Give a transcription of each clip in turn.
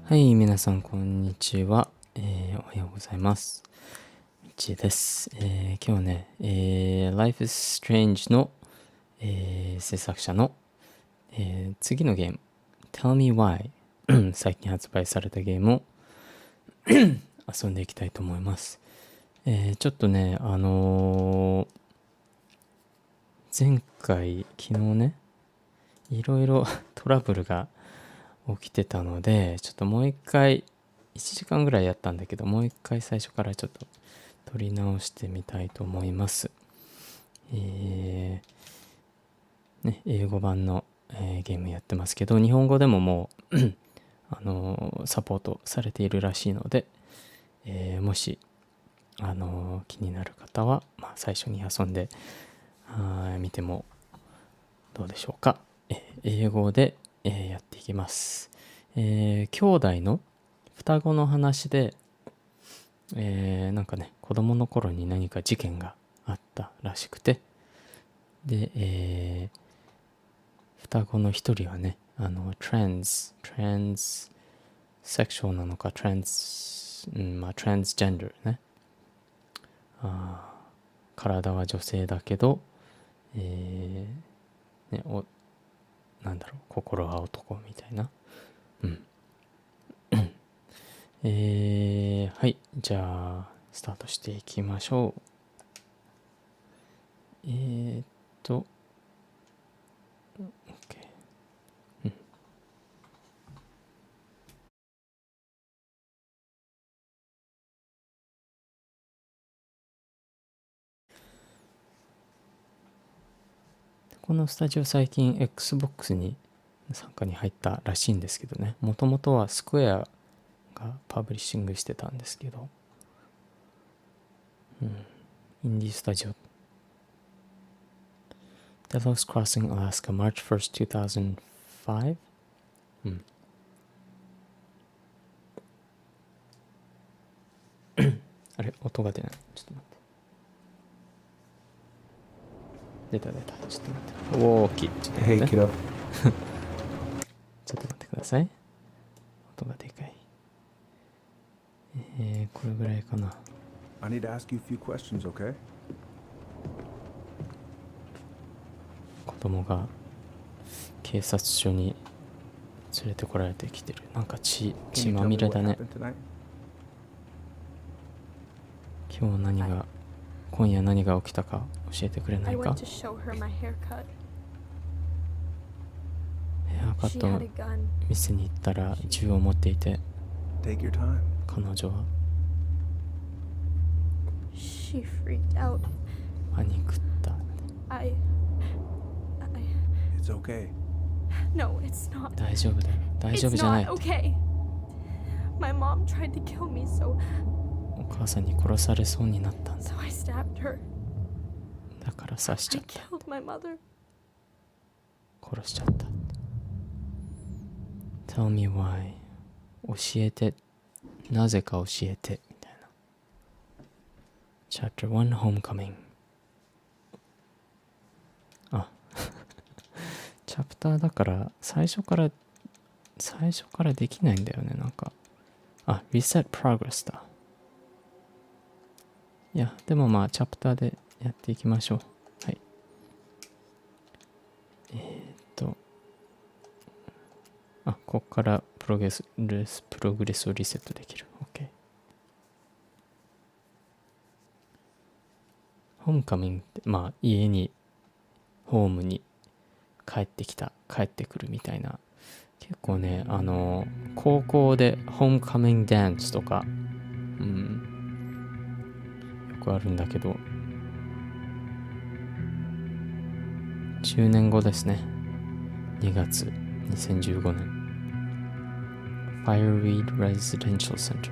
はい、皆さんこんにちは。おはようございます。みちです。今日ね、Life is Strange の、制作者の、次のゲーム、Tell Me Why 最近発売されたゲームを遊んでいきたいと思います。ちょっとね、前回、昨日ね、いろいろトラブルが起きてたので、ちょっともう一回1時間ぐらいやったんだけど、もう一回最初からちょっと撮り直してみたいと思います。ね、英語版の、ゲームやってますけど、日本語でももうサポートされているらしいので、もし気になる方は、最初に遊んで見てもどうでしょうか。英語でやっていきます。兄弟の双子の話で、なんかね、子供の頃に何か事件があったらしくて、で、双子の一人はね、トランスセクションなのか、トランスジェンダーね。体は女性だけど、なんだろう、心は男みたいな。はい、じゃあスタートしていきましょう。OK、このスタジオ最近 Xbox に参加に入ったらしいんですけどね、もともとはスクエアがパブリッシングしてたんですけど、インディースタジオ。Delos Crossing Alaska March 1st, 2005。あれ、音が出ない。ちょっと待って。出た。ちょっと待って。大きい。ちょっと待って。Hey, kiddo. ちょっと待ってください。音がでかい。これぐらいかな。I need to ask you a few questions, okay? 子供が警察署に連れてこられてきてる。なんか血 Can you ま tell み me れ what だね。 happened tonight? 今夜何が起きたか教えてくれな I いか。 went to show her my haircut. ヘアカッ She ト had a gun. 店に行ったら銃を持っていて、 Take your time. 彼女は She freaked out. パニックった。 I It's okay. No, it's not. 大丈夫だよ、大丈夫 It's じゃない。 not okay. My mom tried to kill me, so お母さんに殺されそうになったんだ。 I stabbed her. だから刺しちゃ I った。 killed my mother. 殺しちゃった。 Tell me why。 教えて、なぜか教えてみたいな。 Chapter 1 Homecoming。 チャプターだから最初からできないんだよね。なんかReset Progress だ。いや、でもチャプターでやっていきましょう。はい。ここからプログレスをリセットできる。OK。ホームカミングって、家に、ホームに帰ってくるみたいな。結構ね、高校でホームカミングダンスとか、よくあるんだけど、10年後ですね。2月2015年。Fireweed Residential Center。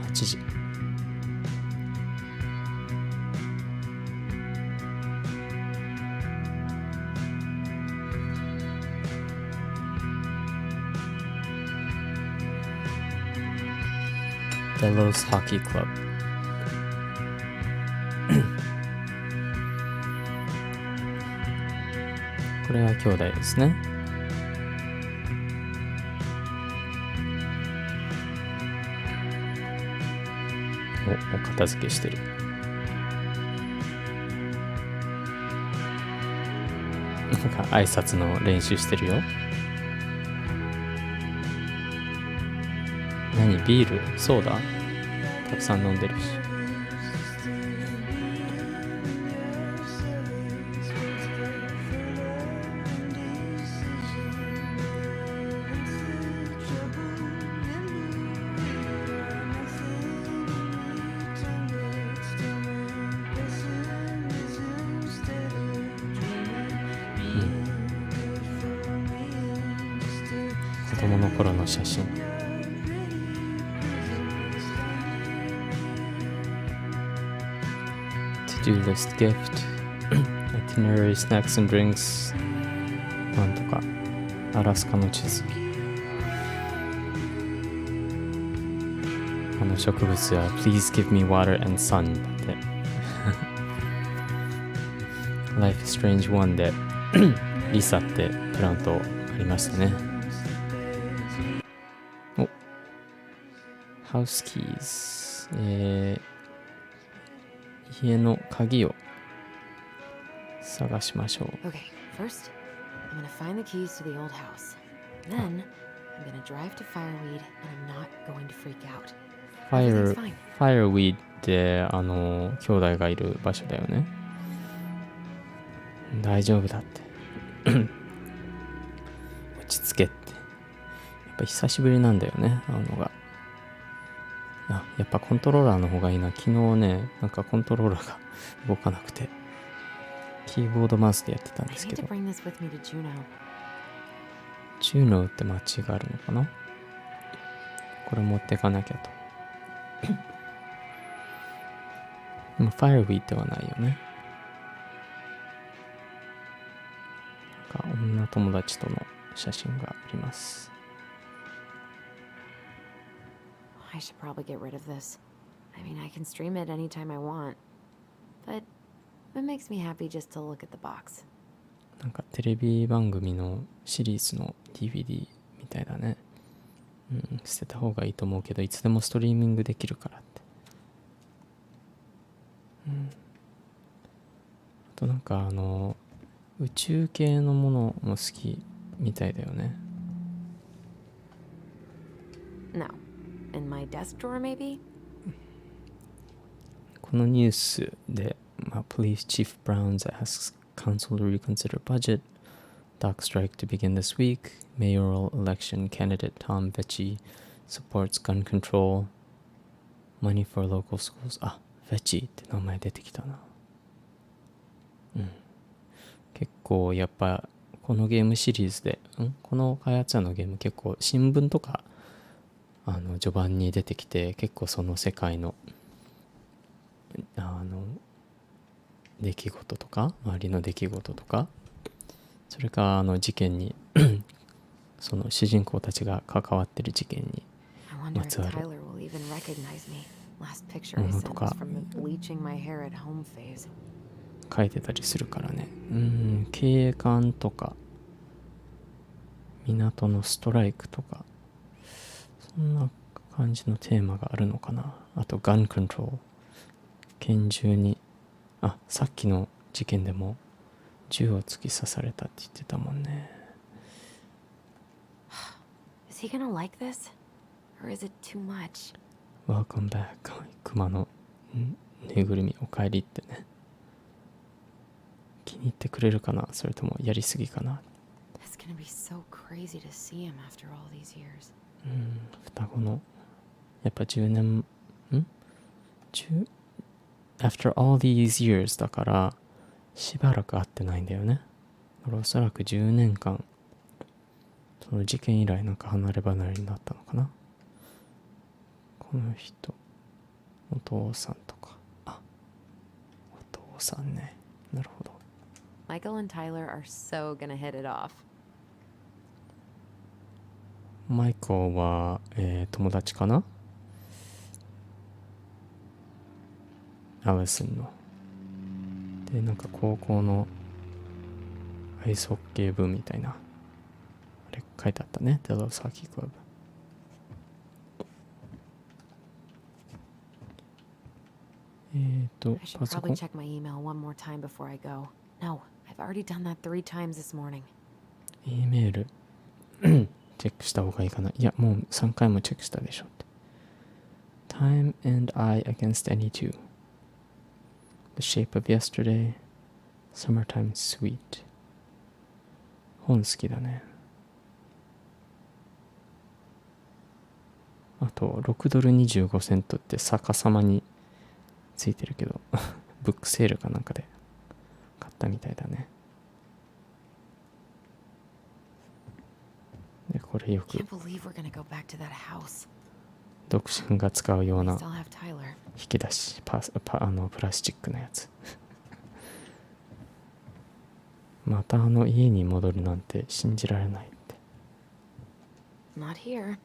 8時。Delos Hockey Club これは兄弟ですね。お片付けしてる。なんか挨拶の練習してるよ。何ビールソーダたくさん飲んでるし。子供の頃の写真。To-do list gift itinerary snacks and drinks なんとかアラスカの地図。植物は Please give me water and sun だってLife is Strange 1でリサってプラントありましたね。おハウスキーズ、家の鍵を探しましょう。 Okay, first, I'm gonna find the keys to the old house. Then, I'm gonna drive to Fireweed and I'm not going to freak out. Everything's fine. Fireweed って兄弟がいる場所だよね。大丈夫だって落ち着けって。やっぱ久しぶりなんだよね、会うのが。やっぱコントローラーの方がいいな。昨日ね、なんかコントローラーが動かなくてキーボードマウスでやってたんですけど。ジュノーって街があるのかな。これ持ってかなきゃとでもファイアウィーではないよね。なんか女友達との写真があります。I should probably get rid of this. I mean, I can stream it anytime I want. But it makes me happy just to look at the box. なんかテレビ番組のシリーズの DVD みたいだね。捨てた方がいいと思うけど、いつでもストリーミングできるからって。あとなんか宇宙系のものも好きみたいだよね。No. In my desk drawer, maybe? このニュースで、Police Chief Browns asks Council to reconsider budget. Dock strike to begin this week. Mayoral election candidate Tom Vecchi supports gun control. Money for local schools. Vecchi って名前出てきたな。結構やっぱこのゲームシリーズで、この開発者のゲーム結構新聞とか序盤に出てきて、結構その世界の出来事とか周りの出来事とか、それから事件にその主人公たちが関わってる事件にまつわるものとか書いてたりするからね。警官とか港のストライクとか、そんな感じのテーマがあるのかな。あとガンコントロール、拳銃にさっきの事件でも銃を突き刺されたって言ってたもんね。Is he gonna like this? Or is it too much? Welcome back クマのぬいぐるみおかえりってね。気に入ってくれるかな、それともやりすぎかな。 It's gonna be so crazy to see him after all these years. 双子のやっぱ10年After all these years だからしばらく会ってないんだよね。だからおそらく10年間その事件以来なんか離れ離れになったのかな。この人お父さんとか、お父さんね。なるほど。Michael and Tyler are so gonna hit it off. マイコは、友達かな。アリソンの。で、なんか高校のアイスホッケー部みたいな。あれ書いてあったね。デロサーキークラブ。I パ should ソコ probably ン。check my email one more time before I go. No, I've already done that 3 times this morning. E メールチェックした方がいいかな。いや、もう3回もチェックしたでしょって。Time and I against any two. The shape of yesterday. Summertime sweet. 本好きだね。あと、$6 25セントって逆さまについてるけど、ブックセールかなんかで買ったみたいだね。で、これよく Can't believe we're gonna go back to that house. 独身が使うよう We な still have Tyler. 引き出しプラスチックのやつ。また家に戻るなんて信じられないって。 Not here. よ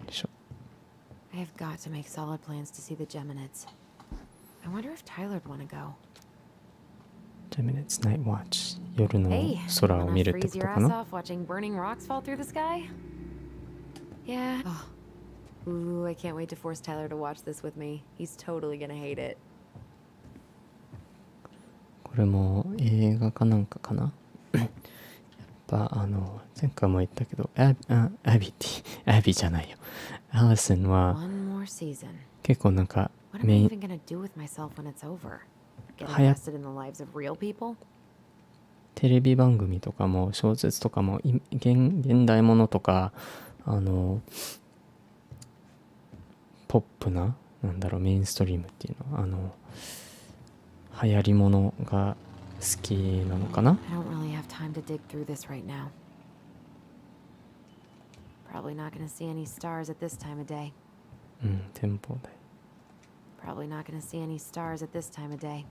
いしょ。 I have got to make solid plans to see the Geminids. I wonder if Tyler'd want to go. 10 minutes night watch。 夜の Hey, 空を wanna 見るって freeze こと your か ass な。 off watching burning rocks fall through the sky? Yeah. Oh. Ooh, I can't wait to force Tyler to watch this with me. He's totally gonna hate it. これも映画かなんかかな。やっぱ前回も言ったけどアビじゃないよ。アリソンは One more season. 結構なんか What am メ I イン even gonna do with myself when it's over? Get はや invested in the lives of real people? テレビ番組とかも小説とかも現代ものとかポップななんだろうメインストリームっていうの流行りものが好きなのかな。 I don't really have time to dig through this right now. Probably not gonna see any stars at this time of day. 展望台。 Probably not gonna see any stars at this time of day.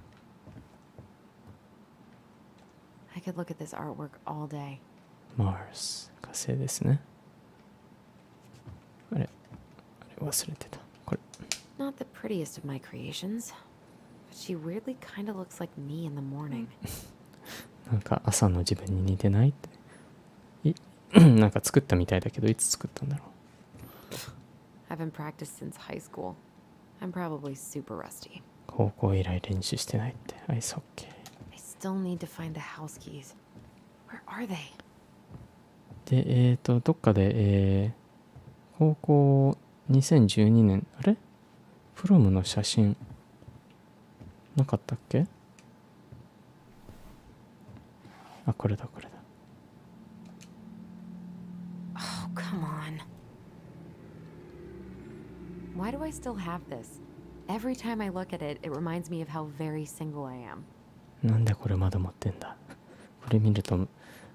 I could look at this artwork all day. Mars 火星ですね。あれ忘れてた。これ Not the prettiest of my creations, but she weirdly kind of looks like me in the morning. なんか朝の自分に似てないってなんか作ったみたいだけどいつ作ったんだろう。 I've been practiced since high school. I'm probably super rusty. 高校以来練習してないってアイスホッケー。 I still need to find the house keys. Where are they? でどっかで高校2012年あれプロムの写真なかったっけ。あ、これだこれだ。 Oh, come on. Why do I still have this? Every time I look at it, it reminds me of how very single I am. なんでこれまだ持ってんだ。これ見ると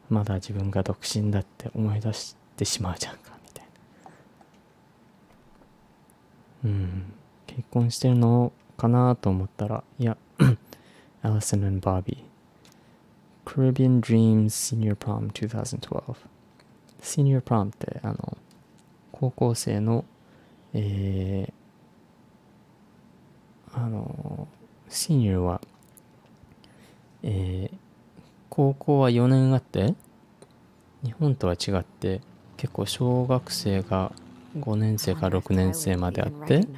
まだ自分が独身だって思い出してしまうじゃんかみたいな。結婚してるのかなと思ったらいやアリソン and Bobby Caribbean Dreams Senior Prom 2012 Senior Prom って高校生のシニアは高校は4年あって日本とは違って結構小学生が5年生から6年生まであって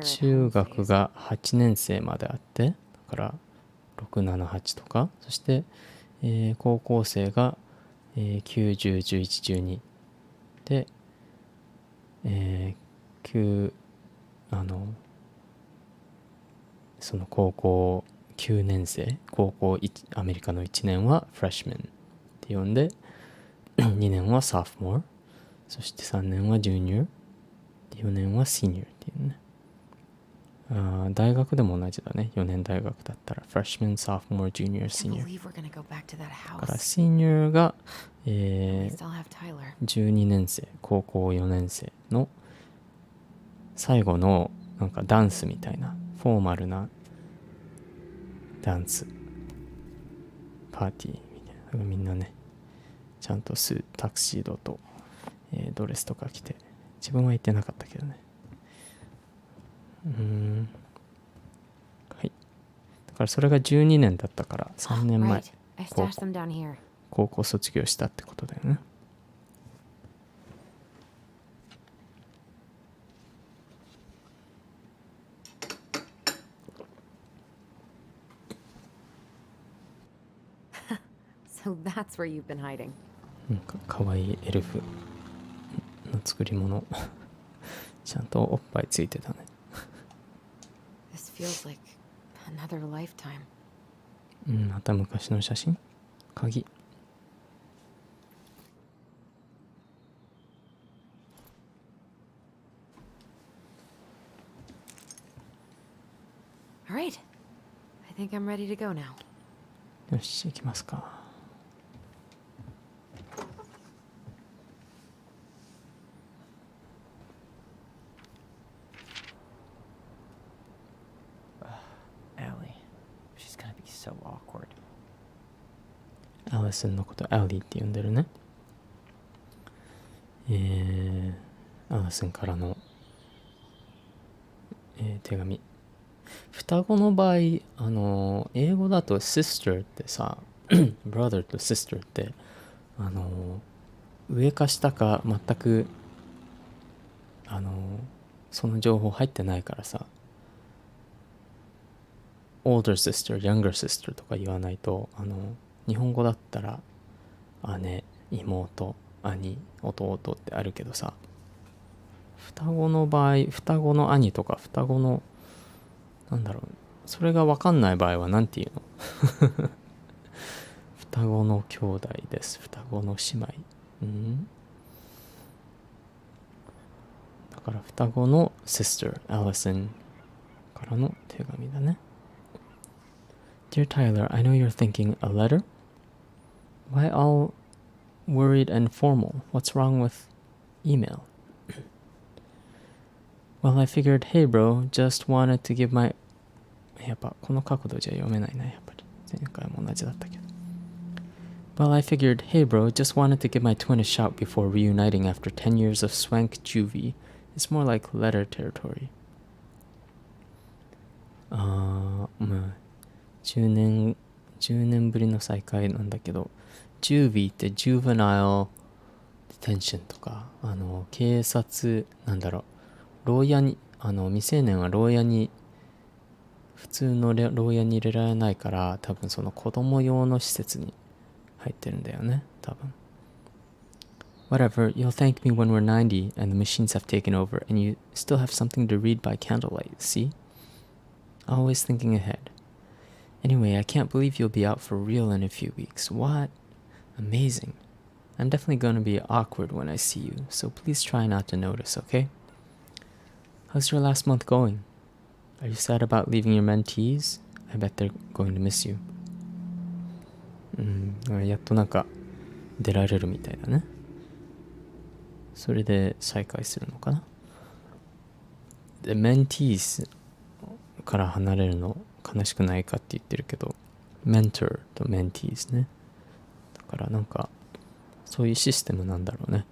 中学が8年生まであってだから678とかそして、高校生が、9、10、11、12で、その高校9年生高校アメリカの1年はフレッシュメンって呼んで2年はソフトモアそして3年はジュニア4年はシニアっていうね。大学でも同じだね。4年大学だったらフレッシュメンソフトモアジュニアシニアだからシニアが、12年生高校4年生の最後のなんかダンスみたいなフォーマルなダンスパーティーみたいなみんなねちゃんとタクシードと、ドレスとか着て自分は行ってなかったけどね。はい。だからそれが12年だったから3年前 Right. I stashed them down here. 高校卒業したってことだよね。So that's where you've been hiding. なんかかわいいエルフの作り物ちゃんとおっぱいついてたね。 This feels like another lifetime. また昔の写真。鍵。 All right. I think I'm ready to go now. よし行きますか。Allie. She's gonna be so awkward. アリソンのことアリーって呼んでるね。アリソンからの、手紙。双子の場合、英語だと sister ってさbrother と sister って上か下か全くその情報入ってないからさ、older sister younger sister とか言わないと、日本語だったら姉妹兄弟ってあるけどさ、双子の場合双子の兄とか双子のなんだろう、それが分かんない場合はなんて言うの双子の兄弟です、双子の姉妹、だから双子の sister Allison からの手紙だね。 Dear Tyler, I know you're thinking a letter? Why all worried and formal? What's wrong with email? Well, I figured, hey bro, just wanted to give my やっぱこの角度じゃ読めないな、やっぱり前回も同じだったけど。Well, I figured, hey bro, just wanted to give my twin a shout before reuniting after 10 years of swank juvie. It's more like letter territory. まあ10年ぶりの再会なんだけど、juvieって juvenile detention とか、警察なんだろう、牢屋に未成年は牢屋に普通の牢屋に入れられないから、多分その子供用の施設に入ってるんだよね、多分。Whatever, you'll thank me when we're 90 and the machines have taken over and you still have something to read by candlelight, see? Always thinking ahead. Anyway, I can't believe you'll be out for real in a few weeks. What? Amazing. I'm definitely going to be awkward when I see you, so please try not to notice, okay? How's your last month going? Are you sad about leaving your mentees? I bet they're going to miss you. やっとなんか出られるみたいだね。それで再会するのかな。で、メンティーズから離れるの悲しくないかって言ってるけど、メンターとメンティーズね。だからなんかそういうシステムなんだろうね。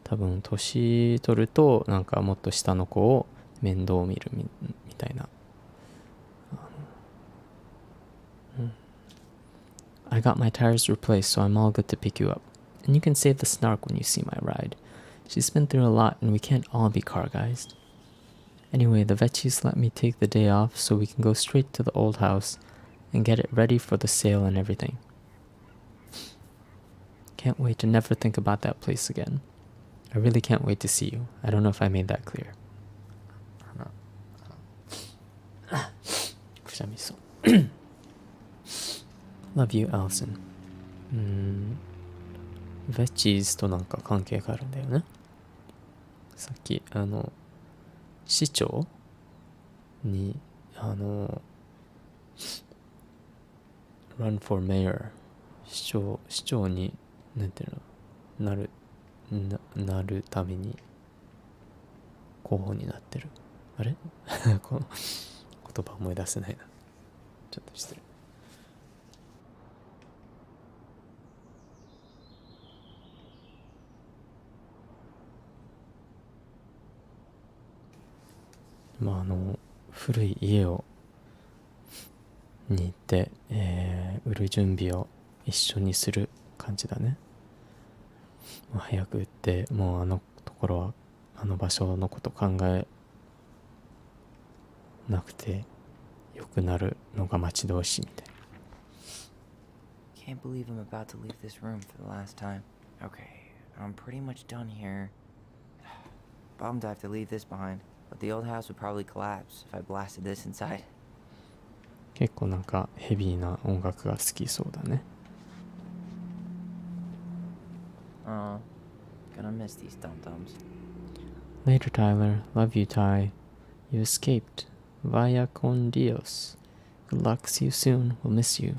多分年取るとなんかもっと下の子を面倒見るみたいな。I got my tires replaced, so I'm all good to pick you up. And you can save the snark when you see my ride. She's been through a lot, and we can't all be car guys. Anyway, the veggies let me take the day off, so we can go straight to the old house and get it ready for the sale and everything. Can't wait to never think about that place again. I really can't wait to see you. I don't know if I made that clear. くしゃみそう。Love you, Allison. ベッチーズとなんか関係があるんだよね。さっき市長にrun for mayor 市長になんていうのなるために候補になってる。あれこの言葉思い出せないな。ちょっと失礼。古い家に行って、売る準備を一緒にする感じだね。早く売って、もうあのところはあの場所のこと考えなくてよくなるのが待ち遠しいみたいな。Can't believe I'm about to leave this room for the last time. Okay, I'm pretty much done here. Bummed I have to leave this behind, but the old house would probably collapse if I blasted this inside. 結構なんかヘビーな音楽が好きそうだね。Aw, gonna miss these dum-dums. Later, Tyler. Love you, Ty. You escaped. Vaya con Dios. Good luck. See you soon. We'll miss you.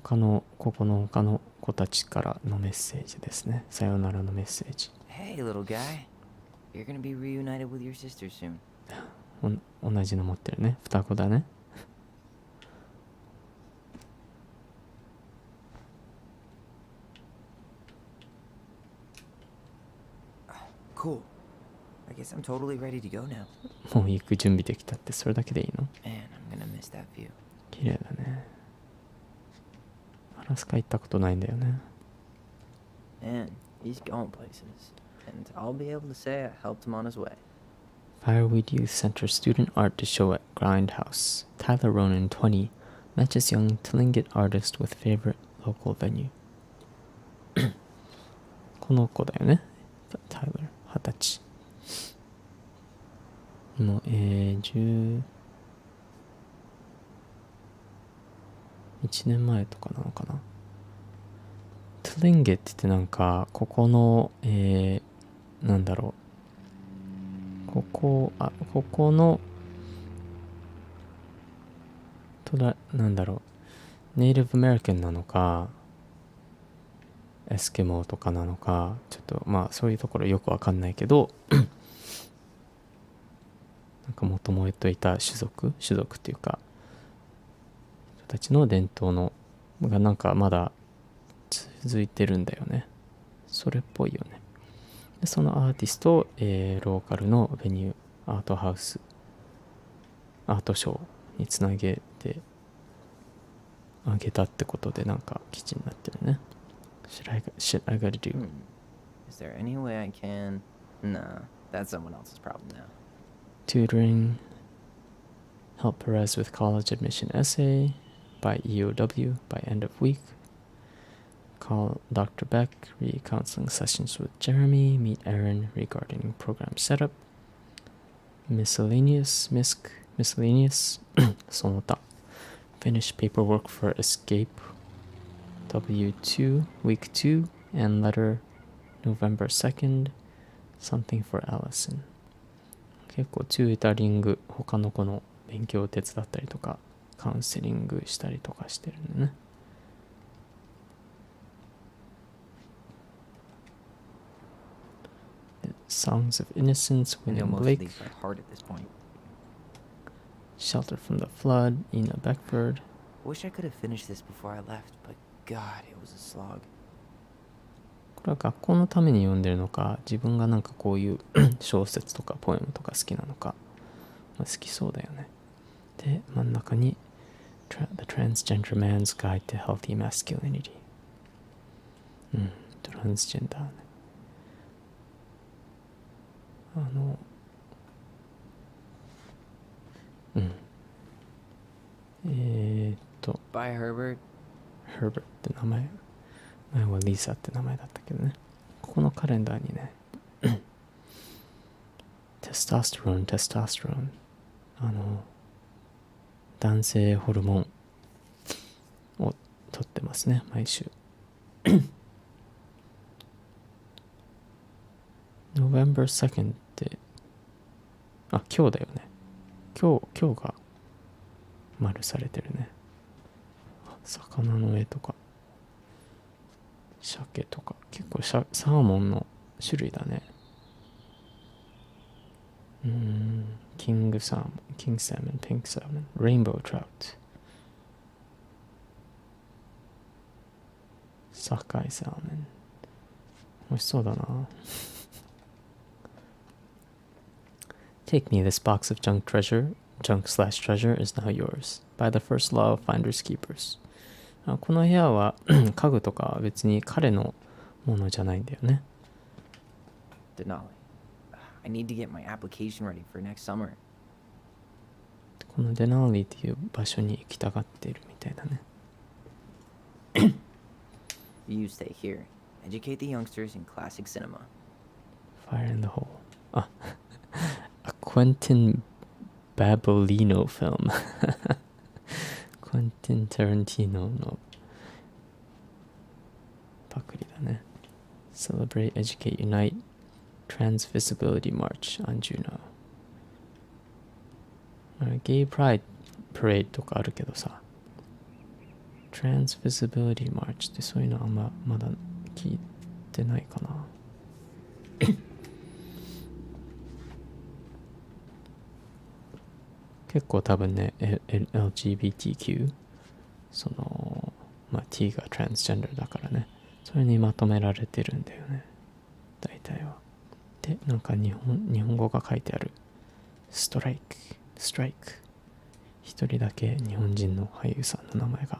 他の子たちからのメッセージですね。さよならのメッセージ。Hey, little guy. You're gonna be reunited with your sister soon. 同じの持ってるね。双子だね。Cool. I guess I'm totally ready to go now. もう行く準備できたってそれだけでいいの？ Man, I'm gonna miss that view. 綺麗だね。アラスカ行ったことないんだよね。Man, he's going places. And I'll be able to say I helped him on his way. Fireweed Youth Center Student Art Show at Grindhouse. Tyler Ronan, 20, matches young Tlingit artist with favorite local venue. この子だよね。Tyler、20歳。もう、11年前とかなのかな。トゥリンゲって言ってなんか、ここの、なんだろう。ここの、なんだろう。ネイティブアメリカンなのか、エスキモーとかなのか、ちょっとまあそういうところよくわかんないけど、なんかもともといた種族っていうか、人たちの伝統のがなんかまだ続いてるんだよね。それっぽいよね。でそのアーティストを、ローカルのベニュー、アートハウス、アートショーにつなげてあげたってことでなんか記事になってるね。Shit I gotta do. Is there any way I can? Nah, that's someone else's problem now. Tutoring. Help Perez with college admission essay by EOW by end of week. Call Dr. Beck, re-counseling sessions with Jeremy, meet Aaron regarding program setup. Miscellaneous,その他. Finish paperwork for escape. W2, week 2, and letter November 2nd. Something for Alyson. 結構チュータリング、他の子の勉強を手伝ったりとか、カウンセリングしたりとかしてるんだね。Songs of Innocence, I know William most of Blake. these by heart at this point. Shelter from the Flood, Ina Beckford. Wish I could have finished this before I left, but God, it was a slog. これは学校のために読んでるのか、自分がなんかこういう小説とかポエムとか好きなのか、まあ、好きそうだよね。で、真ん中に The Transgender Man's Guide to Healthy Masculinity。トランスジェンダーね。Bye, Herbert. Herbert って名前。前はリサって名前だったけどね。ここのカレンダーにね、テストステロン、男性ホルモンを取ってますね、毎週。November 2nd って、今日だよね。今日が丸されてるね。魚の絵とか。鮭とか結構サーモンの種類だね。キングサーモン、ピンクサーモン、レインボートラウト、サカイサーモン。美味しそうだな。Take me, this box of junk slash treasure is now yours. By the first law of finders keepers. この部屋は家具とかは別に彼のものじゃないんだよね。Denali, I need to get my application ready for next summer. このデナーリーっていう場所に行きたがっているみたいだね。You stay here. Educate the youngsters in classic cinema. Fire in the hole. A Quentin Babolino film. Quentin Tarantino のパクリだね。Celebrate, Educate, Unite, Trans-Visibility March on Juno. ゲイプライドパレードとかあるけどさ、Trans-Visibility March ってそういうのあんままだ聞いてないかな。結構多分ね、LGBTQ、その、T がトランスジェンダーだからね、それにまとめられてるんだよね、大体は。で、なんか日本語が書いてある。ストライク。一人だけ日本人の俳優さんの名前が。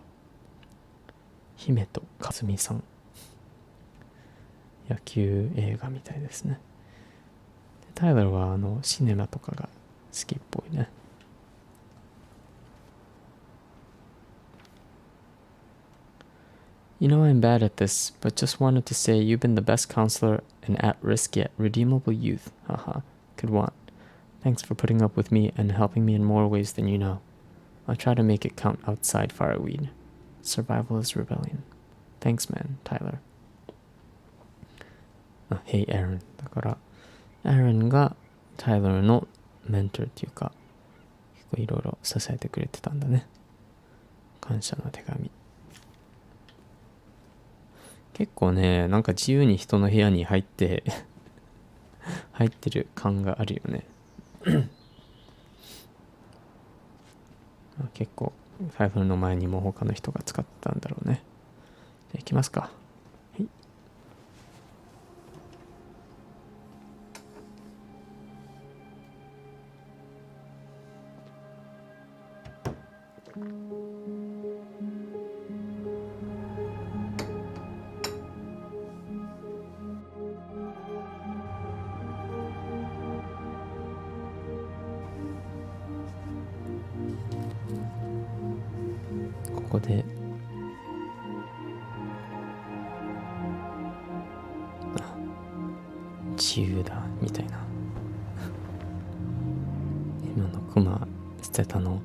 姫と和美さん。野球映画みたいですね。タイラーはシネマとかが好きっぽいね。You know I'm bad at this, but just wanted to say you've been the best counselor and at-risk yet redeemable youth. Haha, could want. Thanks for putting up with me and helping me in more ways than you know. I'll try to make it count outside fireweed. Survival is rebellion. Thanks, man, Tyler. Hey, Aaron. だから、Aaron が Tyler のメントルっていうか、結構いろいろ支えてくれてたんだね。感謝の手紙。結構ね、なんか自由に人の部屋に入ってる感があるよね。結構台風の前にも他の人が使ったんだろうね。じゃあ行きますか。はい。ここで自由だみたいな。今のクマ捨てたの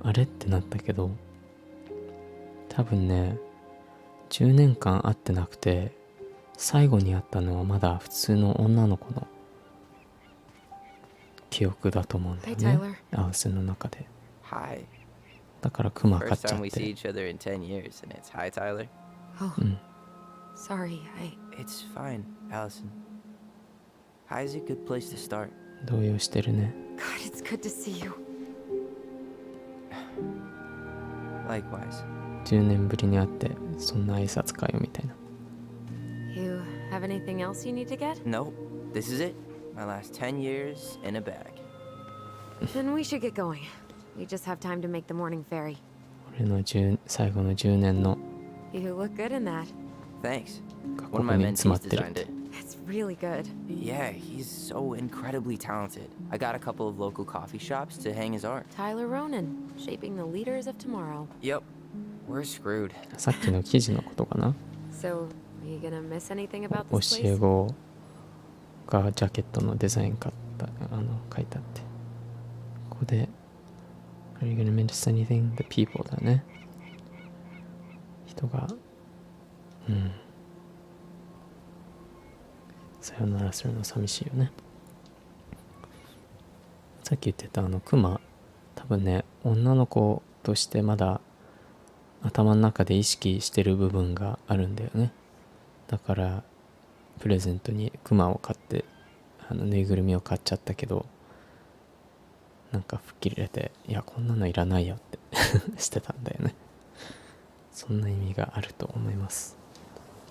あれってなったけど、多分ね10年間会ってなくて、最後に会ったのはまだ普通の女の子の記憶だと思うんだよね。アウスの中で。Hi. だからクマ飼っ First ちゃ time っ we see て。 each other in 10 years, and it's hi, Tyler. Oh, sorry, It's fine, Allison. Hi is a good place to start. 動揺してるね。 God, it's good to see you. Likewise. 10年ぶりに会ってそんな挨拶かよみたいな。 You have anything else you need to get? Nope, this is it. My last 10 years in a bag. Then we should get going. We just have time to make the morning ferry. 俺の最後の10年の You look good in that. Thanks. がこ One こ of my に詰ま mentees ってるっ designed て。 it. It's really good. Yeah, he's so incredibly talented. I got a couple of local coffee shops to hang his art. Tyler Ronan, shaping the leaders of tomorrow. Yep, we're screwed. さっきの記事のことかな。 So, are you gonna miss anything about 教 this え place? 子がジャケットのデザイン書いてあって、ここで Are you gonna miss anything? The people だね。人がさよならするの寂しいよね。さっき言ってたクマ、多分ね女の子としてまだ頭の中で意識してる部分があるんだよね。だからプレゼントにクマを買ってぬいぐるみを買っちゃったけど、なんか吹っ切れて、いやこんなのいらないよってしてたんだよね。そんな意味があると思います。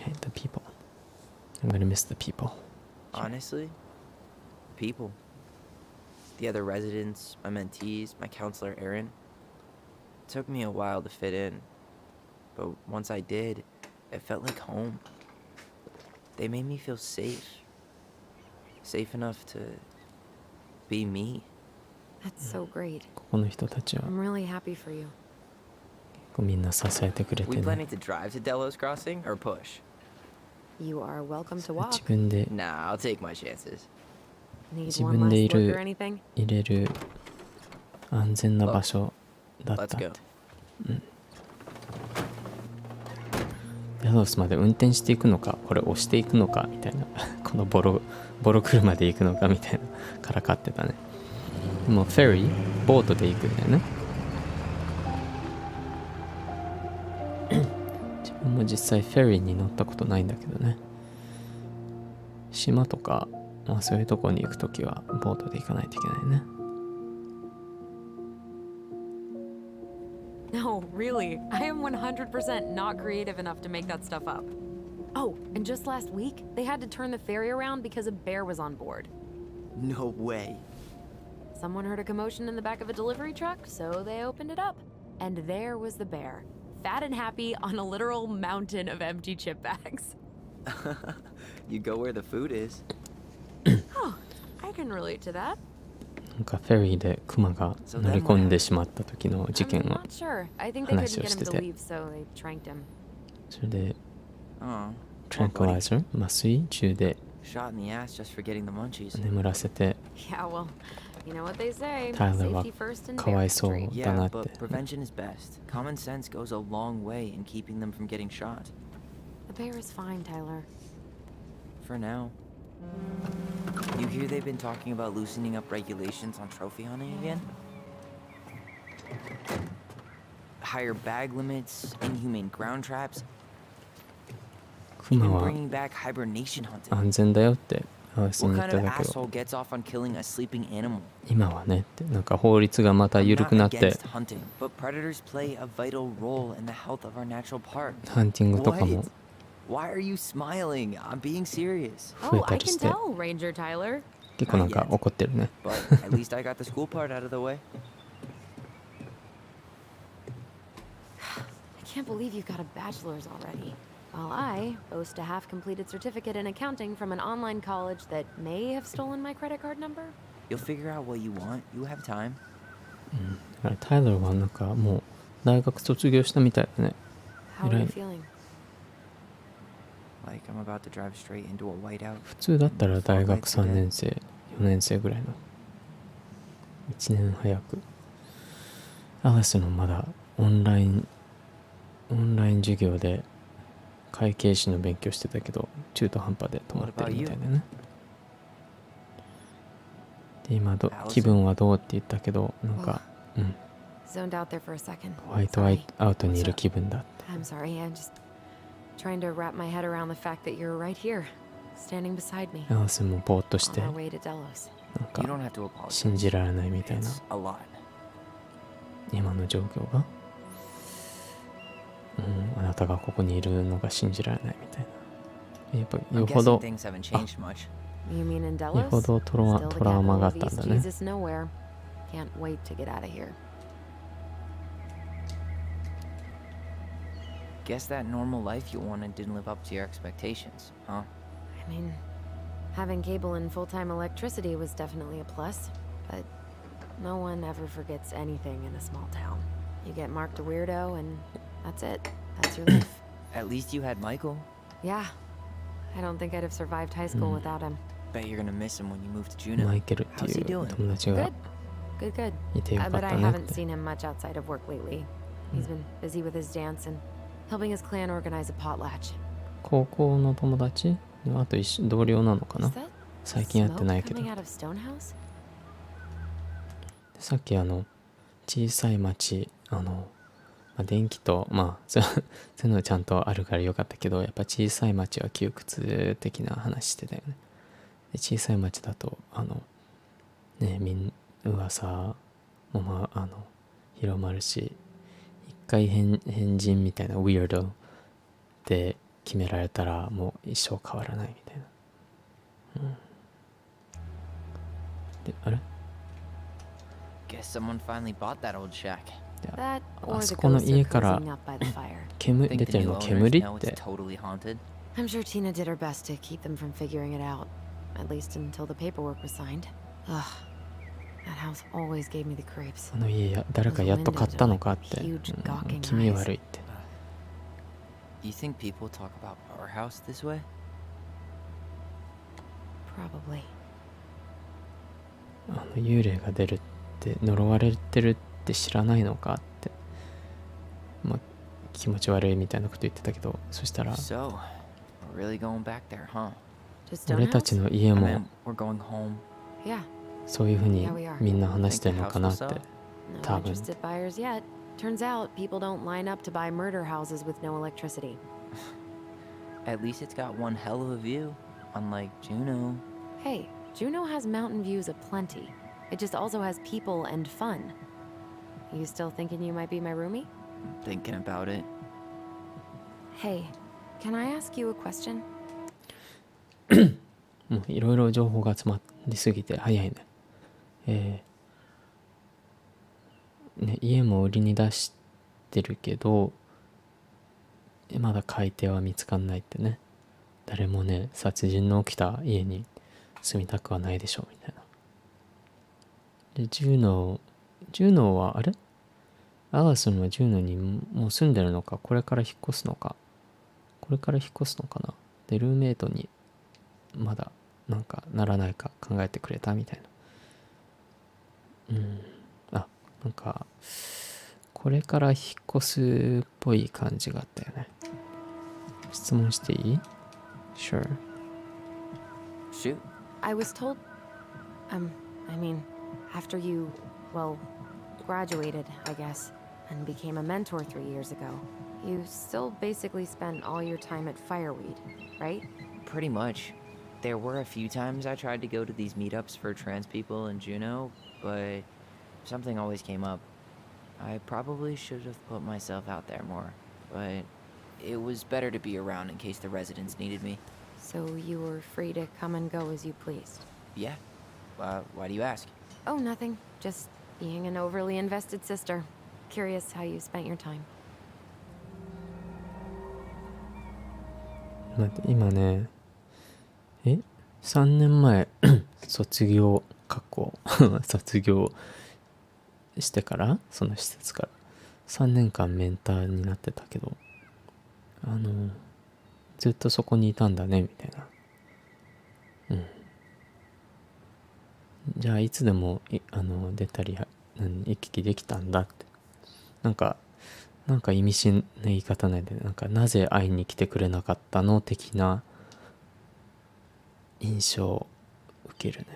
はい、the people。I'm gonna miss the people. Honestly, people. the other residents, my mentees, my counselor Aaron. It took me a while to fit in, but once I did, it felt like home. They made me feel safe. Safe enough to be me. That's so great. ここの人たちは I'm really happy for you. みんな支えてくれ We て planning ね。 to drive to Delos Crossing or push? You are welcome to 自 walk. 分で Nah, I'll take my chances. Need 自 one 分で last い look る or anything? 入れる安全な場所だったっ Let's て go. デロスまで運転していくのかこれ押していくのかみたいなこのボロ車で行くのかみたいなからかってたね。でもフェリーボートで行くんだよね。自分も実際フェリーに乗ったことないんだけどね。島とか、まあ、そういうとこに行くときはボートで行かないといけないね。 No, really. I am 100% not creative enough to make that stuff up. Oh, and just last week, they had to turn the ferry around because a bear was on board. No way. Someone heard a commotion in the back of a delivery truck, so they opened it up. And there was the bear, fat and happy on a literal mountain of empty chip bags. You go where the food is. Oh, I can relate to that. なんかフェリーでクマが乗り込んでしまった時の事件 I'm を not sure. I think they couldn't 話を get し him て to て leave, so they tranked him. それで Oh, トランクライザー麻酔銃で shot in the ass just for getting the munchies. 眠らせて Yeah, well, you know what they say. Tyler は Safety first and かわい bear そう history. だな Yeah, って but prevention is best. Common sense goes a long way in keeping them from getting shot. The bear is fine, Tyler. For now. You hear they've been talking about loosening up regulations on trophy hunting again? Higher bag limits, inhumane ground traps, クマ even は bringing back hibernation hunting. 安全だよってアースに What 言っ kind た of だけど asshole gets off on killing a sleeping animal? 今はねってなんか法律がまた I'm 緩 not くなって against hunting, but predators play a vital role in the health of our natural parks. ハンティングとかも What? Why are you smiling? I'm being serious. 増え Oh, た I り can して tell, Ranger Tyler. 結構なんか怒ってるね。 But at least I got the school part out of the way. I can't believe you've got a bachelor's already. While I boast a half-completed certificate in accounting from an online college that may have stolen my credit card number. You'll figure out what you want. You have time. だからタイラーはなんかもう大学卒業したみたいだね。 How are you Right. feeling? Like I'm about to drive straight into a whiteout. 普通だったら大学3年生4年生ぐらいの1年早く。アラスのまだオンライン授業で会計士の勉強してたけど中途半端で止まってるみたいだね。で今気分はどうって言ったけどなんか、Zoned out there for a second. ホワイトアウトにいる気分だって。 I'm sorry. I'm just trying to wrap my head around the fact that you're right here, standing beside me, アラスもぼーっとし on て our way to Delos. なん You don't か have to apologize. 信じられないみたいな It's a lot. 今の状況が、あなたがここにいるのが信じられないみたいな。やっぱ I'm よほ guessing ど things haven't changed much. You mean in よ Delos? ほどトラ Still the ウマがあ capital った of んだ East ね。 Jesus nowhere. Can't wait to get out of here. Guess that normal life you wanted didn't live up to your expectations, huh? I mean, having cable and full-time electricity was definitely a plus, but no one ever forgets anything in a small town. You get marked a weirdo and that's it. That's your life. At least you had Michael. Yeah. I don't think I'd have survived high school without him. Bet you're gonna miss him when you move to Juneau. マイケルっていう友達が Good. Good. いてよかっ But た I ねっ haven't て。 seen him much outside of work lately. He's been busy with his dance and helping his clan organize a potlatch. 高校の友達あと同僚なのか Is な that 最近会ってない smoke けど coming out of Stonehouse? さっき小さい町電気とそういうのちゃんとあるからよかったけどやっぱ小さい町は窮屈的な話してたよね。で小さい町だと噂も広まるし一回変人みたいなウィアードで決められたらもう一生変わらないみたいな。であれ Guess someone finally bought that old shack. で That あ or そ the この ghosts are 家から cruising up by the fire. 煙 Think 出 the てる new の owners 煙っ know it's て totally haunted? I'm sure Tina did her best to keep them from figuring it out. At least until the paperwork was signed. Ugh. That house always gave me the creeps. あの家誰かやっと買ったのかって、 Huge gawking 気味 eyes. 悪いって。 You think people talk about our house this way? Probably. あの幽霊が出るって呪われてるって知らないのかって、まあ、気持ち悪いみたいなこと言ってたけど、そしたら So, we're really going back there, huh? Just 俺たち Stonehouse? の家 I も mean, we're going home. Yeah. そういうふうに Yeah, we are. みんな話してるのかなって。 No Tavern. interested buyers yet. Turns out people don't line up to buy murder houses with no electricity. At least it's got one hell of a view, unlike Juno. Hey, Juneau has mountain views aplenty. It just also has people and fun. You still thinking you might be my roomie? Thinking about it. Hey, can I ask you a question? もういろいろ情報が集まりすぎて早いね。ね、家も売りに出してるけど、まだ買い手は見つかんないってね。誰もね、殺人の起きた家に住みたくはないでしょうみたいな。で、ジュノーはあれ？アガソンはジュノーにもう住んでるのか、これから引っ越すのか。これから引っ越すのかな。で、ルーメイトにまだなんかならないか考えてくれたみたいな。あ、なんかこれから引っ越すっぽい感じがあったよね。質問していい？ Sure. Shoot. I was told. I mean, after you, well, graduated, I guess, and became a mentor 3 years ago, you still basically spent all your time at Fireweed, right? Pretty much. There were a few times I tried to go to these meetups for trans people in Juneau, but something always came up. I probably should have put myself out there more, but it was better to be around in case the residents needed me. So you were free to come and go as you pleased. Yeah. Why do you ask? Oh, nothing. Just being an overly invested sister. Curious how you spent your time. 待って今ね、3年前卒業卒業してからその施設から3年間メンターになってたけど、ずっとそこにいたんだねみたいな。じゃあいつでも出たり行き来できたんだって、なんか意味深な言い方ないで、なんかなぜ会いに来てくれなかったの的な印象を受けるね。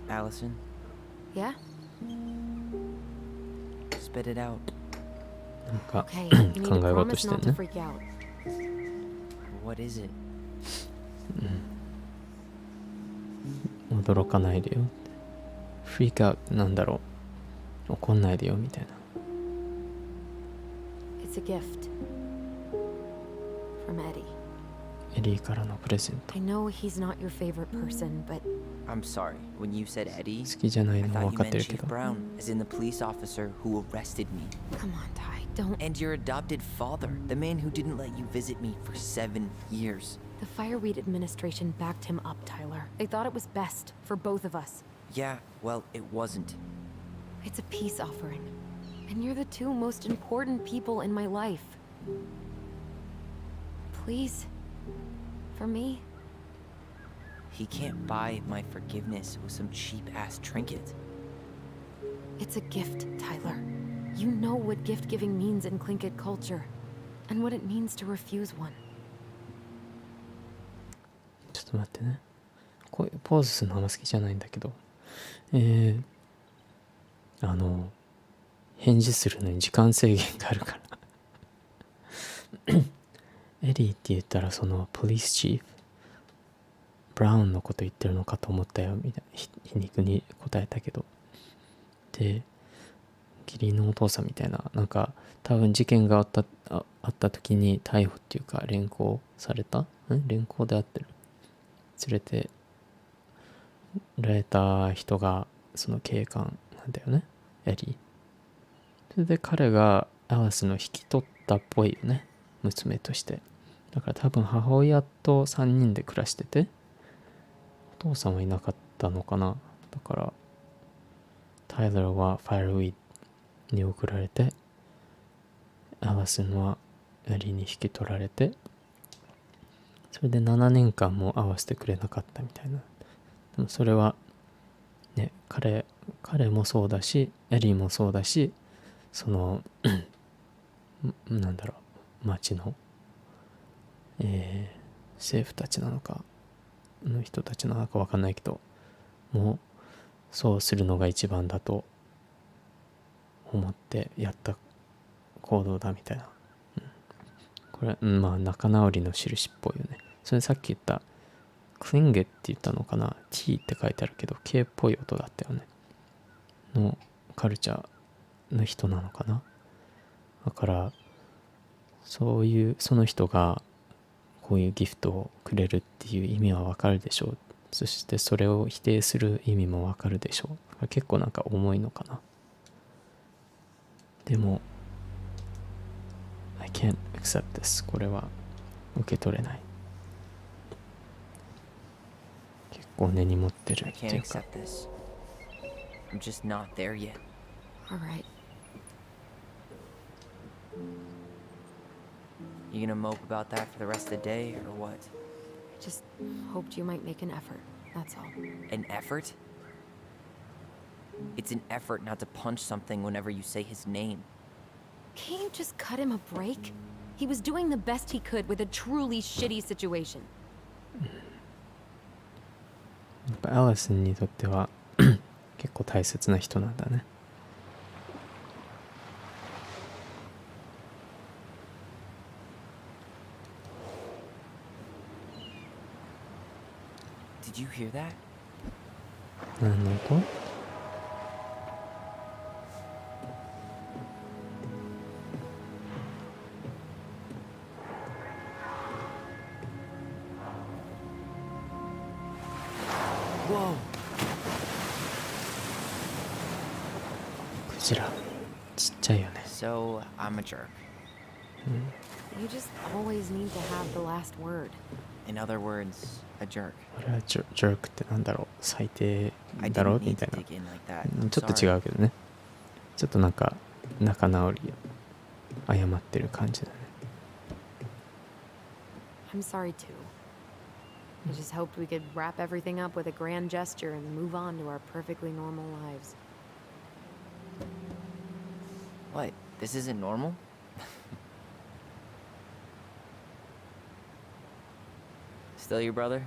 Alyson, Yeah? spit it out. なんか Okay, you need 考 to え事 promise してる not to ね。 freak out. What is it? 驚かないでよって。フリークアウトなんだろう。怒んないでよみたいな。It's a gift. From Eddie. エリーからのプレゼント。 I know he's not your favorite person, but I'm sorry. When you said Eddie, 好きじゃない I のは thought 分 you かって meant るけ Chief ど。 Brown, as in the police officer who arrested me. come on, Ty, don't. And your adopted father, the man who didn't let you visit me for 7 years. The Fireweed administration backed him up, Tyler. They thought it was best for both of us. Yeah, well, it wasn't. It's a peace offering. And you're the two most important people in my life. Please. For me. He can't buy my forgiveness with some cheap-ass trinket. It's a gift, Tyler. You know what gift giving means in Tlingit culture, and what it means to refuse one. ちょっと待ってね。こういうポーズするのあんま好きじゃないんだけど。返事するのに時間制限があるから。エリーって言ったらそのポリスチーフ。ブラウンのこと言ってるのかと思ったよみたいな皮肉に答えたけど、で義理のお父さんみたいな、なんか多分事件があった時に逮捕っていうか連行された連行であってる連れてられた人がその警官なんだよね、エリー。それで彼がアラスの引き取ったっぽいよね、娘として。だから多分母親と3人で暮らしてて、お父さんはいなかったのかな。だからタイラーはファイルウィードに送られて、アラスンはエリーに引き取られて、それで7年間も会わせてくれなかったみたいな。でもそれはね、彼もそうだし、エリーもそうだし、そのなんだろう、町の、政府たちなのかの人たちなのか分かんないけど、もうそうするのが一番だと思ってやった行動だみたいな、これ、まあ仲直りの印っぽいよね。それさっき言ったクリンゲって言ったのかな、 T って書いてあるけど K っぽい音だったよね、のカルチャーの人なのかな。だからそういうその人がこういうギフトをくれるっていう意味はわかるでしょう。そしてそれを否定する意味もわかるでしょう。結構なんか重いのかな。でも I can't accept this、 これは受け取れない。結構根に持ってる I ってい can't うか。 accept this. I'm just not there yet. All right. You gonna mope about that for the rest of the day, or what? I just hoped you might make an effort. That's all. An effort? It's an effort not to punch something whenever you say his name. Can't you just cut him a break? He was doing the best he could with a truly shitty situation. やっぱアラスンにとっては結構大切な人なんだね。Did you hear that? 何の音？ Whoa! クジラちっちゃいよね。 So, I'm a jerk. You just always need to have the last word. In other words, a jerk. あれはジョークってなんだろう、最低 I だろ didn't み need たい to な。 dig in like that. I'm ちょっと sorry. 違うけどね。ちょっとなんか仲直り謝ってる感じだね。 I'm sorry too. I just hoped we could wrap everything up with a grand gesture and move on to our perfectly normal lives. What? This isn't normal? Still your brother?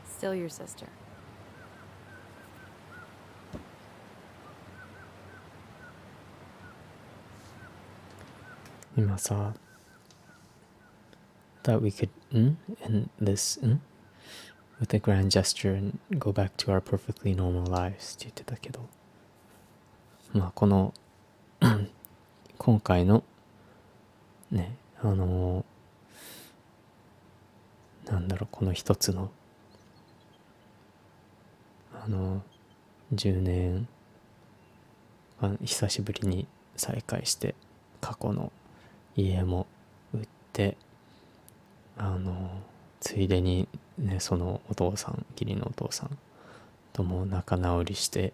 Still your sister.今さ that we could end this with a grand gesture and go back to our perfectly normal lives って言ってたけど、まあこの今回のね、なんだろう、この一つの10年久しぶりに再会して過去の家も売って、ついでにね、そのお父さん、義理のお父さんとも仲直りして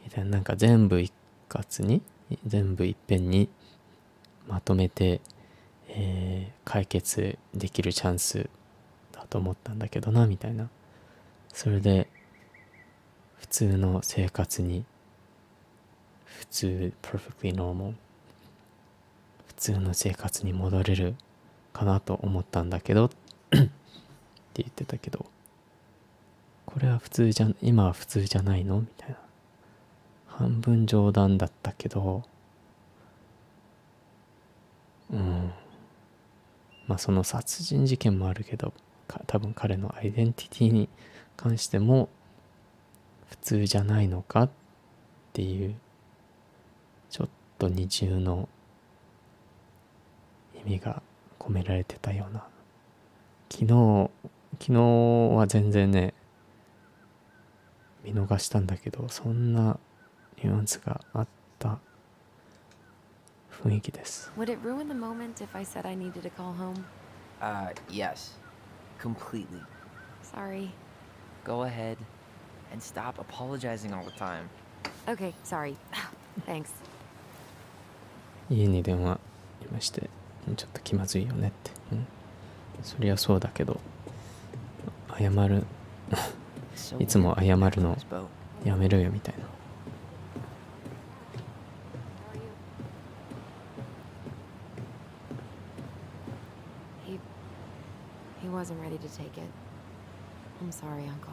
みたいな、なんか全部一括に全部いっぺんにまとめて、解決できるチャンスだと思ったんだけどなみたいな。それで普通の生活にperfectly normal 普通の生活に戻れるかなと思ったんだけどって言ってたけど、これは今は普通じゃないのみたいな。半分冗談だったけど、まあその殺人事件もあるけど、多分彼のアイデンティティに関しても普通じゃないのかっていうちょっと二重の意味が込められてたような。昨日は全然ね見逃したんだけど、そんなニュアンスがあった雰囲気です。 Would it ruin the moment if I said I needed to call home? Yes. Completely. Sorry. Go ahead. And stop apologizing all the time. Okay, sorry. Thanks. 家に電話いまして、ちょっと気まずいよねって、そりゃそうだけど謝るいつも謝るのやめろよみたいな。He wasn't ready to take it. I'm sorry, Uncle.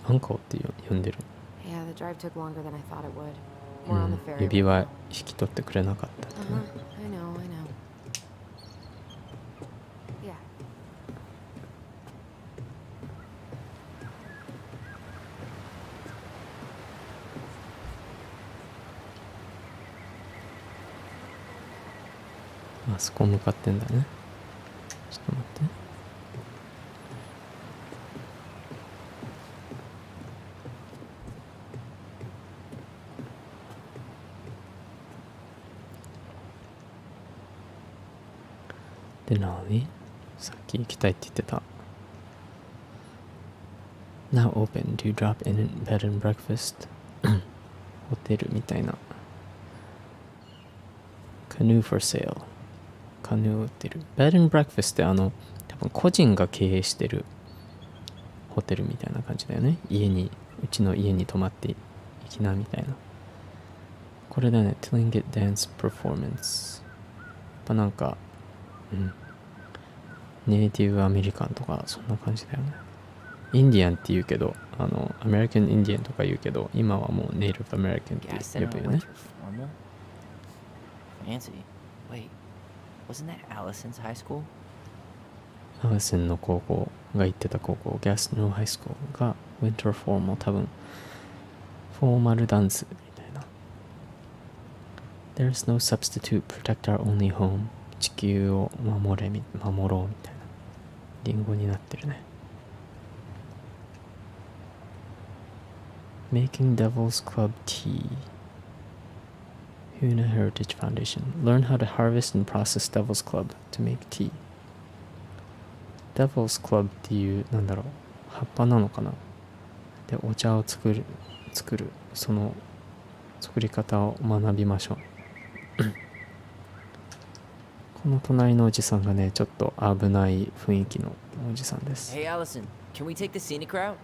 アンコって呼んでる。 Yeah, the drive took longer than I thought it would. We're on the ferry. 指輪引き取ってくれなかったってね。I know. Yeah. あそこ向かってんだね。ちょっと待って。で、何？さっき行きたいって言ってた。Now open. Do you drop in bed and breakfast? ホテルみたいな。Canoe for sale. カヌー売ってる。Bed and breakfast って多分個人が経営してるホテルみたいな感じだよね。うちの家に泊まっていきなみたいな。これだね。Tlingit Dance Performance。やっぱなんか、ネイティブアメリカンとかそんな感じだよね。インディアンって言うけど、アメリカンインディアンとか言うけど、今はもうネイティブアメリカンって呼ぶよね。Fancy. Wait.Wasn't that Allison's high school? アリソンの高校が行ってた高校、Gaston High School が Winter Formal、 多分フォーマルダンスみたいな。There's no substitute, protect our only home。 地球を守ろうみたいなリンゴになってるね。Making Devil's Club Tea。Huna Heritage Foundation. Learn how to harvest and process Devil's Club to make tea. Devil's Club っていうなんだろう、葉っぱなのかな。でお茶を作るその作り方を学びましょう。この隣のおじさんがね、ちょっと危ない雰囲気のおじさんです。 Hey Allison, can we take the scenic route?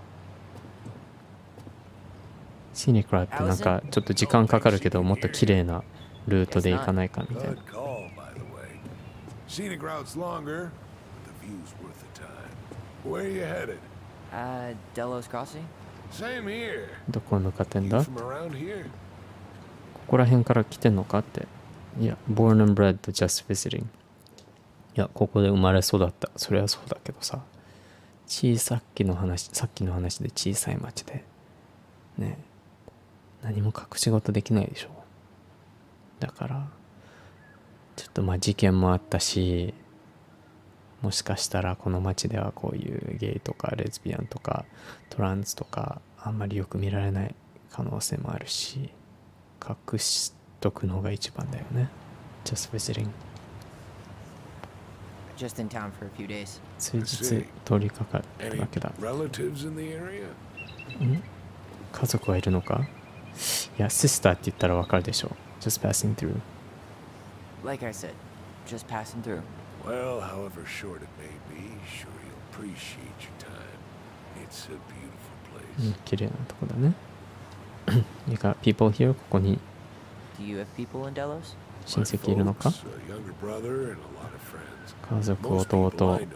シニクラってなんかちょっと時間かかるけどもっと綺麗なルートで行かないかみたいな。 Good call, by the way. Scenic route's longer, but the view's worth the time. Where are you headed? Delos Crossing? Same here. どこへ向かってん You だ？ from around here? ここら辺から来てんのかって。いや、born and bred just visiting。 いや、ここで生まれ育った。それはそうだけどさ、さっきの話で小さい町でね、何も隠し事できないでしょ。だからちょっと事件もあったし、もしかしたらこの町ではこういうゲイとかレズビアンとかトランスとかあんまりよく見られない可能性もあるし、隠しとくのが一番だよね。 Just visiting。 Just in town for a few days. 数日通りかかるわけだ。 Relatives in the area? 家族はいるのか？いや、シスターって言ったらわかるでしょ。 Just passing through。 Like I said, just passing through. Well, however short it may be, sure you'll appreciate your time. It's a beautiful place. 綺麗なとこだね。You got people here? ここに Do you have people in Delos? 親戚いるのか？ My folks, a younger brother and a lot of friends. 家族、 Most people 弟 I know never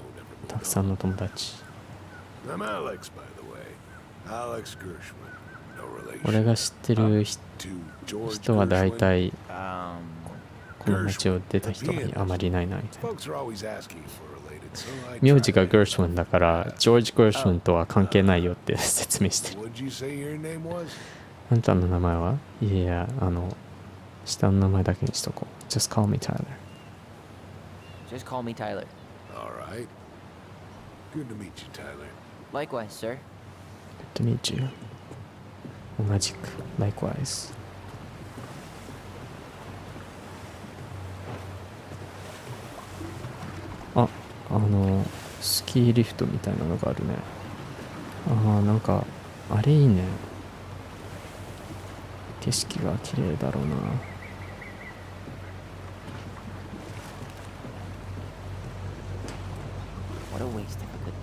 た moved くさん on. の友達。 I'm Alex, by the way. Alex Gershwin. No 俺 relation. が知ってる To George 人は大 Gershwin. 体 Um, この町を出た人があまりいないなみたいな。 Folks are always asking for related 名字がゲルシュウィンだからジョージ・ゲルシュウィンとは関係ないよって説明してる。 What'd you say your name was? あんたの名前は？いや、下の名前だけにしとこう。Just call me Tyler. Just call me Tyler. All right. Good to meet you, Tyler. Likewise, sir. Good to meet you. 同じく Likewise. あ、スキーリフトみたいなのがあるね。なんかあれいいね。景色が綺麗だろうな。What a waste of a good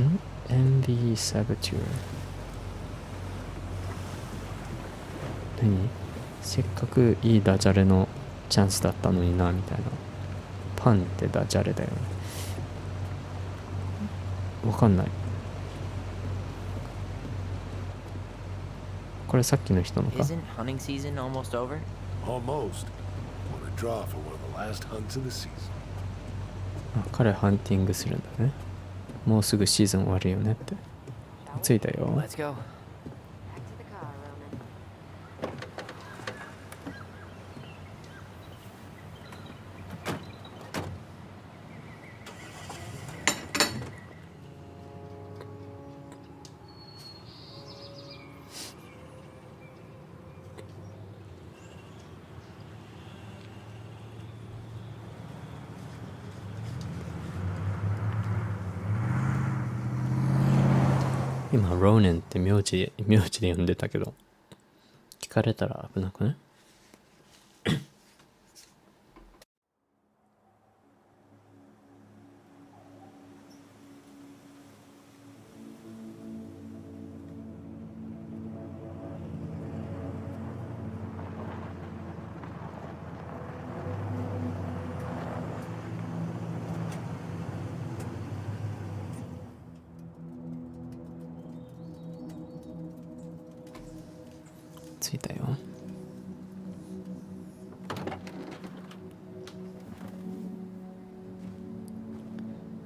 pun. Envy Saboteur。 何？せっかくいいダジャレのチャンスだったのになみたいな。パンってダジャレだよね。わかんない。これさっきの人のか。 Isn't hunting season almost over? Almost. Want to draw for one of the last hunts of the season. 彼ハンティングするんだね。もうすぐシーズン終わるよねって。着いたよ。 Let's go. Back to the car, Ronan. 今ローネンって名字で呼んでたけど、聞かれたら危なくね。着いたよ。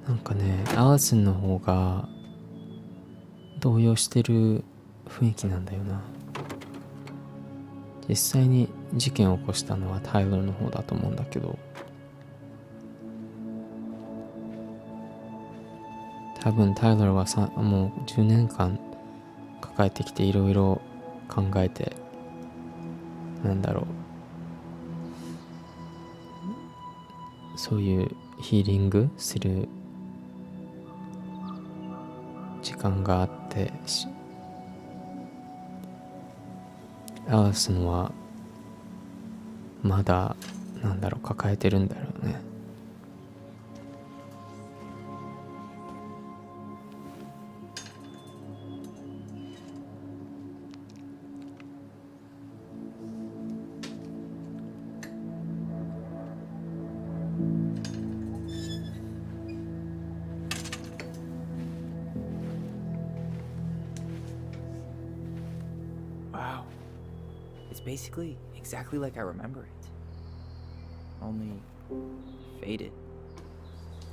なんかね、アースンの方が動揺してる雰囲気なんだよな。実際に事件を起こしたのはタイラーの方だと思うんだけど、多分タイラーはもう10年間抱えてきていろいろ考えて、なんだろう、そういうヒーリングする時間があって、アースンはまだなんだろう抱えてるんだろうね。Wow. It's basically exactly like I remember it. Only faded.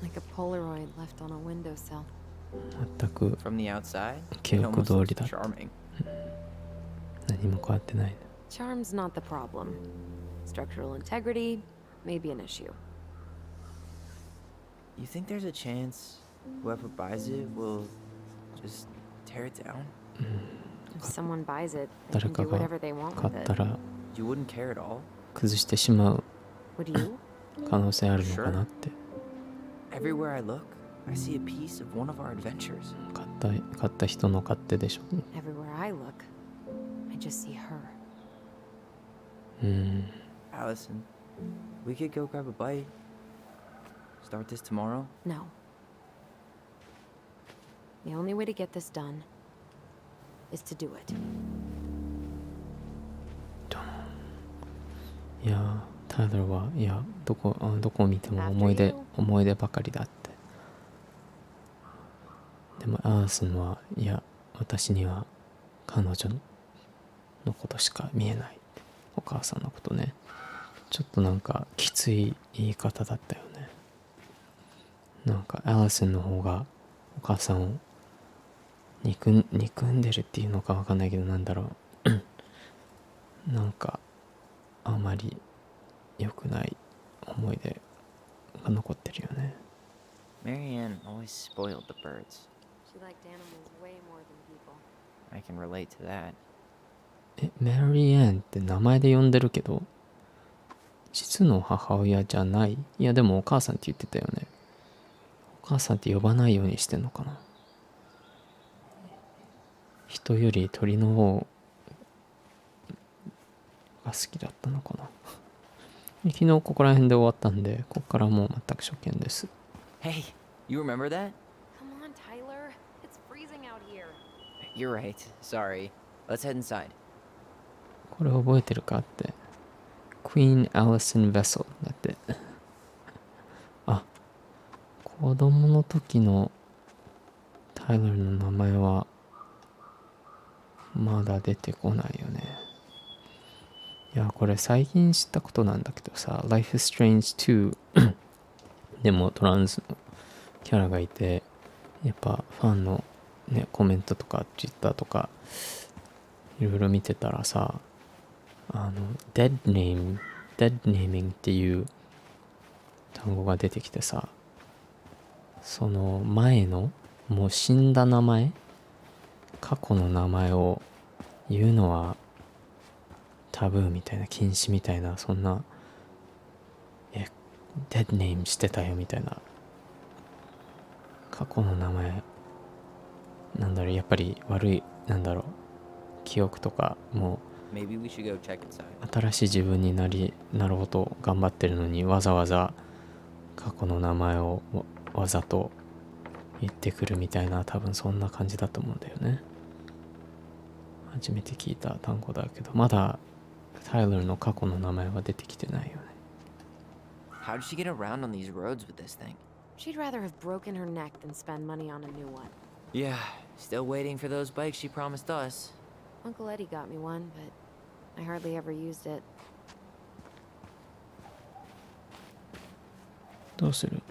Like a Polaroid left on a windowsill. 全く From the outside, 記 it 憶 almost 通 looks りだ。 charming. 何も変わってないね。 Charm's not the problem. Structural integrity may be an issue. You think there's a chance whoever buys it will just tear it down? If someone buys it, they 誰 can か do が whatever they want 買 with った it. ら You wouldn't care at all? 崩してしまう Would you? 可能性あるのかなって。 Everywhere I look, I see a piece of one of our adventures. 買った人の勝手でしょ。 Everywhere I look, I just see her. Allison, we could go grab a bite. Start this tomorrow? No. The only way to get this done is to do it. いやタイラーはいやどこを見ても思い出ばかりだって。でもアースンはいや私には彼女のことしか見えないって。お母さんのことね。ちょっとなんかきつい言い方だったよね。なんかアリソンの方がお母さんを憎んでるっていうのかわかんないけど、なんだろうなんかあまり良くない思い出が残ってるよね。 Marianne always spoiled the birds. She liked animals way more than people. I can relate to that. メリー・アンって名前で呼んでるけど実の母親じゃない。いやでもお母さんって言ってたよね。お母さんって呼ばないようにしてんのかな。人より鳥の方が好きだったのかな。昨日ここら辺で終わったんで、ここからもう全く初見です。 Hey, you remember that? Come on, Tyler. It's freezing out here. You're right. Sorry. Let's head inside. これ覚えてるかって。Queen Alison Vessel だって。あ、子供の時のタイラーの名前はまだ出てこないよね。いやこれ最近知ったことなんだけどさ、 Life is Strange 2でもトランスのキャラがいて、やっぱファンのねコメントとか Twitter とかいろいろ見てたらさ、dead naming っていう単語が出てきてさ、その前のもう死んだ名前、過去の名前を言うのはタブーみたいな、禁止みたいな、そんなデッドネームしてたよみたいな。過去の名前なんだろう、やっぱり悪い、なんだろう、記憶とかもMaybe we should go check inside. 新しい自分になろうと頑張ってるのに、わざわざ過去の名前をわざと言ってくるみたいな、多分そんな感じだと思うんだよね。初めて聞いた単語だけど、まだタイラーの過去の名前は出てきてないよね。How did she get around on these roads with this thing? She'd rather have broken her neck than spend money on a new one. Yeah, still waiting for those bikes she promised us. Uncle Eddie got me one, but I hardly ever used it. どうする？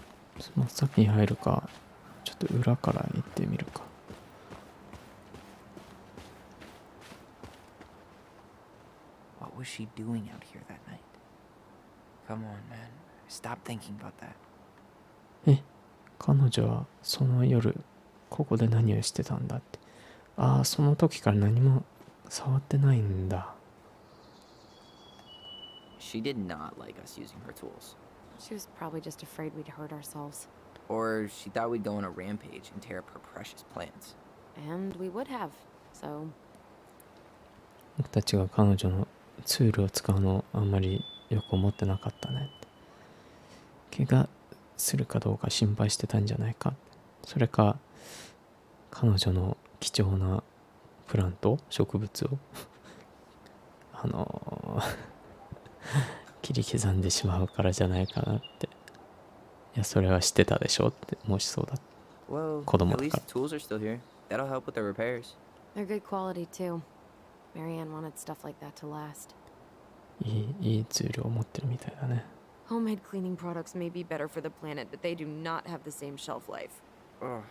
真っ先に入るか、ちょっと裏から行ってみるか。What was she doing out here that night? Come on, man. Stop thinking about that. 彼女はその夜ここで何をしてたんだって。ああ、その時から何も触ってないんだ。She did not like us using her tools. She was probably just afraid we'd hurt ourselves. Or she thought we'd go on a rampage and tear up her precious plans. And we would have, so... 僕たちが彼女のツールを使うのをあんまりよく思ってなかったね。怪我するかどうか心配してたんじゃないか。それか彼女の貴重なプラント、植物を切り刻んでしまうからじゃないかなって。いや、それは知ってたでしょって、もしそうだ。 Well, 子供 at だ least から。 the tools are still here. That'll help with the repairs. They're good quality, too. Marianne wanted stuff like that to last. いいツールを持ってるみたいだね。Homemade cleaning products may be better for the planet, but they do not have the same shelf life. Ugh.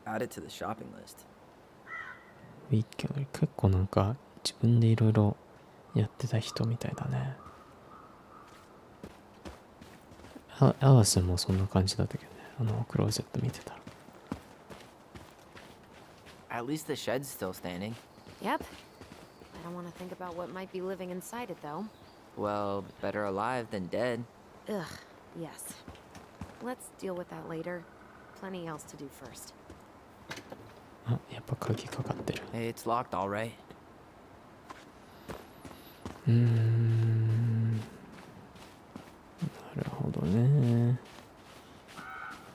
Add it to the shopping list. 結構なんか自分でいろいろやってた人みたいだね。アラスもそんな感じだったけどね。クローゼット見てたら。At least the shed's still standing. Yep. I don't want to think about what might be living inside it, though. Well, better alive than dead. Ugh, yes. Let's deal with that later. Plenty else to do first. あ、やっぱ鍵かかってる。 It's locked, all right. なるほどね。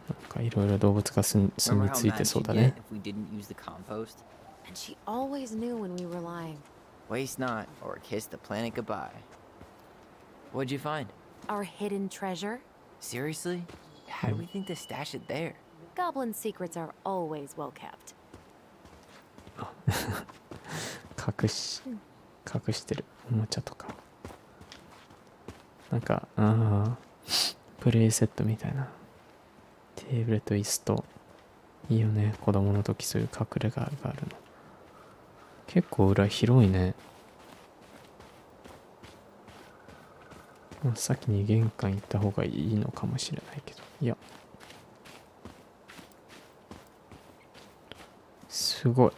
なんかいろいろ動物が住 Remember み how 着い mad てそう she'd だ get ね。 if we didn't use the compost? And she always knew when we were lying. Waste not, or kiss the planet goodbye. What'd you find? Our hidden treasure? Seriously? How do we think to stash it there? Goblin secrets are always well kept. 隠してるおもちゃとか。なんか、プレイセットみたいな。テテーブルと椅子と、いいよね、子供の時そういう隠れ家があるの。結構裏広いね。まあ、先に玄関行った方がいいのかもしれないけど、いや、すごい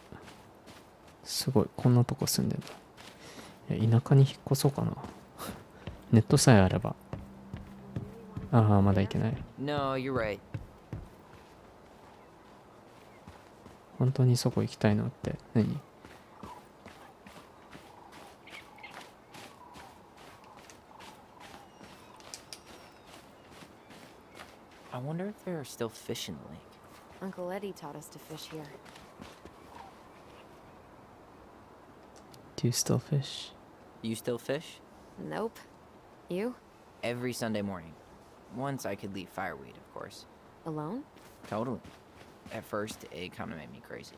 こんなとこ住んでんだ。いや、田舎に引っ越そうかな。ネットさえあれば。ああ、まだ行けない。 No, you're right. 本当にそこ行きたいのって何？ I wonder if there are still fish in the lake. Uncle Eddie taught us to fish here. Do you still fish? You still fish? Nope. You? Every Sunday morning. Once I could leave fireweed, of course. Alone? Totally. At first, it kind of made me crazy.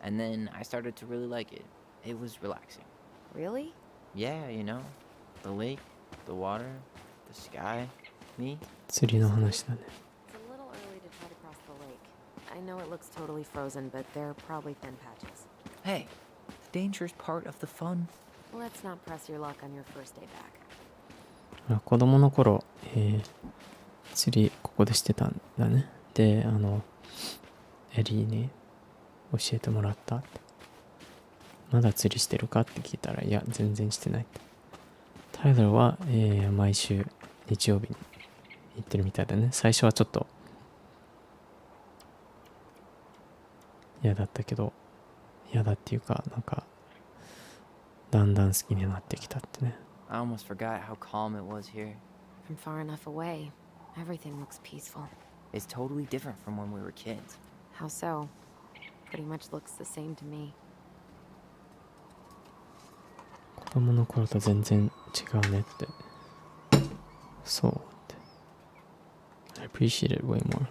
And then I started to really like it. It was relaxing. Really? Yeah, you know, the lake, the water, the sky, me. 釣りの話だね。 It's a little early to try to cross the lake. I know it looks totally frozen, but there are probably thin patches. Hey, the dangerous part of the fun. Let's not press your luck on your first day back. 子供の頃、釣りここでしてたんだね。で、エリーに教えてもらったって。まだ釣りしてるかって聞いたら、いや、全然してないって。タイラーは、毎週日曜日に行ってるみたいだね。最初はちょっと嫌だったけど、嫌だっていうか、なんか、だんだん好きになってきたってね。I almost forgot how calm it was here. From far enough away, everything looks peaceful. It's totally different from when we were kids. How so? Pretty much looks the same to me. 子供の頃と全然違うねって。そうって。I appreciate it way more.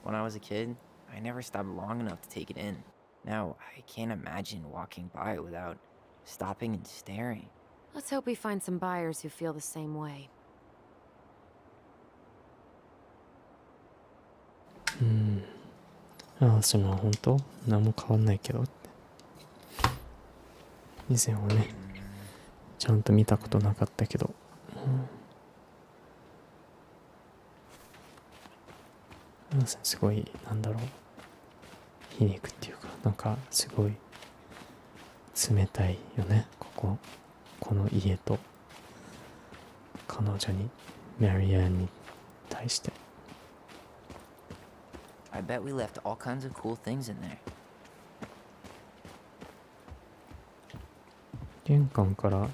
When I was a kid, I never stopped long enough to take it in. Now, I can't imagine walking by without stopping and staring. Let's hope we find some buyers who feel the same way. ああ、その本当何も変わんないけどって。以前はね、ちゃんと見たことなかったけど。すごい、なんだろう。皮肉っていうか、なんかすごい冷たいよね。この家と彼女に、マリアンに対して。I bet we left all kinds of cool things in there. 玄関から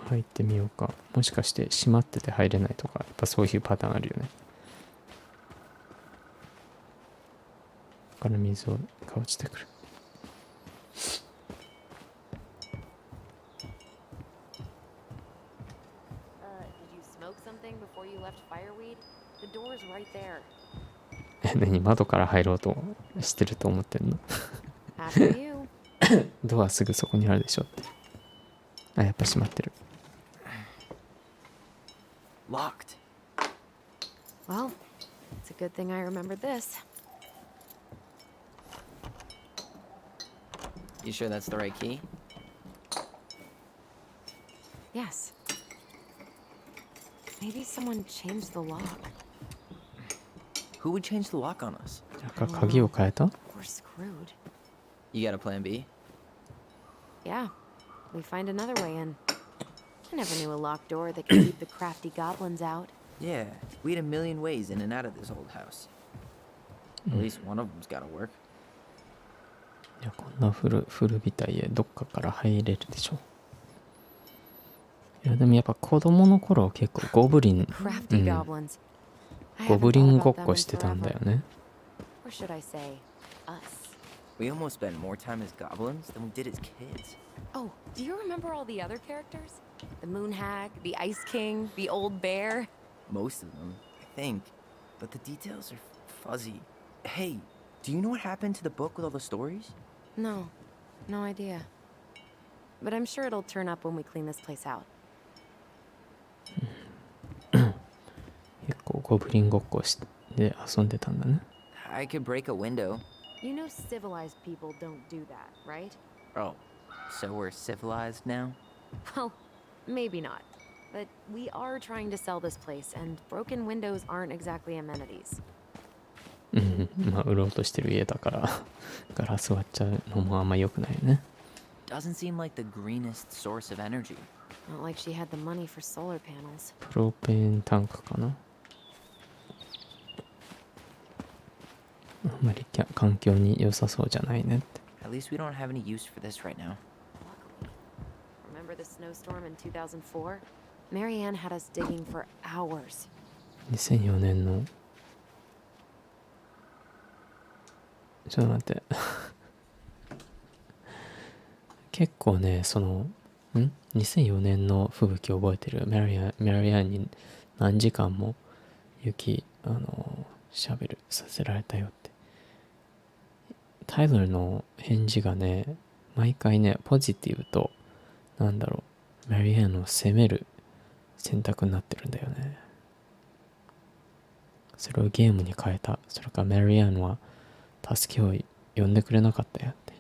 入ってみようか。もしかして閉まってて入れないとか、やっぱそういうパターンあるよね。ここから水が落ちてくる。Did you smoke something before you left fireweed? The door's right there. 何、窓から入ろうとしてると思ってんの？ After you. ドアすぐそこにあるでしょって。あ、やっぱ閉まってる。Locked. Well, it's a good thing I remembered this. You sure that's the right key? Yes. Maybe someone changed the lock. Who would change the lock on us? なんか鍵を変えた？ We're screwed. You got a plan B? Yeah, we find another way in. I never knew a locked door that could keep the crafty goblins out. Yeah, we had a million ways in and out of this old house. At least one of them's gotta work. いや、こんな古びた家どっかから入れるでしょ。いや、でもやっぱ子供の頃は結構ゴブリン、Crafty goblins. I ゴ haven't ブリ thought ンご about っ them こ in してたんだよ forever. ね。 Or should I say, us? We almost spent more time as goblins than we did as kids. Oh, do you remember all the other characters? The Moon Hag, the Ice King, the Old Bear? Most of them, I think. But the details are fuzzy. Hey, do you know what happened to the book with all the stories? No, no idea. But I'm sure it'll turn up when we clean this place out. 結構ゴブリンごっこで遊んでたんだね。I could break a window. You know civilized people don't do that, right? Oh, so we're civilized now? Well, maybe not. But we are trying to sell this place, and broken windows aren't exactly amenities. まあ売ろうとしてる家だからガラス割っちゃうのもあんま良くないよね。 Doesn't seem like the greenest source of energy. Not like she had the money for solar panels. プロペンタンクかな。あんまり環境に良さそうじゃないねって。 At least we don't have any use for this right now. Remember the snowstorm in 2004? Marianne had us digging for hours. 2004年のちょっと待って結構ね2004年の吹雪を覚えてる。メリアンに何時間も雪シャベルさせられたよって。タイラーの返事がね毎回ねポジティブとメリアンを責める選択になってるんだよね。それをゲームに変えた。それからメリアンは助けを呼んでくれなかったよって。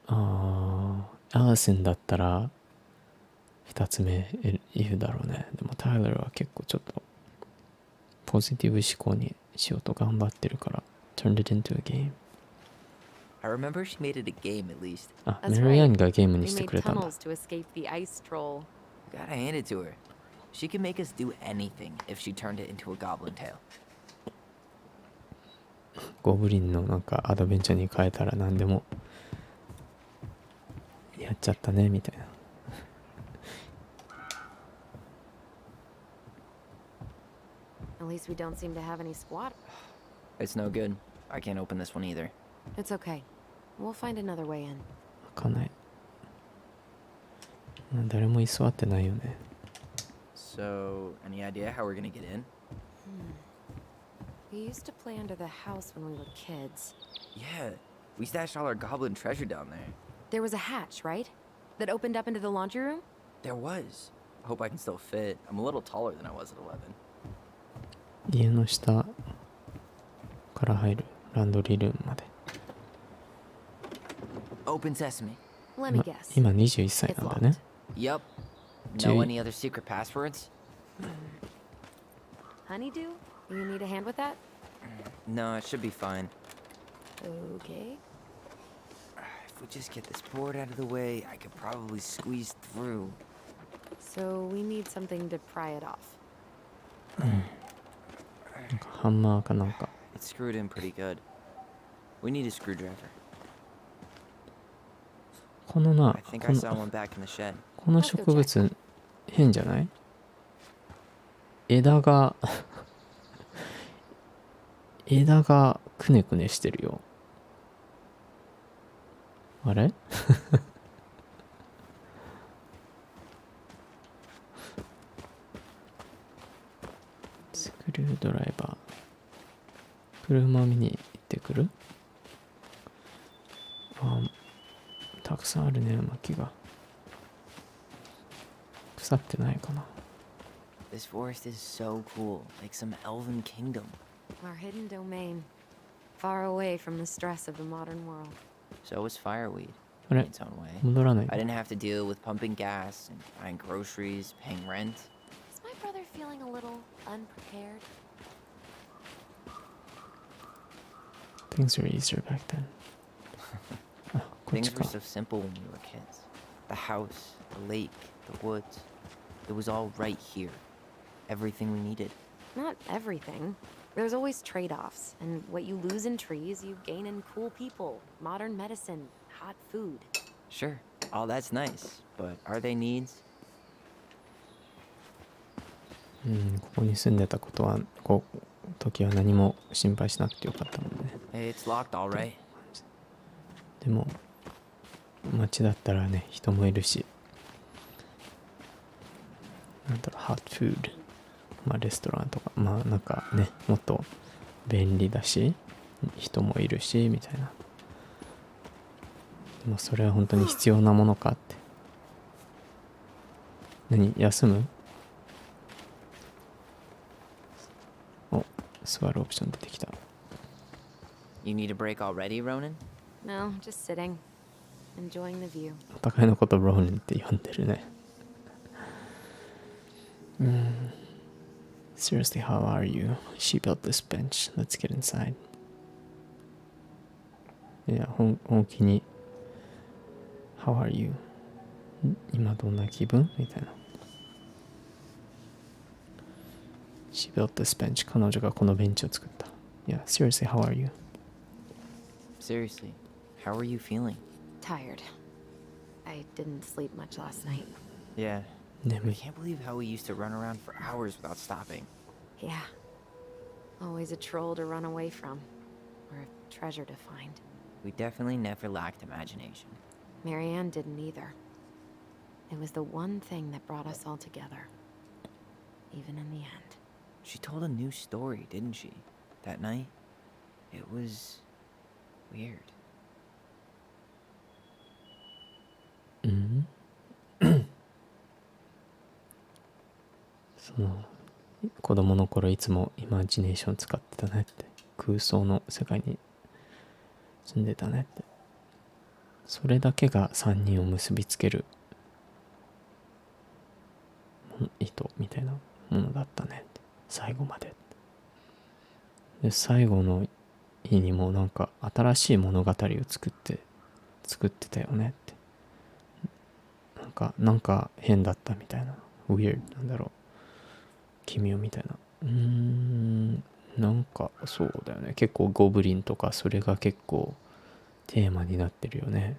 アリソンだったら2つ目言うだろうね。でもタイラーは結構ちょっとポジティブ思考にしようと頑張ってるから turned it into a game. I remember she made it a game at least. あ、 That's メリアン right. がゲームに We して made くれたんだ。 tunnels to escape the ice troll. Gotta hand it to her. She can make us do anything if she turned it into a goblin tale. ゴブリンのアドベンチャーに変えたら何でもやっちゃったねみたいな。At least we don't seem to have any squat. It's no good. I can't open this one either. It's okay. We'll find another way in. 開かない。誰も居座ってないよね。 So, any idea how we're gonna get in? We used to play under the house when we were kids. Yeah, we stashed all our goblin treasure down there. There was a hatch, right? That opened up into the laundry room? There was. I hope I can still fit. I'm a little taller than I was at 11. 家の下から入るランドリールームまで。 Open sesame. Let me guess. 今21歳 It's なんだね。 Yup. No Gee. any other secret passwords? Honeydew? You need a hand with that? No, it should be fine. Okay. If we just get this board out of the way, I could probably squeeze through. So we need something to pry it off. ハンマーかなんか。 It's screwed in pretty good. We need a screwdriver. このな I think I saw one back in the shed. この植物変じゃない？枝が枝がくねくねしてるよ。あれスクリュードライバー。車見に行ってくる？たくさんあるね、薪が。腐ってないかな。 This forest is so cool, like some elven kingdom. Our hidden domain. Far away from the stress of the modern world. So is fireweed, あ in れ its own way. 戻らない。 I didn't have to deal with pumping gas and buying groceries, paying rent. Is my brother feeling a little unprepared? Things were easier back then. あ、こっち Things か were。so simple when we were kids. The house, the lake, the woods. It was all right here. Everything we needed. Not everything. There's always trade-offs, and what you lose in trees, you gain in cool people, modern medicine, hot food. Sure, all that's nice, but are they needs? ここに住んでた時は何も心配しなくてよかったもんね。 Hey, it's locked, all right. でも街だったらね、人もいるし、ハットフード、レストランとか、もっと便利だし、人もいるしみたいな。でもそれは本当に必要なものかって。休む？お、座るオプション出てきた。 You need a break already, Ronan? No, just sitting. Enjoying the view. お互いのことローニンって呼んでるね。Seriously, how are you? She built this bench. Let's get inside. いや、本気に How are you? 今どんな気分みたいな。She built this bench. 彼女がこのベンチを作った。Yeah, seriously, how are you? Seriously, how are you feeling? Tired. I didn't sleep much last night. Yeah. I 眠い。 can't believe how we used to run around for hours without stopping. Yeah. Always a troll to run away from. Or a treasure to find. We definitely never lacked imagination. Marianne didn't either. It was the one thing that brought us all together. Even in the end. She told a new story, didn't she? That night? It was weird. その子供の頃いつもイマジネーション使ってたねって、空想の世界に住んでたねって、それだけが3人を結びつける糸みたいなものだったねって、最後まで。で最後の日にもなんか新しい物語を作ってたよねって、なんか変だったみたいな、 weird なんだろう、奇妙みたいな。なんかそうだよね、結構ゴブリンとかそれが結構テーマになってるよね、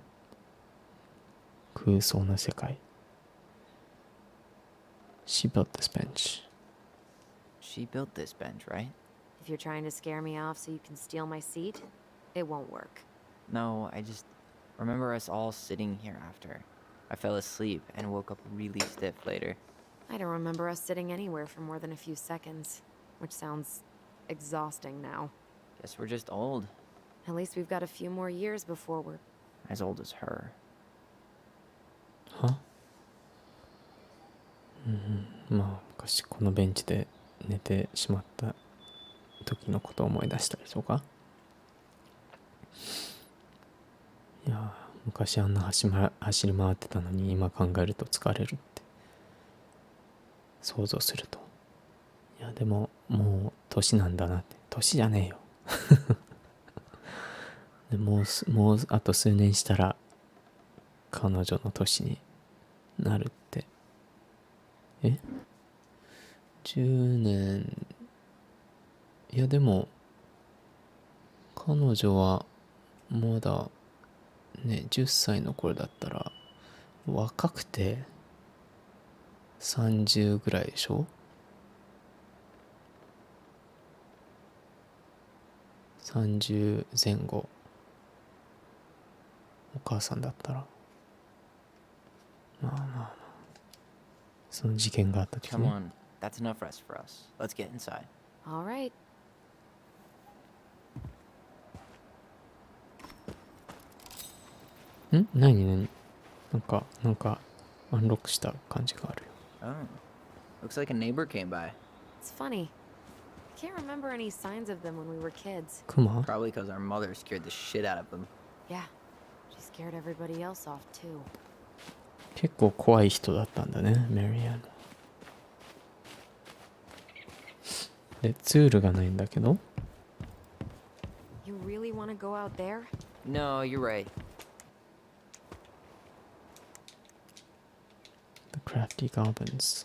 空想の世界。 She built this bench. She built this bench, right? If you're trying to scare me off so you can steal my seat, it won't work. No, I just remember us all sitting here after. I fell asleep and woke up really stiff later. I don't remember us sitting anywhere for more than a few seconds, which sounds exhausting now. Guess we're just old. At least we've got a few more years before we're... As old as her. は？まあ昔このベンチで寝てしまった時のことを思い出したりとか。いや昔あんな走り回ってたのに今考えると疲れるって想像すると、いやでももう年なんだなって。年じゃねえよでもうあと数年したら彼女の年になるって。10年。いやでも彼女はまだね10歳の頃だったら若くて30ぐらいでしょ。30前後。お母さんだったらまあその事件があった時 Come ね。 on, that's enough rest for us. Let's get inside. All right. 何なんかアンロックした感じがあるよ。 Oh, looks like a neighbor came by. It's funny. I can't remember any signs of them when we were kids. クマ？ Probably because our mother scared the shit out of them. Yeah. She scared everybody else off too. 結構怖い人だったんだね、メリアン。で、ツールがないんだけど。You really want to go out there? No, you're right. The crafty goblins.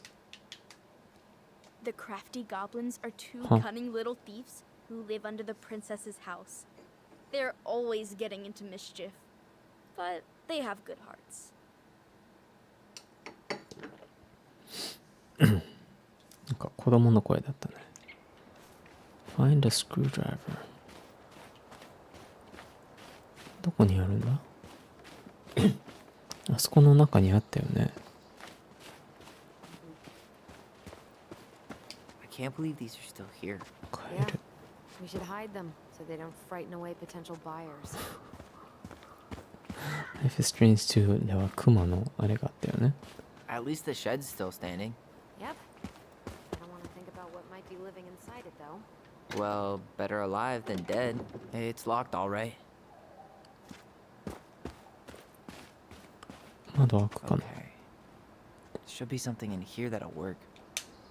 The crafty goblins are two Huh. cunning little thieves who live under the princess's house. They're always getting into mischief, but they have good hearts. なんか子供の声だったね。Find a screwdriver. どこにあるんだあそこの中にあったよね。I can't believe these are still here. カエ Yeah. ル。 We should hide them so they don't frighten away potential buyers. Life is Strange 2ではクマのあれがあったよね。 At least the shed's still standing. Yep. I don't want to think about what might be living inside it though. Well, better alive than dead. It's locked, all right. 窓開くかな。 Okay. Should be something in here that'll work.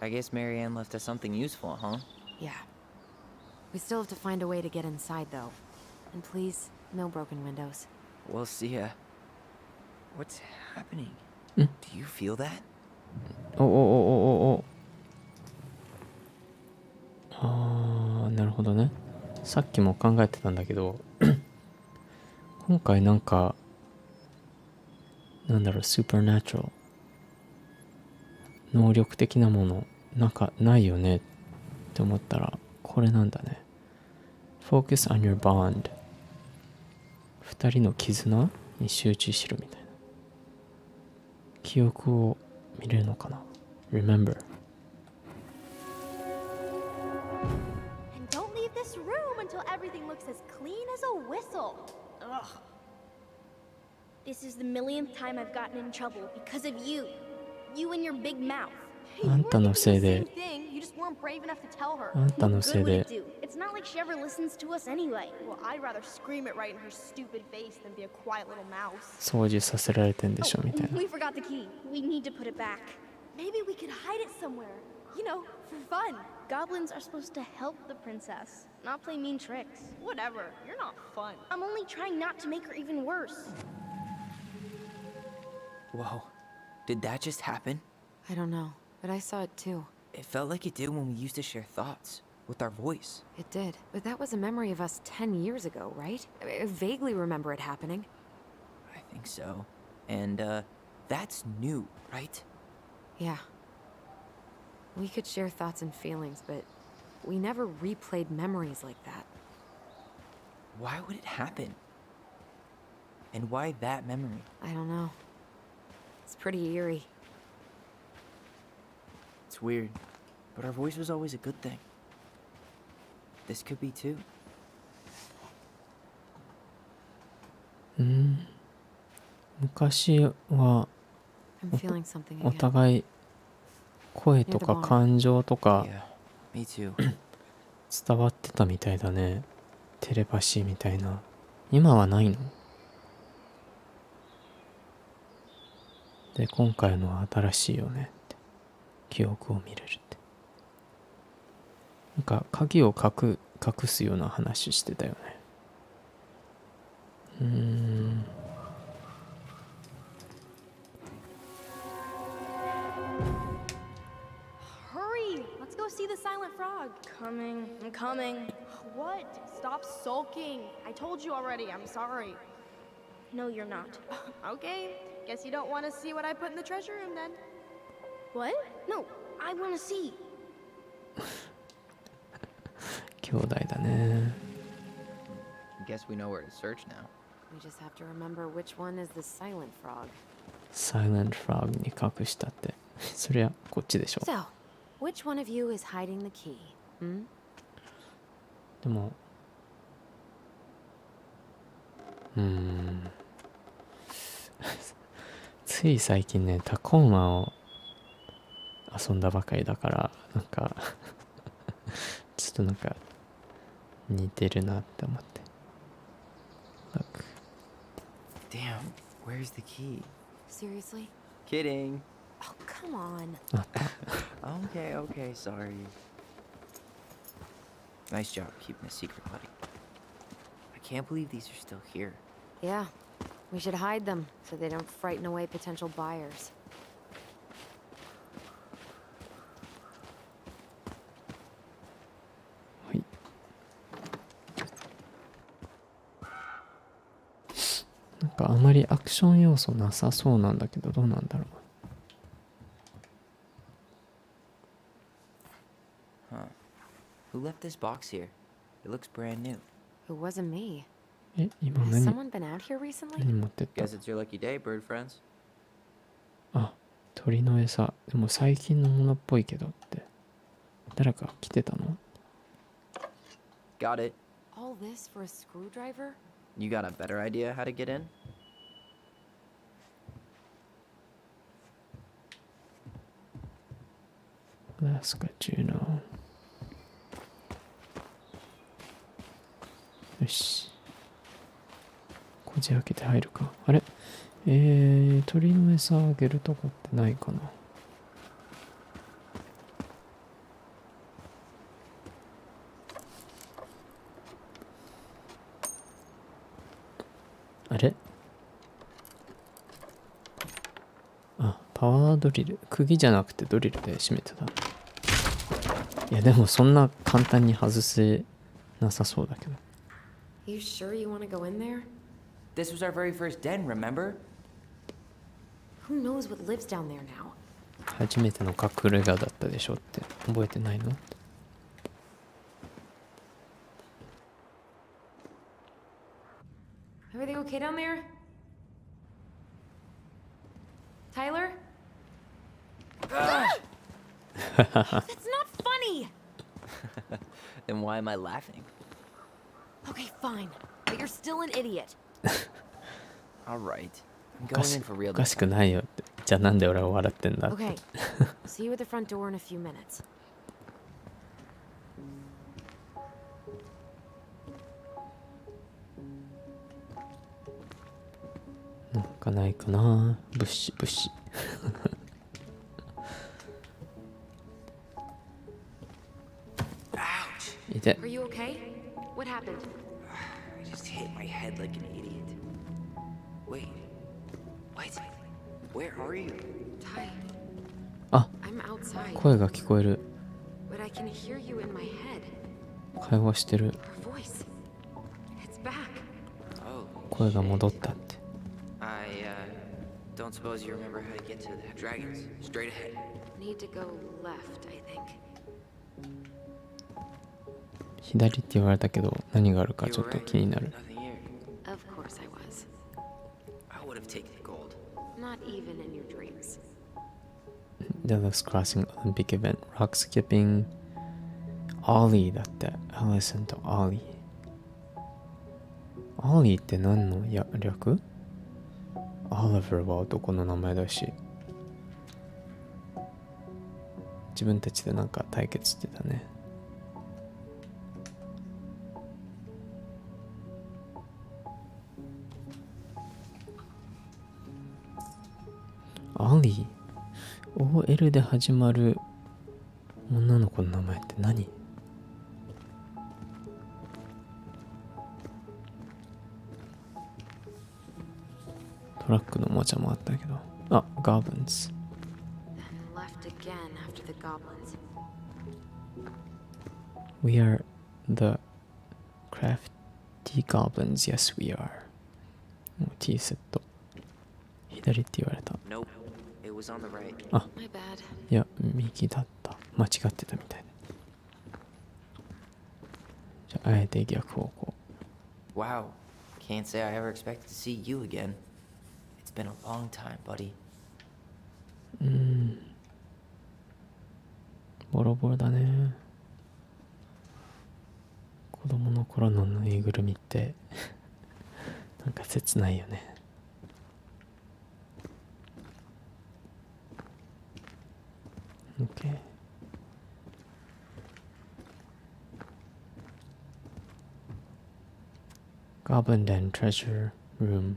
I guess Marianne left us something useful, huh? Yeah. We still have to find a way to get inside, though. And please, no broken windows. We'll see ya. What's happening? Hmm? Do you feel that? おおおおおお。あー、なるほどね。さっきも考えてたんだけど今回なんかなんだろう、スーパーナチュラル能力的なものなんかないよねって思ったらこれなんだね。 Focus on your bond 二人の絆に集中しろみたいな。記憶を見れるのかな。 Remember And don't leave this room until everything looks as clean as a whistle. Ugh. This is the millionth time I've gotten in trouble because of you. You and your big mouth. あんたのせいで Same thing. You just weren't brave enough to tell her. あんたの What せ good い would で it do? It's not like she ever listens to us anyway. Well, I'd rather scream it right in her stupid face than be a quiet little mouse. 掃除させられてんでしょみたいな。 We forgot the key. We need to put it back. Maybe we could hide it somewhere. You know, for fun. Goblins are supposed to help the princess, not play mean tricks. Whatever. You're not fun. I'm only trying not to make her even worse. Whoa. Did that just happen? I don't know, but I saw it too. It felt like it did when we used to share thoughts with our voice. It did. But that was a memory of us 10 years ago, right? I vaguely remember it happening. I think so. And, that's new, right? Yeah. We could share thoughts and feelings, but we never replayed memories like that. Why would it happen? And why that memory? I don't know. It's pretty eerie. It's weird, but our voice was always a good thing. This could be too. 昔は I'm feeling something お again. 互い声とか感情とか Yeah, me too. 伝わってたみたいだね。テレパシーみたいな。今はないの？で、今回のは新しいよねって。記憶を見れるって。なんか鍵を隠すような話してたよね。Hurry! Let's go see the silent frog. Coming. I'm coming. What? Stop sulking. I told you already. I'm sorry. No, you're not. Okay. Guess you don't want to see what I put in the treasure room then. What? No, I want to see. 兄弟だね。 Guess we know where to search now. We just have to remember which one is the silent frog. Silent Frog に隠したって。そりゃこっちでしょ。 So, which one of you is hiding the key? Hmm? でもつい最近ねタコーマを遊んだばかりだからなんかちょっとなんか似てるなって思って。 Look. Damn, where's the key? Seriously? Kidding. Oh, come on. あった。 Okay, sorry. Nice job keeping a secret, buddy. I can't believe these are still here. Yeah. We should hide them so they don't frighten away potential buyers. はい。なんかあまりアクション要素なさそうなんだけどどうなんだろう。 Huh. Who left this box here? It looks brand new. It wasn't me. え、今 Has 何 someone been out here recently? 持ってった？ Guess it's your lucky day, bird friends. あ、鳥の餌。でも最近のものっぽいけどって。誰か来てたの？ Got it. All this for a screwdriver? You got a better idea how to get in? Alaska Juno。よし。こじ開けて入るか。あれ鳥の餌あげるとこってないかな。あれあ、パワードリル。釘じゃなくてドリルで閉めてた。いやでもそんな簡単に外せなさそうだけど。You sure you want to go in there? This was our very first den, remember? Who knows what lives down there now? 初めての隠れ家だったでしょって覚えてないの？ Everything okay down there? Tyler? That's not funny! Then why am I laughing? Okay, fine. But you're still an idiot. Alright. I'm おか going し in for real おか this しくないよって。じゃあなんで俺は笑ってんだって。Okay. See you at the front door in a few minutes. なんかないかな。物資物資。いて。 Are you okay? What happened? I just hit my head like an idiot. Wait. What? Where are you? Ty, あ、 I'm outside. 声が聞こえる。 But I can hear you in my head. 会話してる。 Her voice. It's back. Oh. 声が戻ったって。 I don't suppose you remember how to get to the dragons. Straight ahead. Need to go left, I think. 左って言われたけど何があるかちょっと気になる。 Nothing here. Of course I was. I would have taken the gold. Not even in your dreams. Dallas Crossing Olympic Event Rock Skipping Ollie だって。アリソンとオリー。オリーって何の略？オリバーは男の名前だし、自分たちでなんか対決してたね。オリー OL で始まる女の子の名前って何？トラックのおもちゃもあったけど。あ、ガーブンズ。 Then left again after the goblins. We are the crafty goblins. Yes, we are. T セット。左って言われた。 Nope. It was on the right. Ah. My bad. いや、右だった。間違ってたみたいで。じゃあ、あえて逆方向。 Wow. Can't say I ever expected to see you again. It's been a long time, buddy. ボロボロだね。子供の頃のぬいぐるみってなんか切ないよね。OK。Goblin Den Treasure Room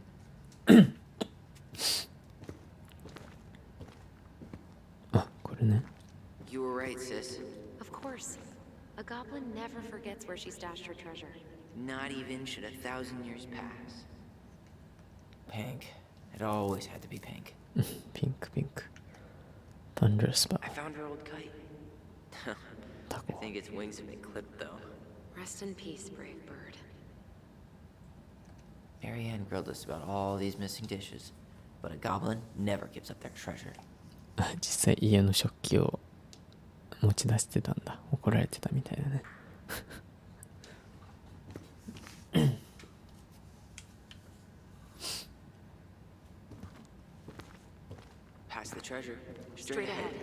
あ、これね。 You were right, sis. Of course. A goblin never forgets where she stashed her treasure. Not even should 1,000 years pass. Pink. It always had to be pink. ピンクピンク。Thunderous Bow I found her old kite. タ I コ。 think its wings have been clipped, though. Rest in peace, brave bird. Marianne grilled us about all these missing dishes, but a goblin never gives up their treasure. 実際家の食器を持ち出してたんだ。怒られてたみたいだね。Past the treasure. Straight ahead.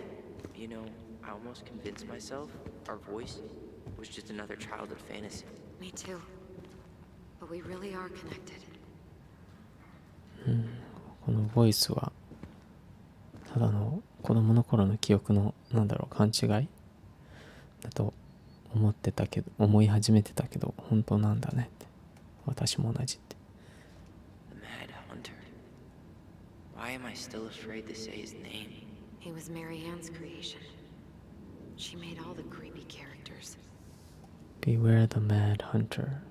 You know, I almost convinced myself our voice was just another childhood fantasy. Me too. But we really are connected. このボイスはただの子供の頃の記憶の勘違いだと思い始めてたけど本当なんだねって。私も同じって。 The Mad Hunter. Why am I still afraid to say his name? He was Mary Ann's creation. She made all the creepy characters. Beware the Mad Hunter。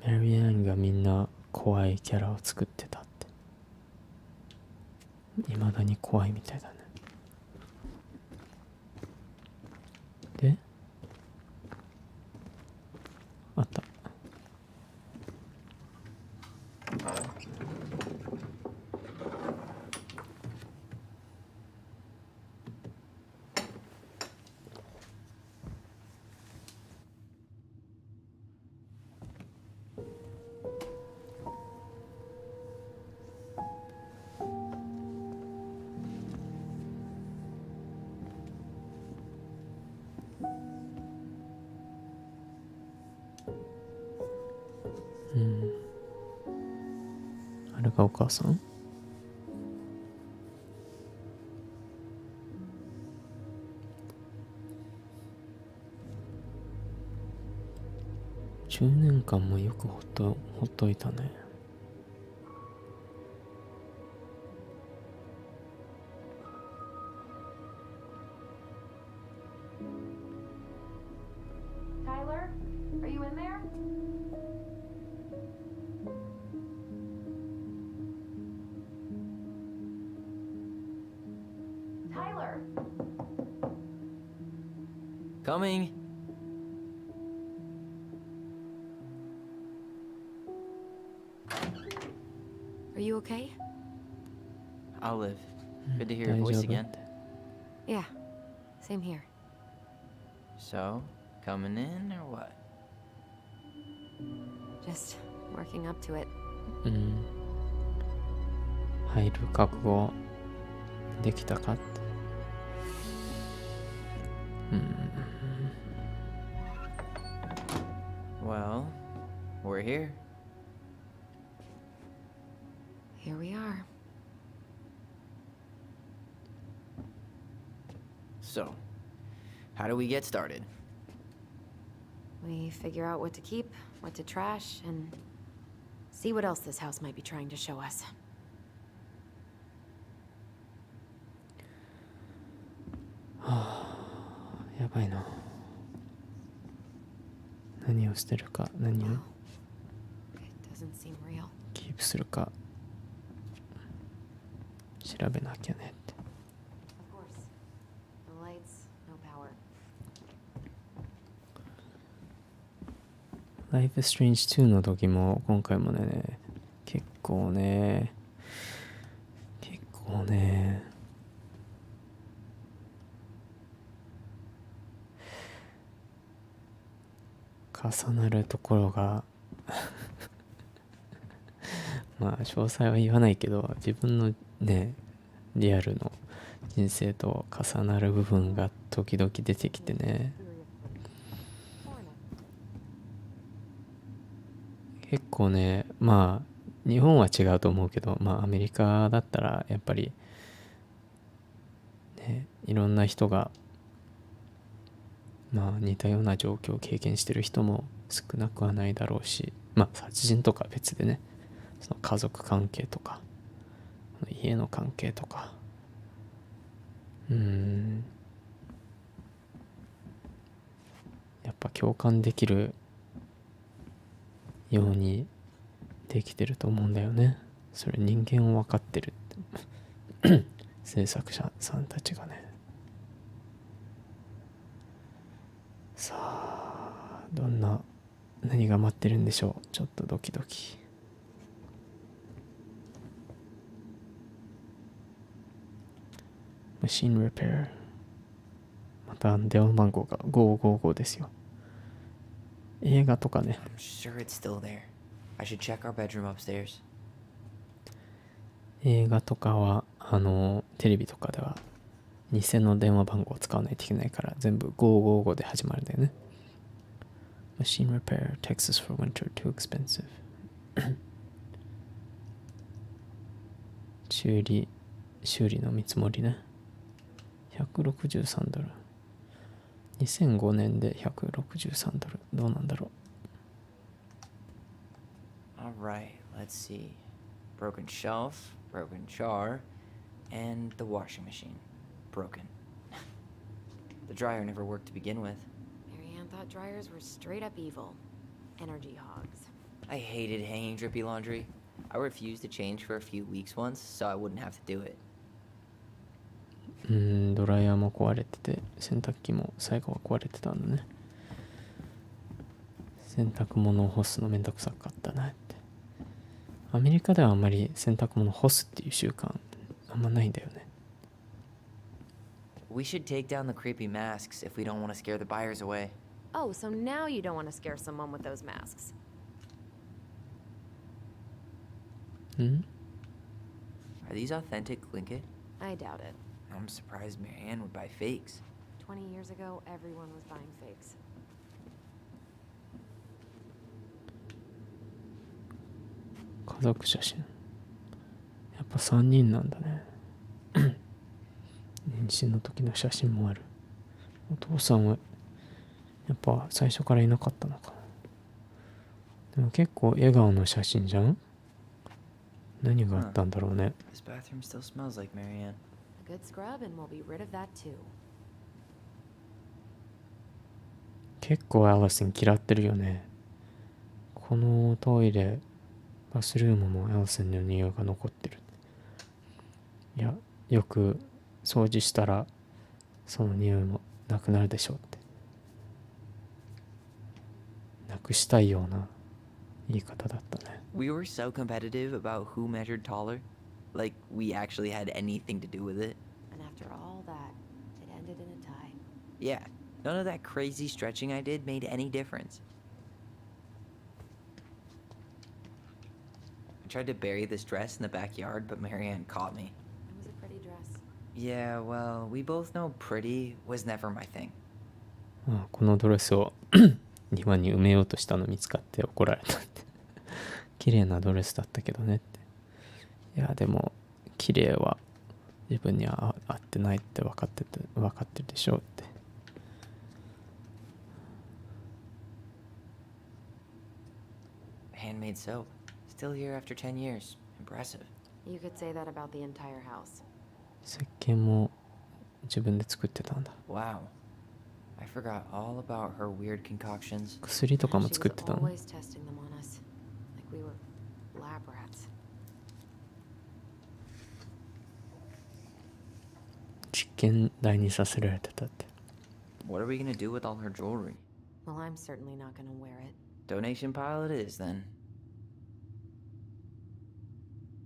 メリーアンがみんな怖いキャラを作ってたって。未だに怖いみたいだね。で、あった。あれがお母さん？10年間もよくほっといたね。Tyler, are you in there? Tyler. Coming. Are you okay? I'll live. Good to hear your voice 大丈夫 again. って。 Yeah, same here. So, coming in or what? Just working up to it. 入る覚悟できたかって。Well, we're here. Here we are. So, how do we get started? We figure out what to keep, what to trash, and see what else this house might be trying to show us. やばいな。何を捨てるか、何を It doesn't seem real. キープするか調べなきゃねって。 Of course. No lights, no power. Life is Strange 2の時も今回もね、結構ね重なるところがまあ詳細は言わないけど、自分のねリアルの人生と重なる部分が時々出てきてね、結構ね、まあ日本は違うと思うけど、まあアメリカだったらやっぱりね、いろんな人がまあ似たような状況を経験してる人も少なくはないだろうし、まあ殺人とか別でね、その家族関係とか家の関係とか、やっぱ共感できるようにできてると思うんだよね。それ人間を分かってるって制作者さんたちがね。さあ何が待ってるんでしょう。ちょっとドキドキ。マシンリペア。また電話番号が555ですよ。映画とかね。 I'm sure it's still there. I should check our bedroom upstairs. 映画とかはテレビとかでは偽の電話番号を使わないといけないから全部555で始まるんだよね。 Machine repair, Texas for winter, too expensive. 修理の見積もりね。$163。2005年で$163。どうなんだろう。Alright, let's see. Broken shelf, broken jar, and the washing machine. Broken. The dryer never worked to begin with. Marianne thought dryers were straight up evil. Energy hogs. I hated hanging drippy laundry. I refused to change for a few weeks once, so I wouldn't have to do it. ドライヤーも壊れてて、洗濯機も最後は壊れてたんだね。洗濯物を干すのめんどくさかったなって。アメリカではあんまり洗濯物を干すっていう習慣あんまないんだよね。We should take down the creepy masks if we don't want to scare the buyers away. Oh, so now you don't want to scare someone with those masks. Hmm? Are these authentic Glinkit? I doubt it. I'm surprised Marianne would buy fakes. 20 years ago, everyone was buying fakes. 家族写真。やっぱ3人なんだね。妊娠の時の写真もある。お父さんはやっぱ最初からいなかったのかな。でも結構笑顔の写真じゃん。何があったんだろうね。This bathroom still smells like Marianne. A good scrub and we'll be rid of that too. 結構アリソン嫌ってるよね。このトイレ、バスルームもアリソンの匂いが残ってる。いや、よく掃除したらその匂いもなくなるでしょうって。なくしたいような言い方だったね。We were so competitive about who measured taller. Like, we actually had anything to do with it. And after all that, it ended in a tie. Yeah, none of that crazy stretching I did made any difference. I tried to bury this dress in the backyard, but Marianne caught me. It was a pretty dress. Yeah, well, we both know pretty was never my thing. このドレスを庭に埋めようとしたの見つかって怒られたって。綺麗なドレスだったけどねって。いやでも綺麗は自分には合ってないって分かってるでしょうって。Handmade soap. Still here after 10 years. Impressive. You could say that about the entire house. 石鹸も自分で作ってたんだ。Wow. I forgot all about her weird concoctions. 薬とかも She 作っ was てたの。 always testing them on us. Like we were lab rats. 実験台にさせられてたって。What are we gonna do with all her jewelry? Well, I'm certainly not gonna wear it. Donation pile it is, then.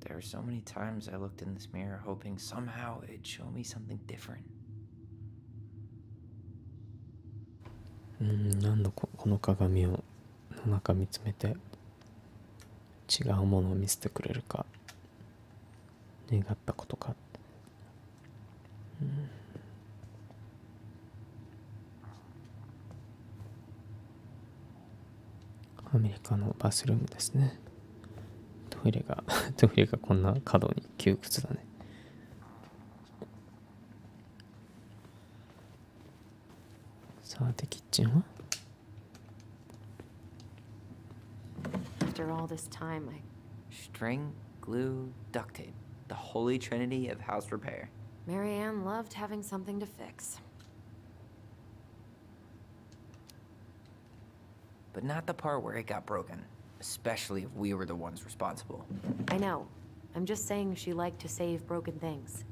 There were so many times I looked in this mirror hoping somehow it'd show me something different. 何度この鏡をの中見つめて違うものを見せてくれるか願ったことかって。アメリカのバスルームですね。トイレがこんな角に窮屈だね。さてキッチンは After all this time, String, glue, duct tape. The holy trinity of house repair. Marianne loved having something to fix. But not the part where it got broken. Especially if we were the ones responsible. I know. I'm just saying she liked to save broken things.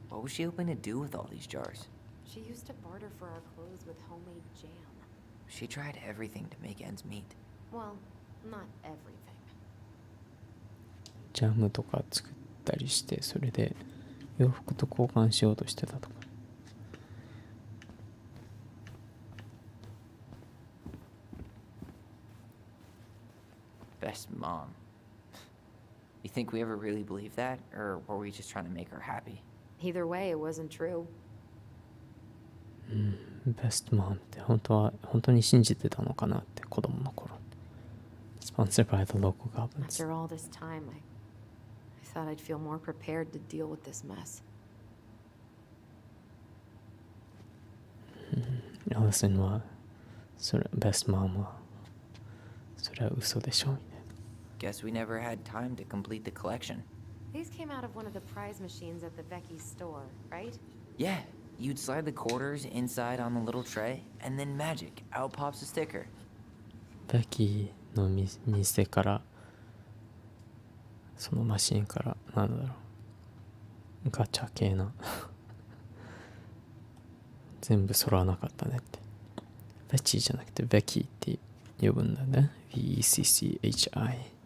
What was she hoping to do with all these jars? She used to barter for our clothes with homemade jam. She tried everything to make ends meet. Well, not everything. ジャムとか作ったりしてそれで洋服と交換しようとしてたとか。Best mom. You think we ever really believed that? Or were we just trying to make her happy? Either way, it wasn't true. ベストマンって本当に信じてたのかなって子供の頃。Sponsored by the local governments. After all this time, I thought I'd feel more prepared to deal with this mess. アリソンはそれベストマンはそれは嘘でしょみたいな。 Guess we never had time to complete the collection. These came out of one of the prize machines at the Becky's store, right? Yeah, you'd slide the quarters inside on the little tray, and then magic, out pops a sticker. ベキの店からそのマシンからなんだろうガチャ系な全部揃わなかったねって。ベチじゃなくてベキって呼ぶんだね。VECCHI。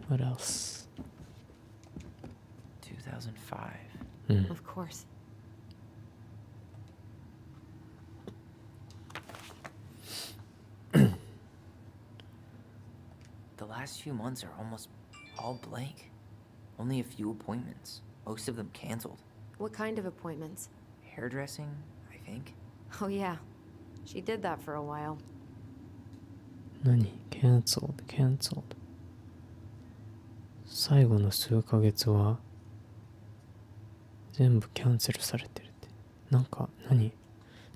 What else? 2005. Of course. The last few months are almost all blank. Only a few appointments, most of them canceled. What kind of appointments? Hairdressing, I think. Oh, yeah. She did that for a while. 何 ?cancelled。最後の数ヶ月は全部キャンセルされてるって。なんか何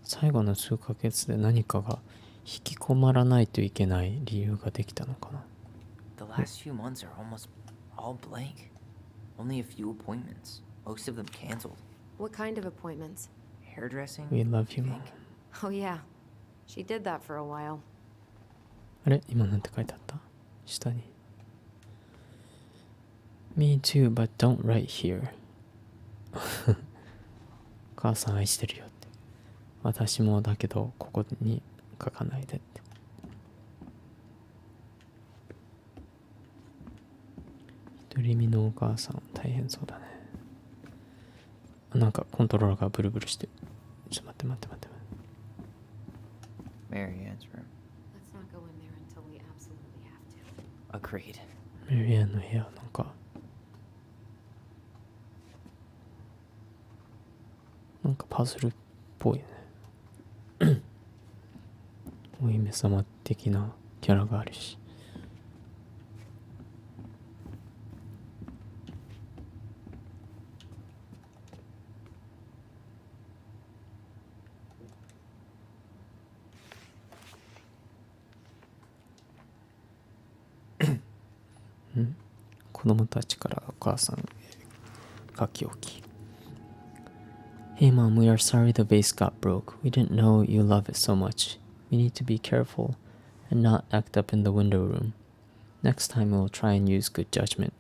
最後の数ヶ月で何かが引きこまらないといけない理由ができたのかな。 The last few months are almost all blank. Only a few appointments, most of them canceled. What kind of appointments? Hairdressing, We love I you, think. mom. Oh, yeah. She did that for a while. あれ今なんて書いてあった下に。Me too, but don't write here. 母さん愛してるよって。私もだけど、ここに書かないでって。独り身のお母さん大変そうだね。なんかコントローラーがブルブルしてる。ちょっと待って。Marianne's room. Let's not go in there until we absolutely have to. Agreed. メリアンの部屋なんかパズルっぽいね。お姫様的なキャラがあるし。子供たちからお母さんへ書き置き。Hey mom, we are sorry the vase got broke. We didn't know you love it so much. We need to be careful and not act up in the window room. Next time we will try and use good judgment.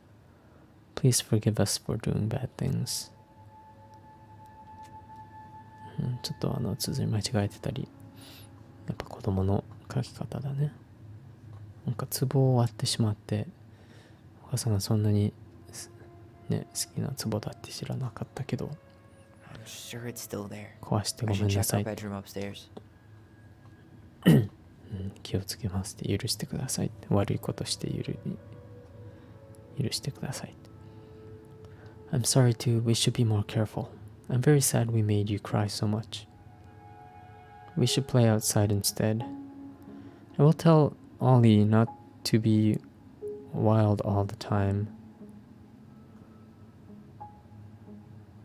Please forgive us for doing bad things. ちょっと綴り間違えてたり、やっぱ子供の書き方だね。なんか壺を割ってしまって、お母さんがそんなにね好きな壺だって知らなかったけど、 I'm sure it's still there. 壊してご I め should んな check さ our い、bedroom upstairs. 気をつけますって許してくださいって、悪いことして許してくださいって。 I'm sorry too, we should be more careful. I'm very sad we made you cry so much. We should play outside instead. I will tell Ollie not to be wild all the time.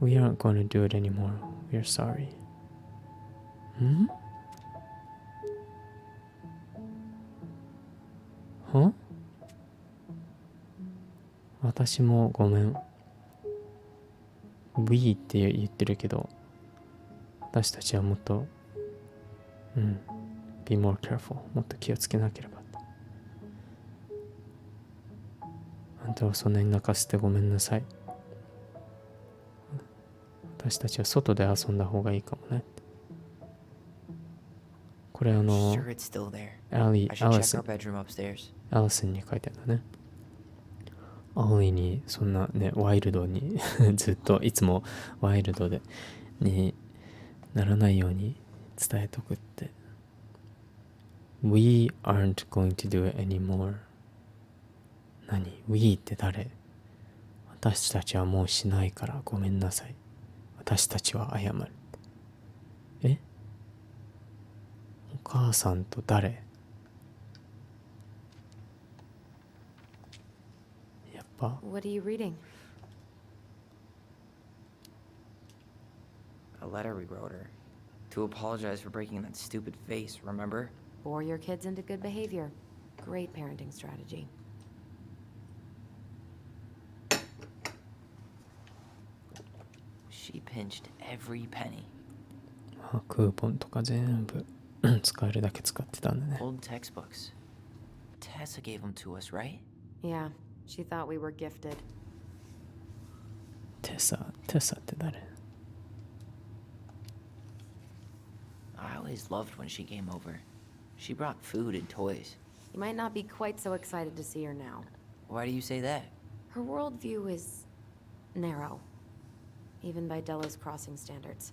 We aren't going to do it anymore. We are sorry. は？私もごめん。We って言ってるけど、私たちはもっと、be more careful。もっと気をつけなければ。あんたをそんなに泣かせてごめんなさい。私たちは外で遊んだ方がいいかもね。これSure it's still there. アリ I should check our ソン bedroom upstairs. アリソンに書いてあるんだね。アリにそんなねワイルドにずっといつもワイルドでにならないように伝えとくって。We aren't going to do it anymore. 何 ?We って誰？私たちはもうしないからごめんなさい。私たちは謝る。え？お母さんと誰？やっぱ What are you reading? A letter we wrote her. To apologize for breaking that stupid vase, remember? Bore your kids into good behavior. Great parenting strategy. She pinched every penny. クーポンとか全部使えるだけ使ってたんだね。 Old textbooks. Tessa gave them to us, right? Yeah, she thought we were gifted. テサって誰？ I always loved when she came over. She brought food and toys. You might not be quite so excited to see her now. Why do you say that? Her worldview is narrow, even by Delos Crossing standards.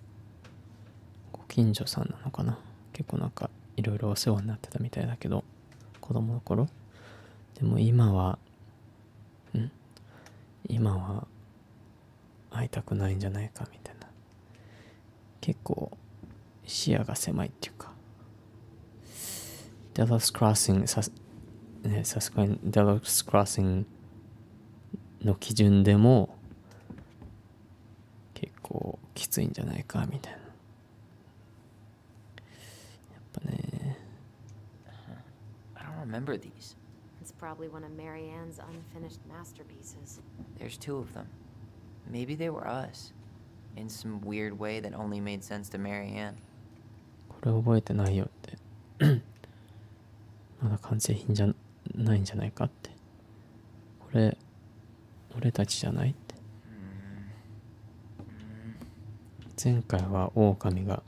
ご近所さんなのかな。結構なんかいろいろお世話になってたみたいだけど、子供の頃。でも今は会いたくないんじゃないかみたいな。結構視野が狭いっていうか。デロスクロッシングさすがにデロスクロッシングの基準でも結構きついんじゃないかみたいな。やっぱね。I don't remember these. It's probably one of Marianne's unfinished masterpieces. There's 2 of them. Maybe they were us. In some weird way that only made sense to Marianne. これ覚えてないよってまだ完成品じゃないんじゃないかって。これ俺たちじゃないって。前回は狼が、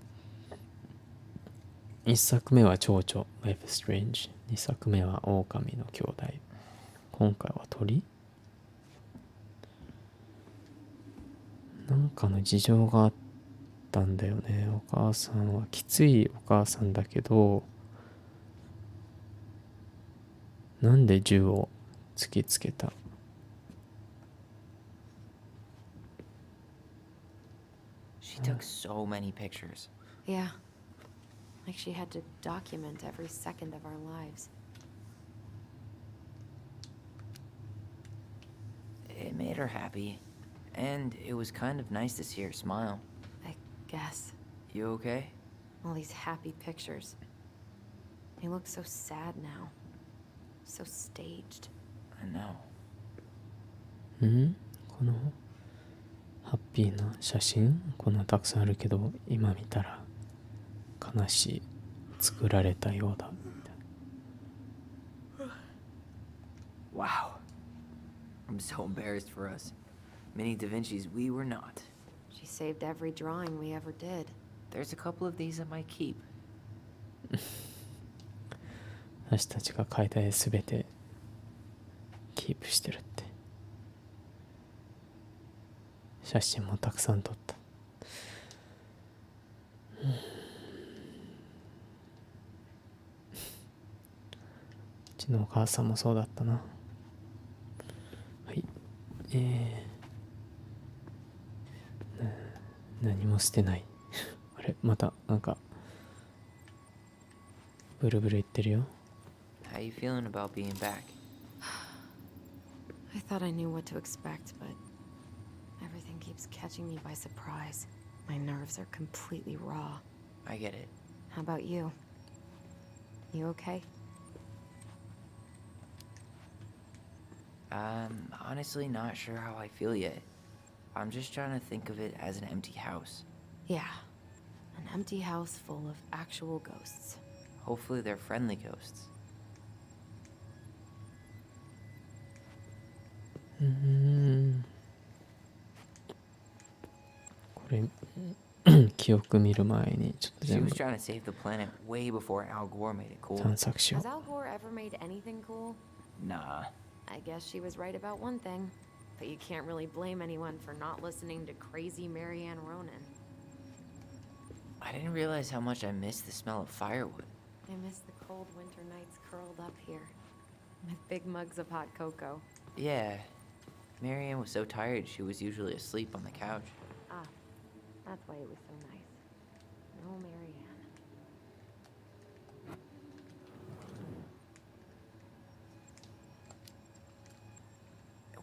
1作目は蝶々 Life is Strange、 2作目は狼の兄弟、今回は鳥。なんかの事情があったんだよね。お母さんはきついお母さんだけど、なんで銃を突きつけた。She took so many pictures. Yeah, like she had to document every second of our lives. It made her happy. And it was kind of nice to see her smile. I guess. You okay? All these happy pictures. They look so sad now. So staged. I know. このハッピーな写真、こんなたくさんあるけど、今見たら悲しい、作られたようだみたいな。 Wow. I'm so embarrassed for us. Many Da Vinci's we were not. She saved every drawing we ever did. There's a couple of these I might keep. 私たちが描いた絵すべてキープしてるって。写真もたくさん撮った。うちのお母さんもそうだったな。はい。何も捨てない。あれ、またなんかブルブル言ってるよ。How you feeling about being back? I thought I knew what to expect, but everything keeps catching me by surprise. My nerves are completely raw. I get it. How about you? You okay? I'm honestly not sure how I feel yet. I'm just trying to think of it as an empty house. Yeah. An empty house full of actual ghosts. Hopefully they're friendly ghosts. これ記憶見る前にちょっと She 全 was 部 trying to save the planet way before Al Gore made it cool. 探索しよ Has Al Gore ever made anything cool? Nah. I guess she was right about one thing. But you can't really blame anyone for not listening to crazy Marianne Ronan. I didn't realize how much I missed the smell of firewood. I miss the cold winter nights curled up here. With big mugs of hot cocoa. Yeah. Marianne was so tired she was usually asleep on the couch. Ah, that's why it was so nice. No Marianne.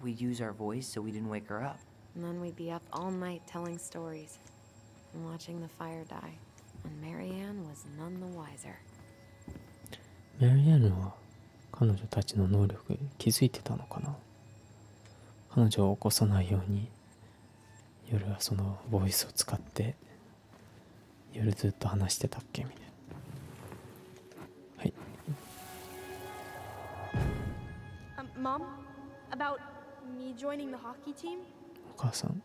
We'd use our voice so we didn't wake her up. And then we'd be up all night telling stories. and watching the fire die, and Marianne was none the wiser. メリアンは彼女たちの能力に気づいてたのかな。彼女を起こさないように夜はそのボイスを使って夜ずっと話してたっけみたいな。はい。Mom, about me joining the hockey team? お母さん、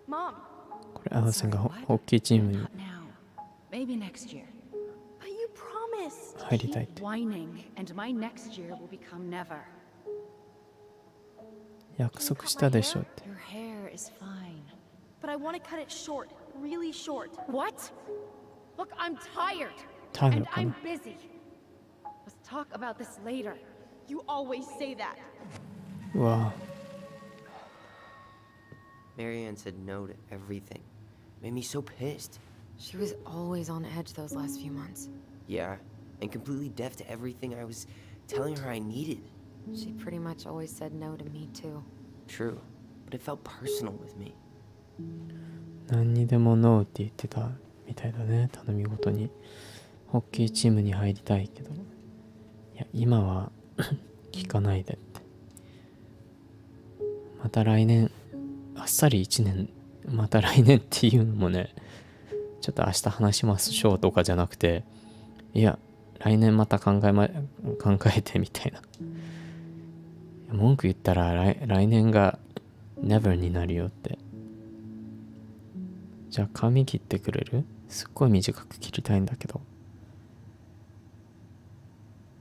Mom, これアラセンがホッキーチームに Not now. Maybe next year. but you promised. 入りたいっ Keep て。 whining, and my next year will become never. 約束したでしょって。 Your hair is fine. But I want to cut it short, really short. What? Look, I'm tired. タイル And か I'm な。 busy. Let's talk about this later. You always say that. うわ Marianne said no to everything. Made me so pissed. She was always on edge those last few months. Yeah, and completely deaf to everything I was telling her I needed. She pretty much always said no to me, too. True, but it felt personal with me. 何にでもノーって言ってたみたいだね。頼み事にホッキーチームに入りたいけど、いや今は聞かないでって。また来年、あっさり1年、また来年っていうのもね、ちょっと明日話しましょうとかじゃなくて、いや来年また考えてみたいな。文句言ったら来年が never になるよって。じゃあ髪切ってくれる？すっごい短く切りたいんだけど。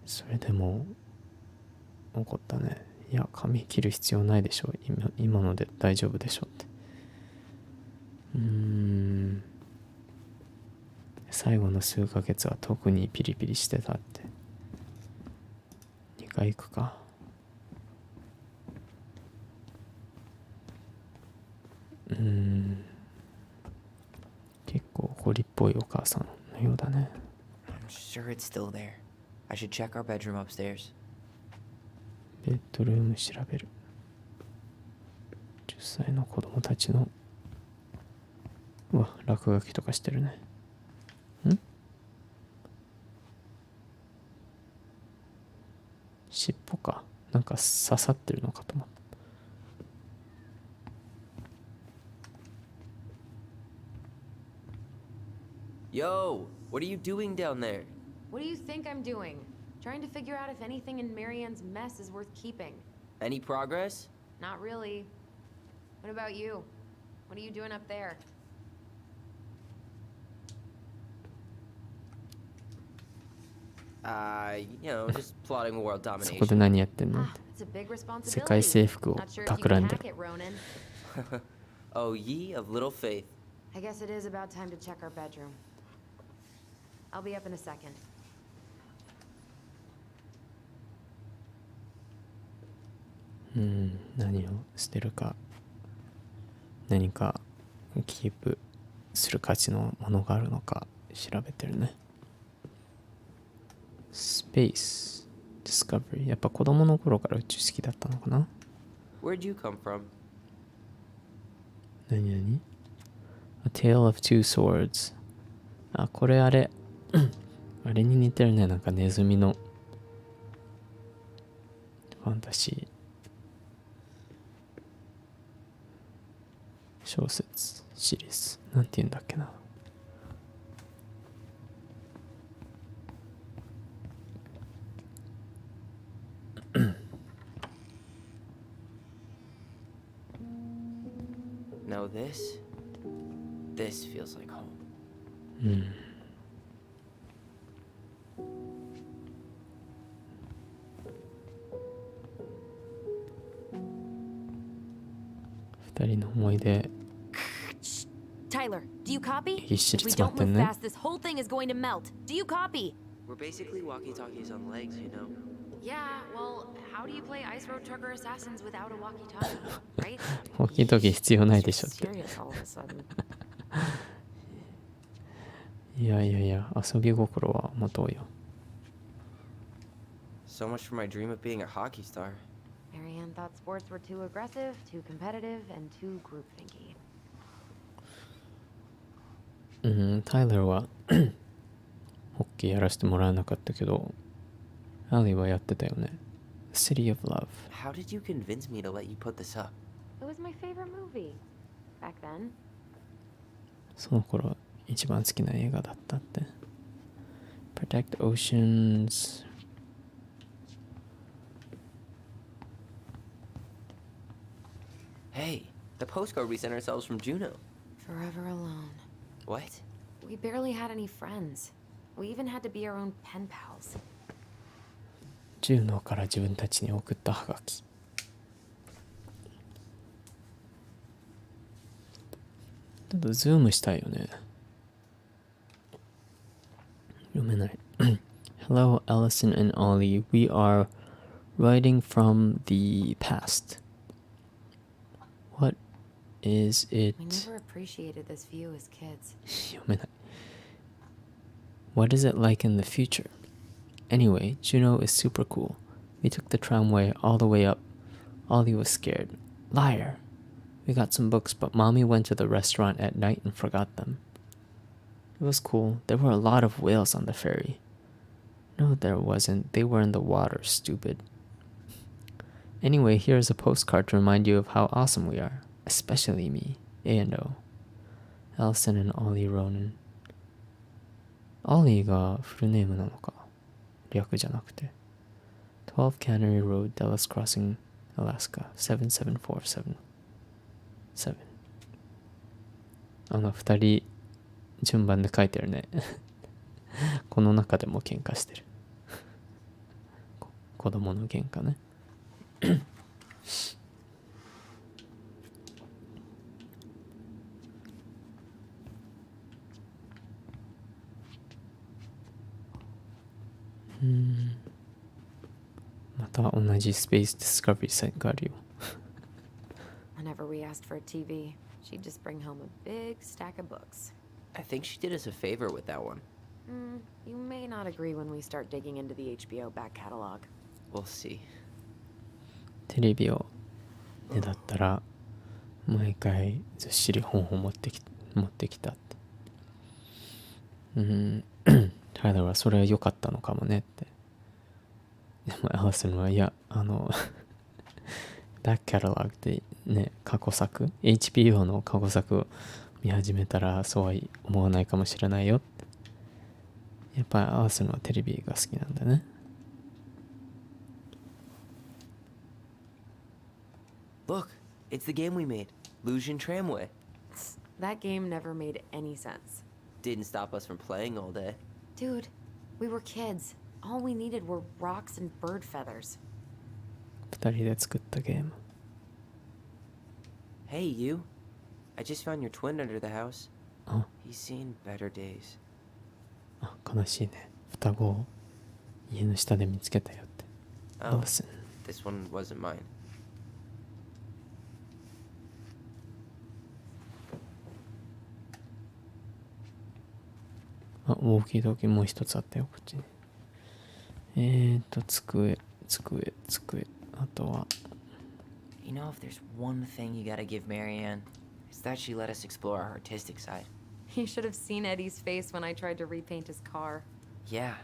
それでも怒ったね。いや髪切る必要ないでしょ。今ので大丈夫でしょって。最後の数ヶ月は特にピリピリしてたって。2回行くか。結構怒りっぽいお母さんのようだね。I'm sure it's still there. I should check our bedroom upstairs. ベッドルーム調べる。10歳の子供たちのうわ落書きとかしてるね。尻尾かなんか刺さってるのかと思った。Yo, what are you doing down there? What do you think I'm doing? Trying to figure out if anything in Marianne's mess is worth keeping. Any progress? Not really. What about you? What are you doing up there? Just plotting world そこ domination. で何やってんの？ Ah, it's a big 世界 responsibility. 征服を Not sure if you 企 can んで hack る。 it, Ronan. Oh, ye of little faith. I guess it is about time to check our bedroom. I'll be up in a second. 何を捨てるか何かキープする価値のものがあるのか調べてるね。スペースディスカバリー、やっぱ子供の頃から宇宙好きだったのかな。 Where'd you come from? 何 A Tale of Two Swords。 あ、これあれあれに似てるね。なんかネズミのファンタジー小説シリーズなんて言うんだっけな。No, this feels like home. 二人の思い出 Tyler, do you copy? ぎっし If り we 詰ま don't ってん move ね。 fast, this whole thing is going to melt. Do you copy? We're basically walkie-talkies on legs, you know. Yeah, well, how do you play Ice Road Trucker Assassins without a walkie-talkie, right? 大きい時必要ないでしょって。 Serious all of a sudden. いや遊び心は持とうよ。 So much for my dream of being a hockey star. Marianne thought sports were too aggressive, too competitive, and too groupthinky. タイラーはホッケーやらせてもらえなかったけど、アリーはやってたよね。City of Love。 How did you convince me to let you put this up? It was my favorite movie back then. その頃一番好きな映画だったって。Protect Oceans。 Hey, the postcard we sent ourselves from Juneau. Forever alone. What? We barely had any friends. We even had to be our own pen pals. ジュノから自分たちに送ったハガキ。ちょっとズームしたいよね。読めない。Hello, Alyson and Ollie. We are writing from the past. What is it? We never appreciated this view as kids. 読めない。What is it like in the future? Anyway, Juneau is super cool. We took the tramway all the way up. Ollie was scared. Liar! We got some books, but Mommy went to the restaurant at night and forgot them. It was cool. There were a lot of whales on the ferry. No, there wasn't. They were in the water, stupid. Anyway, here's a postcard to remind you of how awesome we are. Especially me, A&O. Alyson and Ollie Ronan. Ollie がフルネームなのか。略じゃなくて。12 Cannery Road, Dallas Crossing, Alaska, 77477. 二人順番で書いてるね。この中でも喧嘩してる。子供の喧嘩ね。また同じスペースディスカバリーサイトがあるよ。Whenever we asked for a TV, she'd just bring home a big stack of books. I think she did us a favor with that one. You may not agree when we start digging into the HBO back catalog. We'll see. テレビをねだったら毎回ずっしり本を持ってきたって。タイラーはそれは良かったのかもねって。でもアラスンはいやバックカタログってね、過去作 HBO の過去作を見始めたらそうは思わないかもしれないよって。やっぱりアラスンはテレビが好きなんだね。Look, it's the game we made, Lusion Tramway. That game never made any sense. Didn't stop us from playing all day. Dude, we were kids. All we needed were rocks and bird feathers. 二人で作ったゲーム。Hey, you. I just found your twin under the house. あ、He's seen better days. 悲しいね。双子を家の下で見つけたよって。ア Oh, ラスン。 this one wasn't mine. ウォーキードーキーもう一つあったよ、こっちに。机。あとは。You know, if there's one thing you gotta give Marianne, it's that she let us explore our artistic side. You should have seen Eddie's face when I tried to repaint his car. Yeah,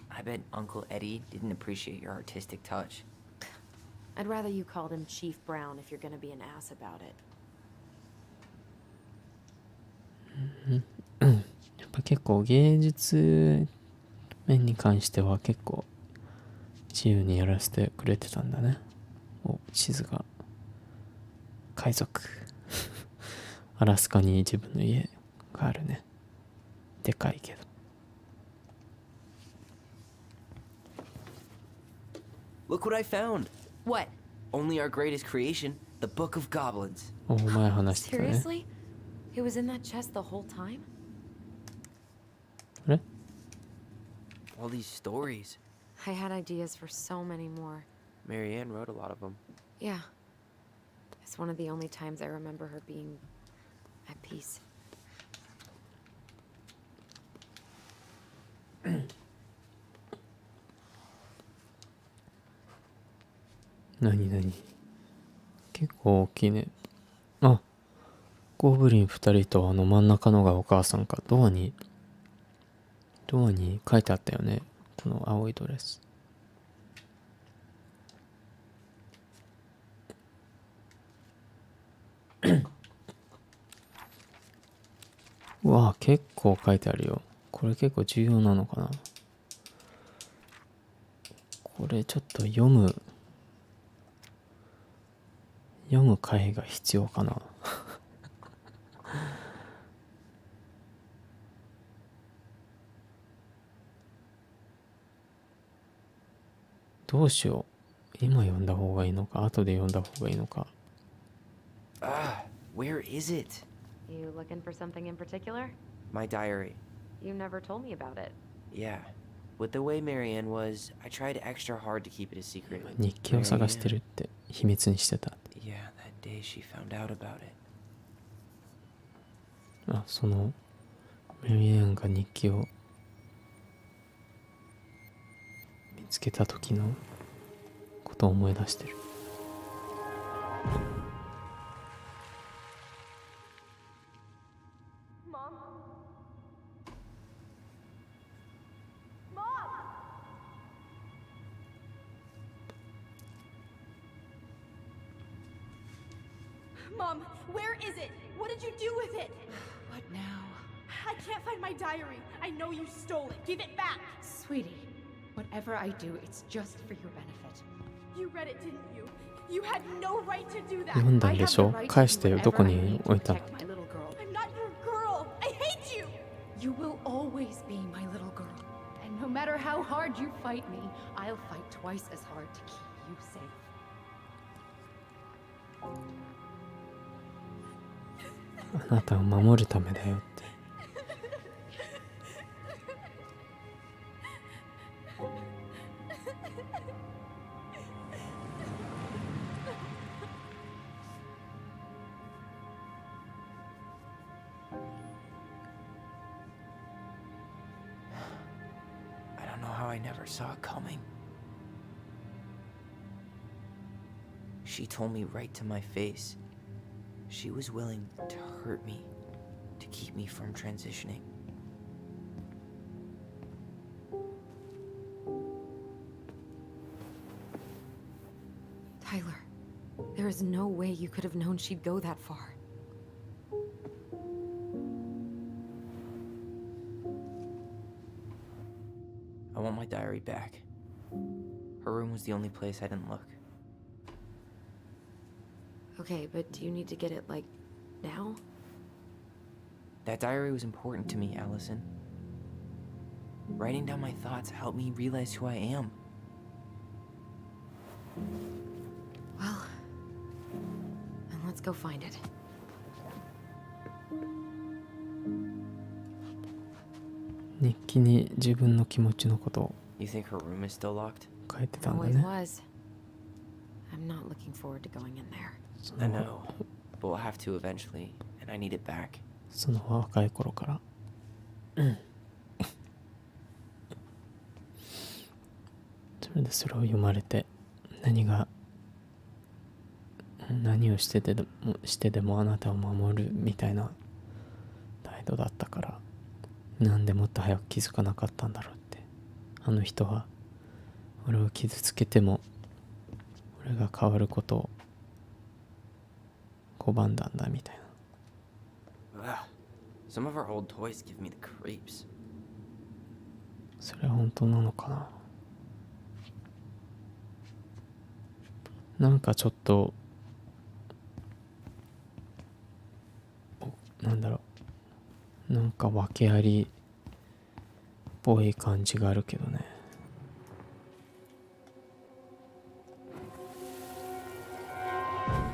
I bet Uncle Eddie didn't appreciate your artistic touch. I'd rather you called him Chief Brown if you're gonna be an ass about it. やっぱ結構芸術面に関しては結構自由にやらせてくれてたんだね。地図が海賊アラスカに自分の家があるね。でかいけど。Look what I found! What? Only our greatest creation, the Book of Goblins. 前話してたね。 Seriously? It was in that chest the whole time? あれ All these stories. I had ideas for so many more. Marianne wrote a lot of them. Yeah. It's one of the only times I remember her being at peace. 何結構大きいね。ゴブリン2人と真ん中のがお母さんか。ドアに書いてあったよね、この青いドレス。うわあ、結構書いてあるよ。これ結構重要なのかな。これちょっと読む回が必要かな。どうしよう。今読んだ方がいいのか、後で読んだ方がいいのか。Where is it? You looking for something in particular? My diary. You never told me about it. Yeah. With the way Marianne was, I tried extra hard to keep it a secret. 日記を探してるって秘密にしてた。Yeah, that day she found out about it. あ、そのメリーアンが日記を見つけた時のことを思い出してる。Mom, where is it? What did you do with it? What now? I can't find my diary. I know you stole it. Give it back. Sweetie, whatever I do, it's just for your benefit. You read it, didn't you? You had no right to do that. 読んだん I で have し the ょ。 right to 返 do してよ。 whatever どこ I に need 置 to いたの。 protect my little girl. I'm not your girl. I hate you. You will always be my little girl. And no matter how hard you fight me, I'll fight twice as hard to keep you safe. あなたを守るためだよって。I don't know how I never saw it coming. She told me right to my face. She was willing to hurt me, to keep me from transitioning. Tyler, there is no way you could have known she'd go that far. I want my diary back. Her room was the only place I didn't look. Okay, but do you need to get it, like, now? That diary was important to me, Alyson. Writing down my thoughts helped me realize who I am. Well, then let's go find it. 日記に自分の気持ちのことを You think her room is still locked? 書いてたんだ Always ね。 was. I'm not looking forward to going in there. そ I の know, but we'll have to eventually, and I need it back. その若い頃からそれでそれを読まれて、何をしてでもあなたを守るみたいな態度だったから、なんでもっと早く気づかなかったんだろうって。あの人は俺を傷つけても俺が変わることを拒んだんだみたいな。 Ugh. Some of our old toys give me the creeps. それは本当なのかな。なんかちょっとなんだろう、なんか訳ありっぽい感じがあるけどね。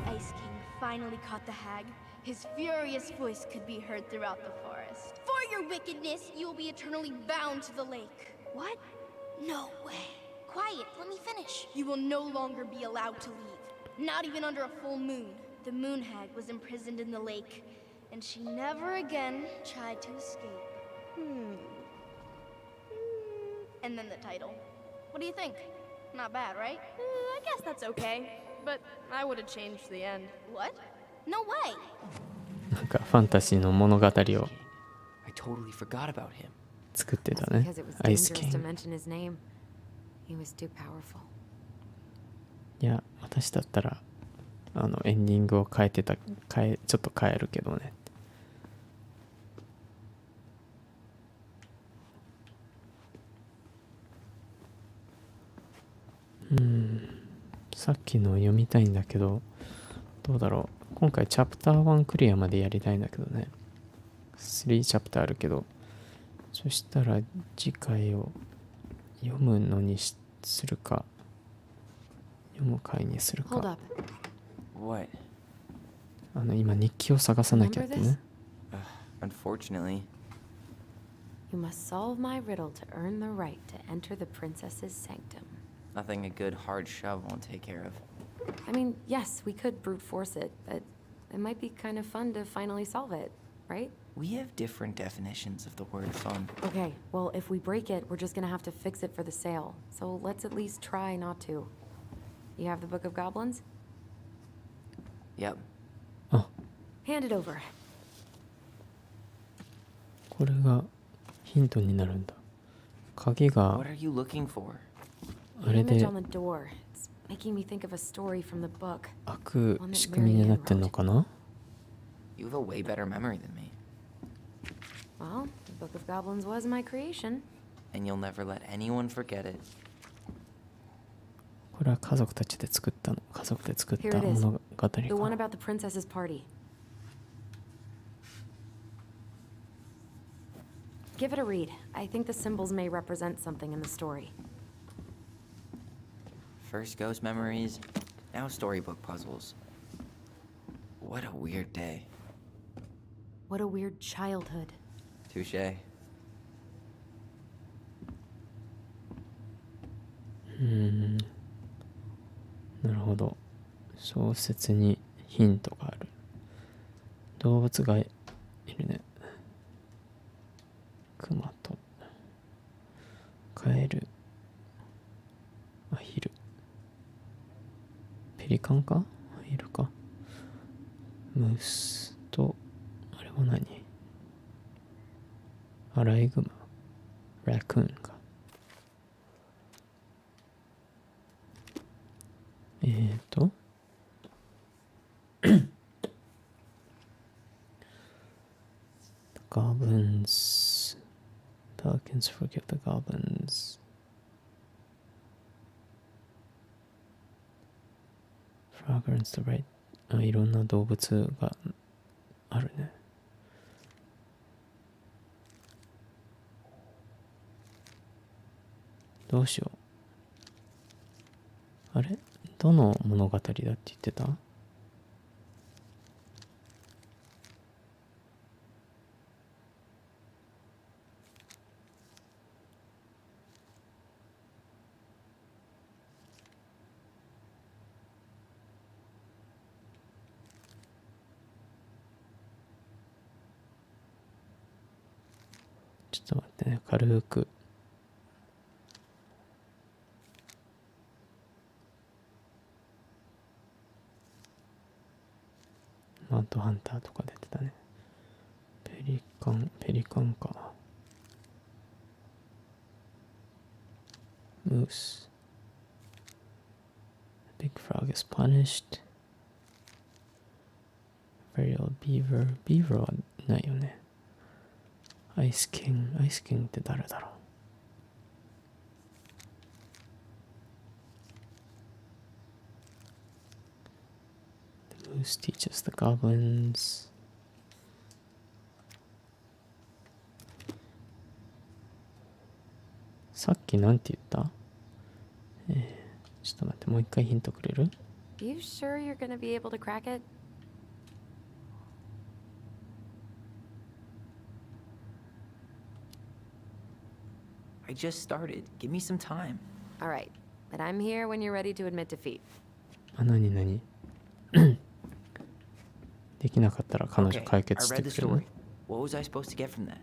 Ice King finally caught the hag. His furious voice could be heard throughout the forest. For your wickedness, you will be eternally bound to the lake. What? No way. Quiet, let me finish. You will no longer be allowed to leave. Not even under a full moon. The moon hag was imprisoned in the lake, and she never again tried to escape. And then the title. What do you think? Not bad, right? I guess that's okay. But I would have changed the end. What? No way. なんかファンタジーの物語を I totally forgot about him. 作ってた That's ね because it was アイス dangerous キ to ン mention his name. He was too powerful. いや私だったらエンディングをちょっと変えるけどね。さっきの読みたいんだけどどうだろう。今回チャプター1クリアまでやりたいんだけどね。3チャプターあるけど、そしたら次回を読むのにするか読む回にする Hold か。 up. What? 今日記を探さなきゃってね。 Unfortunately. You must solve my riddle to earn the right to enter the princess's sanctum. Nothing a good hard shove won't take care of. I mean, yes, we could brute force it, but it might be kind of fun to finally solve it, right? We have different definitions of the word fun. Okay, well, if we break it, we're just gonna have to fix it for the sale. So let's at least try not to. You have the Book of Goblins? Yep. あ、 Hand it over. これがヒントになるんだ。鍵が What are you looking for? あれ The image で on the door. It's making me think of a story from the book. 開く仕組みになってんのかな。 You have a way better memory than me. Well, the Book of Goblins was my creation. And you'll never let anyone forget it. これは家族たちで作ったの。家族で作った Here it is. 物語 The one か。 about the princess's party. Give it a read. I think the symbols may represent something in the story. First ghost memories, now storybook puzzles. What a weird day. What a weird childhood. Touche. なるほど。小説にヒントがある。動物がいるね。クマとカエル、アヒル、ペリカンか、アヒルか、ムースとあれは何、アライグマ、ラクーンか。Goblins. Pelicans forgive the goblins. Frog earns the right. いろんな動物があるね。どうしよう。あれ？どの物語だって言ってた？ちょっと待ってね、軽く。マッドハンターとか出てたね。ペリカンか。ムース。Big frog is punished. Very old beaver. Beaver はいないよね。アイスキングって誰だろう。Moose teaches the goblins. さっきなんて言った？ちょっと待って、もう一回ヒントくれる？ You sure you're gonna be able to crack it? I just started. Give me some time. All right, but I'm here when you're ready to admit defeat. あ、何できなかったら彼女 Okay, 解 I 決して read the くれる story. What was I supposed to get from that?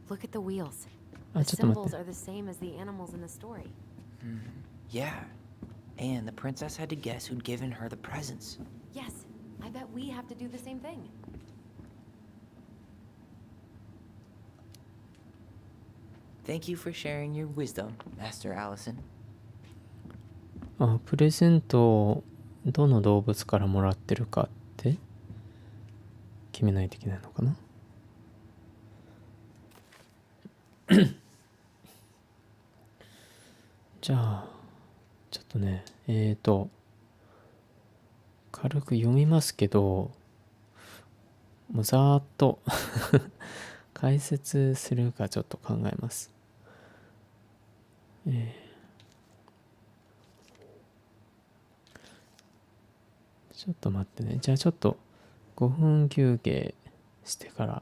Look at the wheels. あ、 The ちょっと待っ symbols て。 are the same as the animals in the story. Yeah. And the princess had to guess who'd given her the presents. Yes, I bet we have to do the same thing. Thank you for sharing your wisdom, Master Allison. あ、プレゼントをどの動物からもらってるかって決めないといけないのかな。じゃあちょっとね軽く読みますけど、もうざーっと解説するかちょっと考えます。ちょっと待ってね。じゃあちょっと5分休憩してから。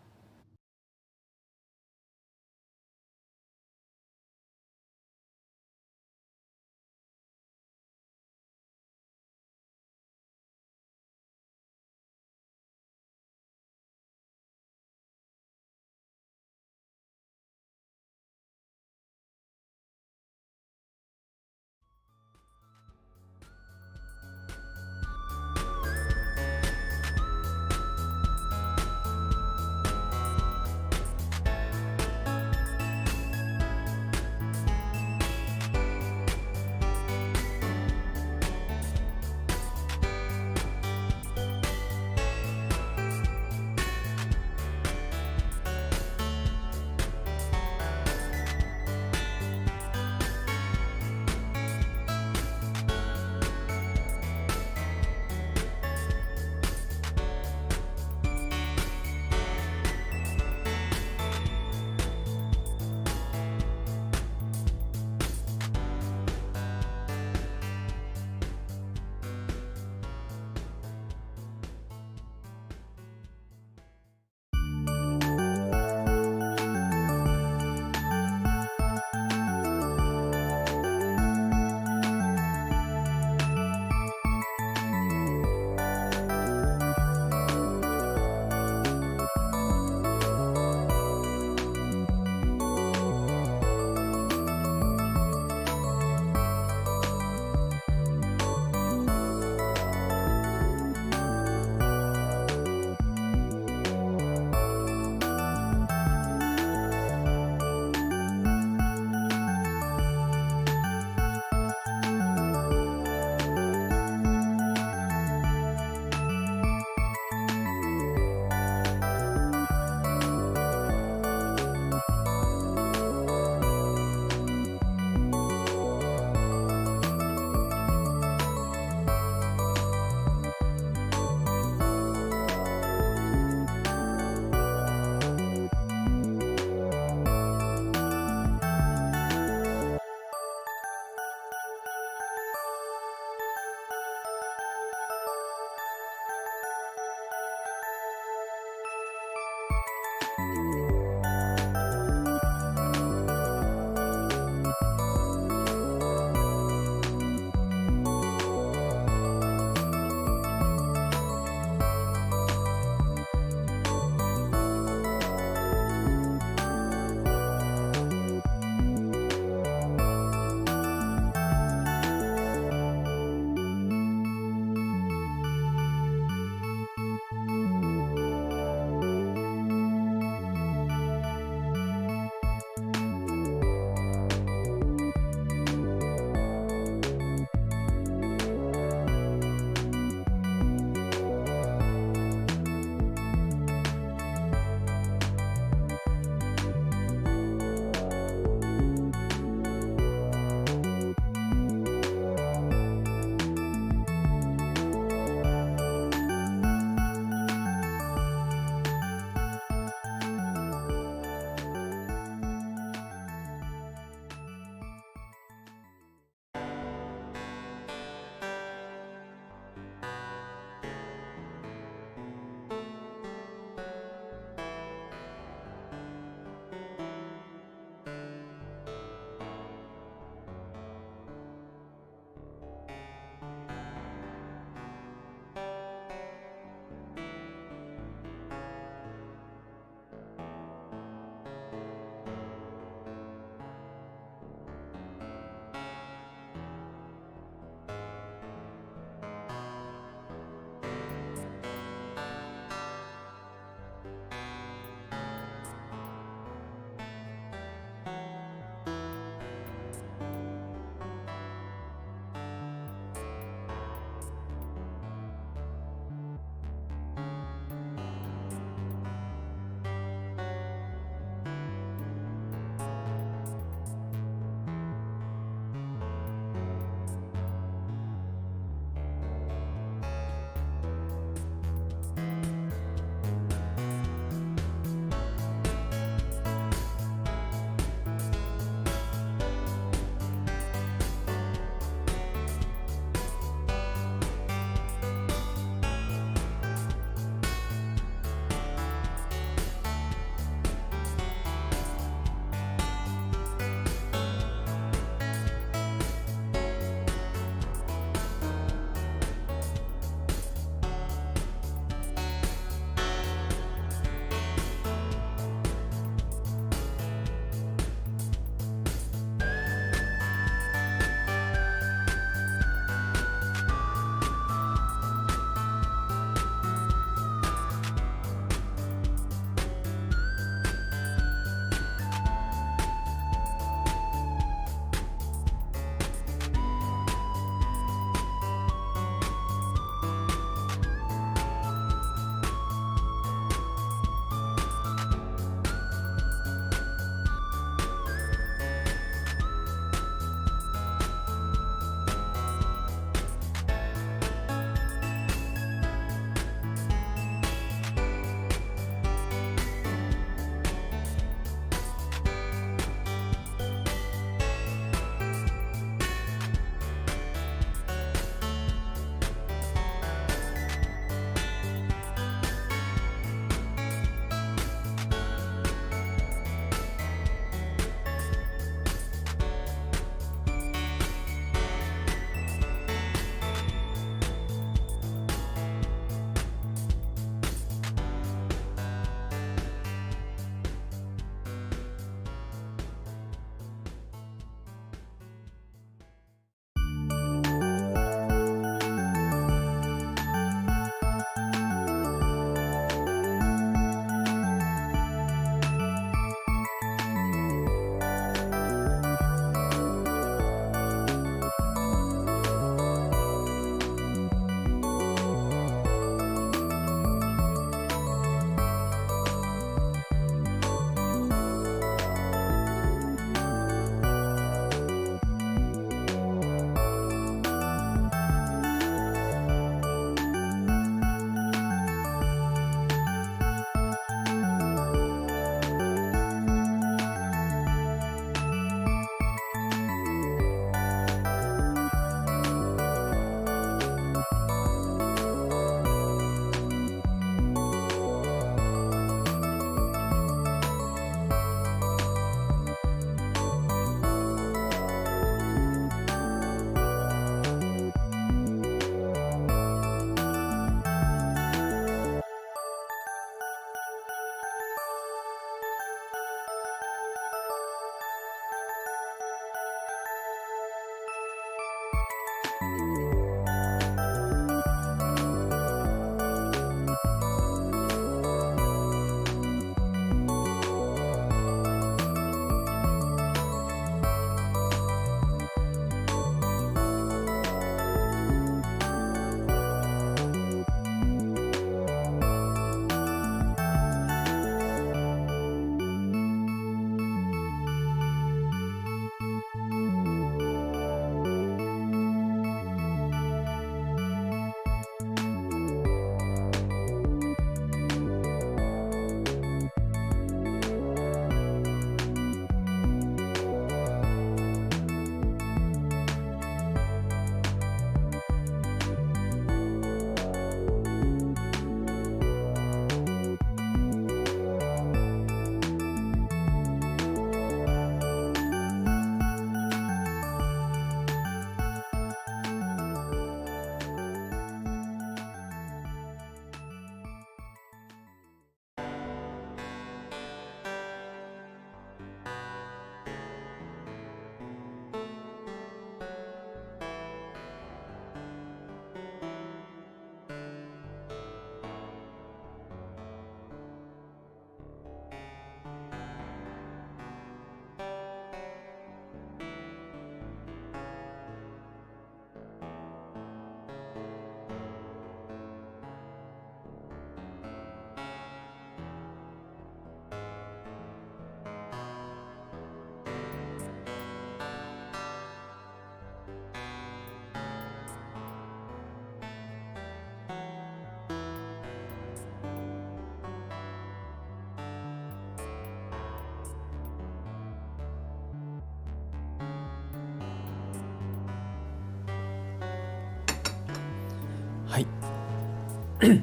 よ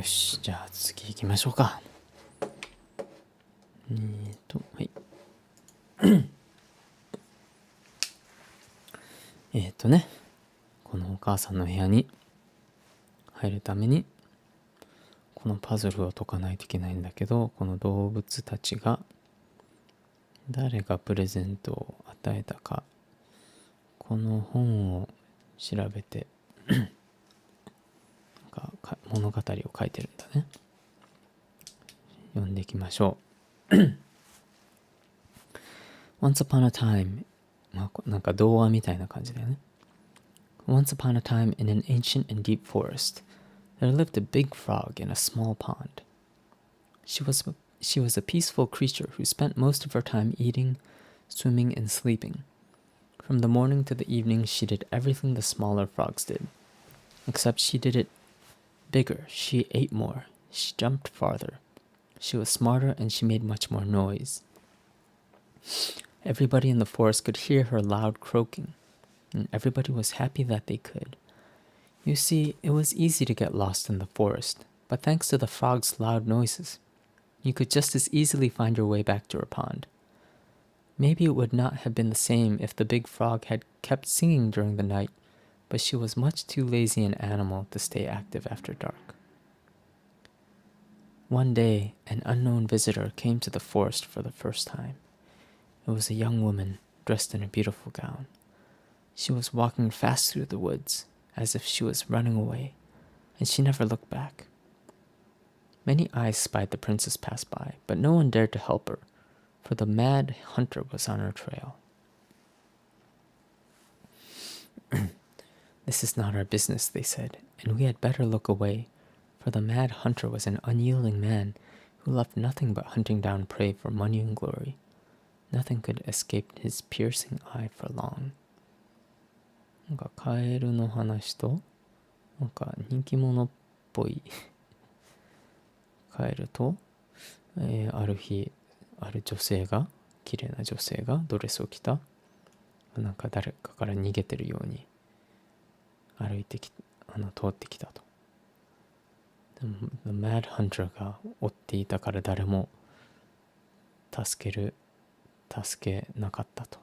し、じゃあ次行きましょうか。はい。このお母さんの部屋に入るためにこのパズルを解かないといけないんだけど、この動物たちが誰がプレゼントを与えたか、この本を調べて物語を書いてるんだね。読んでいきましょう。Once upon a time、なんか童話みたいな感じだよね。Once upon a time in an ancient and deep forest, there lived a big frog in a small pond. She was a peaceful creature who spent most of her time eating, swimming, and sleeping. From the morning to the evening, she did everything the smaller frogs did. Except she did it bigger. She ate more. She jumped farther. She was smarter and she made much more noise. Everybody in the forest could hear her loud croaking, and everybody was happy that they could. You see, it was easy to get lost in the forest, but thanks to the frog's loud noises, you could just as easily find your way back to her pond. Maybe it would not have been the same if the big frog had kept singing during the night, but she was much too lazy an animal to stay active after dark. One day, an unknown visitor came to the forest for the first time. It was a young woman dressed in a beautiful gown. She was walking fast through the woods, as if she was running away, and she never looked back. Many eyes spied the princess pass by, but no one dared to help her, for the mad hunter was on her trail. This is not our business, they said, and we had better look away, for the mad hunter was an unyielding man who loved nothing but hunting down prey for money and glory. Nothing could escape his piercing eye for long. なんかカエルの話と、なんか人気者っぽいカエルと、ある日、ある女性が、綺麗な女性がドレスを着た、なんか誰かから逃げてるように歩いて通ってきたと。でも The Mad Hunter が追っていたから誰も助けなかったと。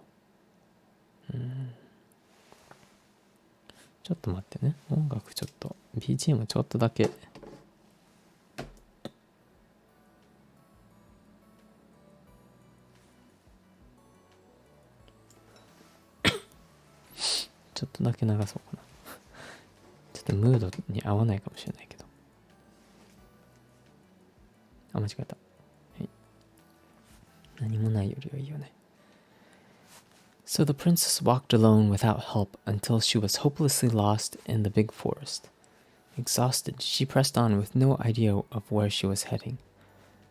ちょっと待ってね。音楽ちょっと BGM ちょっとだけちょっとだけ流そうかな。ちょっとムードに合わないかもしれないけど。間違えた。はい。何もないよりはいいよね。So the princess walked alone without help until she was hopelessly lost in the big forest. Exhausted, she pressed on with no idea of where she was heading.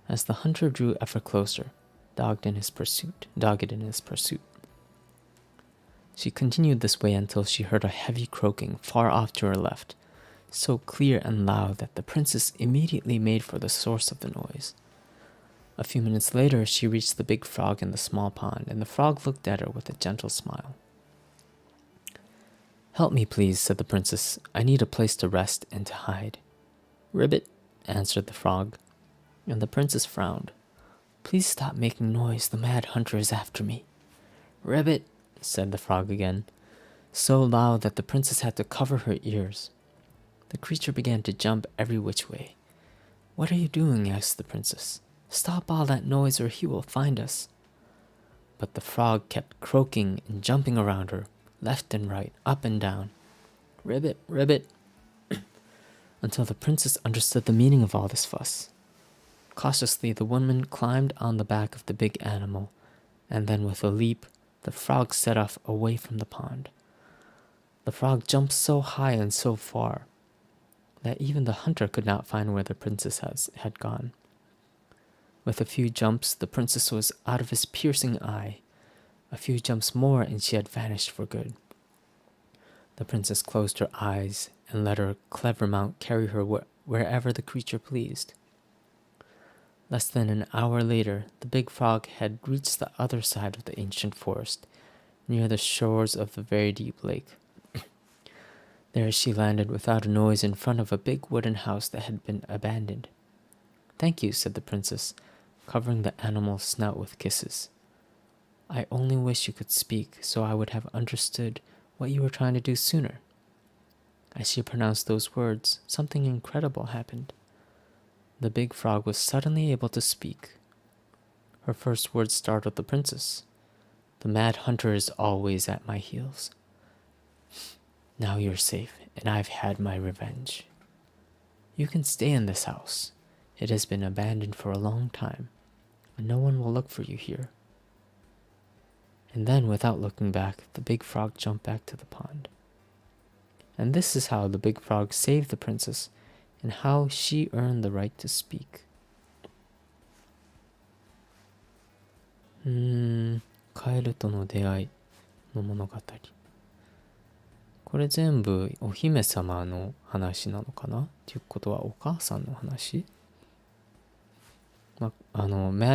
As the hunter drew ever closer, dogged in his pursuit. She continued this way until she heard a heavy croaking far off to her left, so clear and loud that the princess immediately made for the source of the noise. A few minutes later, she reached the big frog in the small pond, and the frog looked at her with a gentle smile. "Help me, please," said the princess. "I need a place to rest and to hide." "Ribbit," answered the frog, and the princess frowned. "Please stop making noise. The mad hunter is after me." "Ribbit," said the frog again, so loud that the princess had to cover her ears. The creature began to jump every which way. "What are you doing?" asked the princess. "Stop all that noise or he will find us." But the frog kept croaking and jumping around her, left and right, up and down. "Ribbit, ribbit," until the princess understood the meaning of all this fuss. Cautiously, the woman climbed on the back of the big animal, and then with a leap, the frog set off away from the pond. The frog jumped so high and so far that even the hunter could not find where the princess had gone. With a few jumps, the princess was out of his piercing eye. A few jumps more and she had vanished for good. The princess closed her eyes and let her clever mount carry her wherever the creature pleased. Less than an hour later, the big frog had reached the other side of the ancient forest, near the shores of the very deep lake. There she landed without a noise in front of a big wooden house that had been abandoned. Thank you, said the princess, covering the animal's snout with kisses. I only wish you could speak, so I would have understood what you were trying to do sooner. As she pronounced those words, something incredible happened. The big frog was suddenly able to speak. Her first words startled the princess. The mad hunter is always at my heels. Now you're safe, and I've had my revenge. You can stay in this house. It has been abandoned for a long time, and no one will look for you here. And then, without looking back, the big frog jumped back to the pond. And this is how the big frog saved the princess, and how she earned the right to speak. カエルとの出会いの物語。これ全部お姫様の話なのかなっていうことはお母さんの話、マッ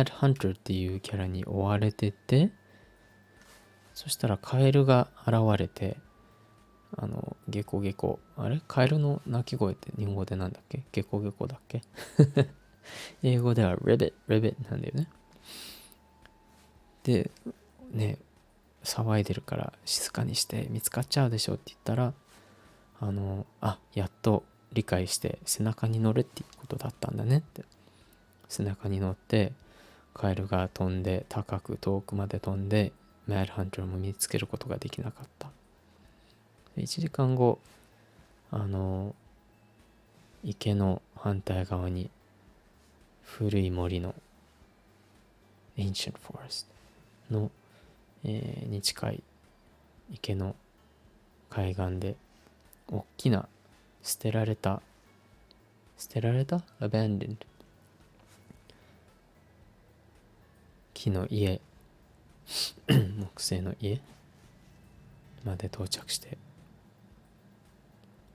ドハンターっていうキャラに追われてて、そしたらカエルが現れて、ゲコゲコ、あれカエルの鳴き声って日本語でなんだっけ、ゲコゲコだっけ英語ではリビッなんだよね。でね、騒いでるから静かにして見つかっちゃうでしょって言ったら、やっと理解して背中に乗れっていうことだったんだねって。背中に乗ってカエルが飛んで高く遠くまで飛んでマッドハンターも見つけることができなかった。1時間後、池の反対側に古い森の Ancient Forest の、に近い池の海岸で大きな捨てられた abandoned 木の家木製の家まで到着して、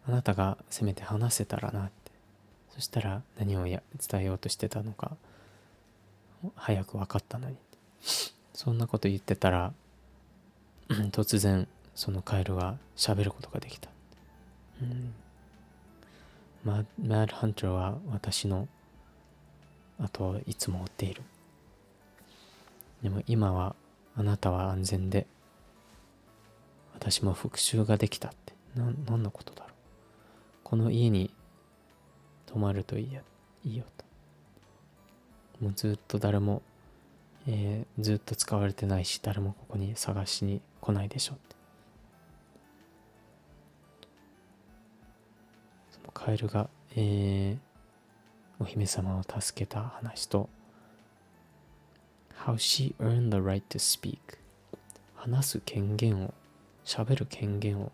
あなたがせめて話せたらなって、そしたら何を伝えようとしてたのか早く分かったのに、そんなこと言ってたら突然そのカエルが喋ることができた。マッドハンターは私の後をいつも追っている。でも今はあなたは安全で、私も復讐ができたって。何のことだろう。この家に泊まるといいよと。もうずっと誰も、ずっと使われてないし、誰もここに探しに来ないでしょって。そのカエルが、お姫様を助けた話と、How she earned the right to speak。 話す権限を、喋る権限を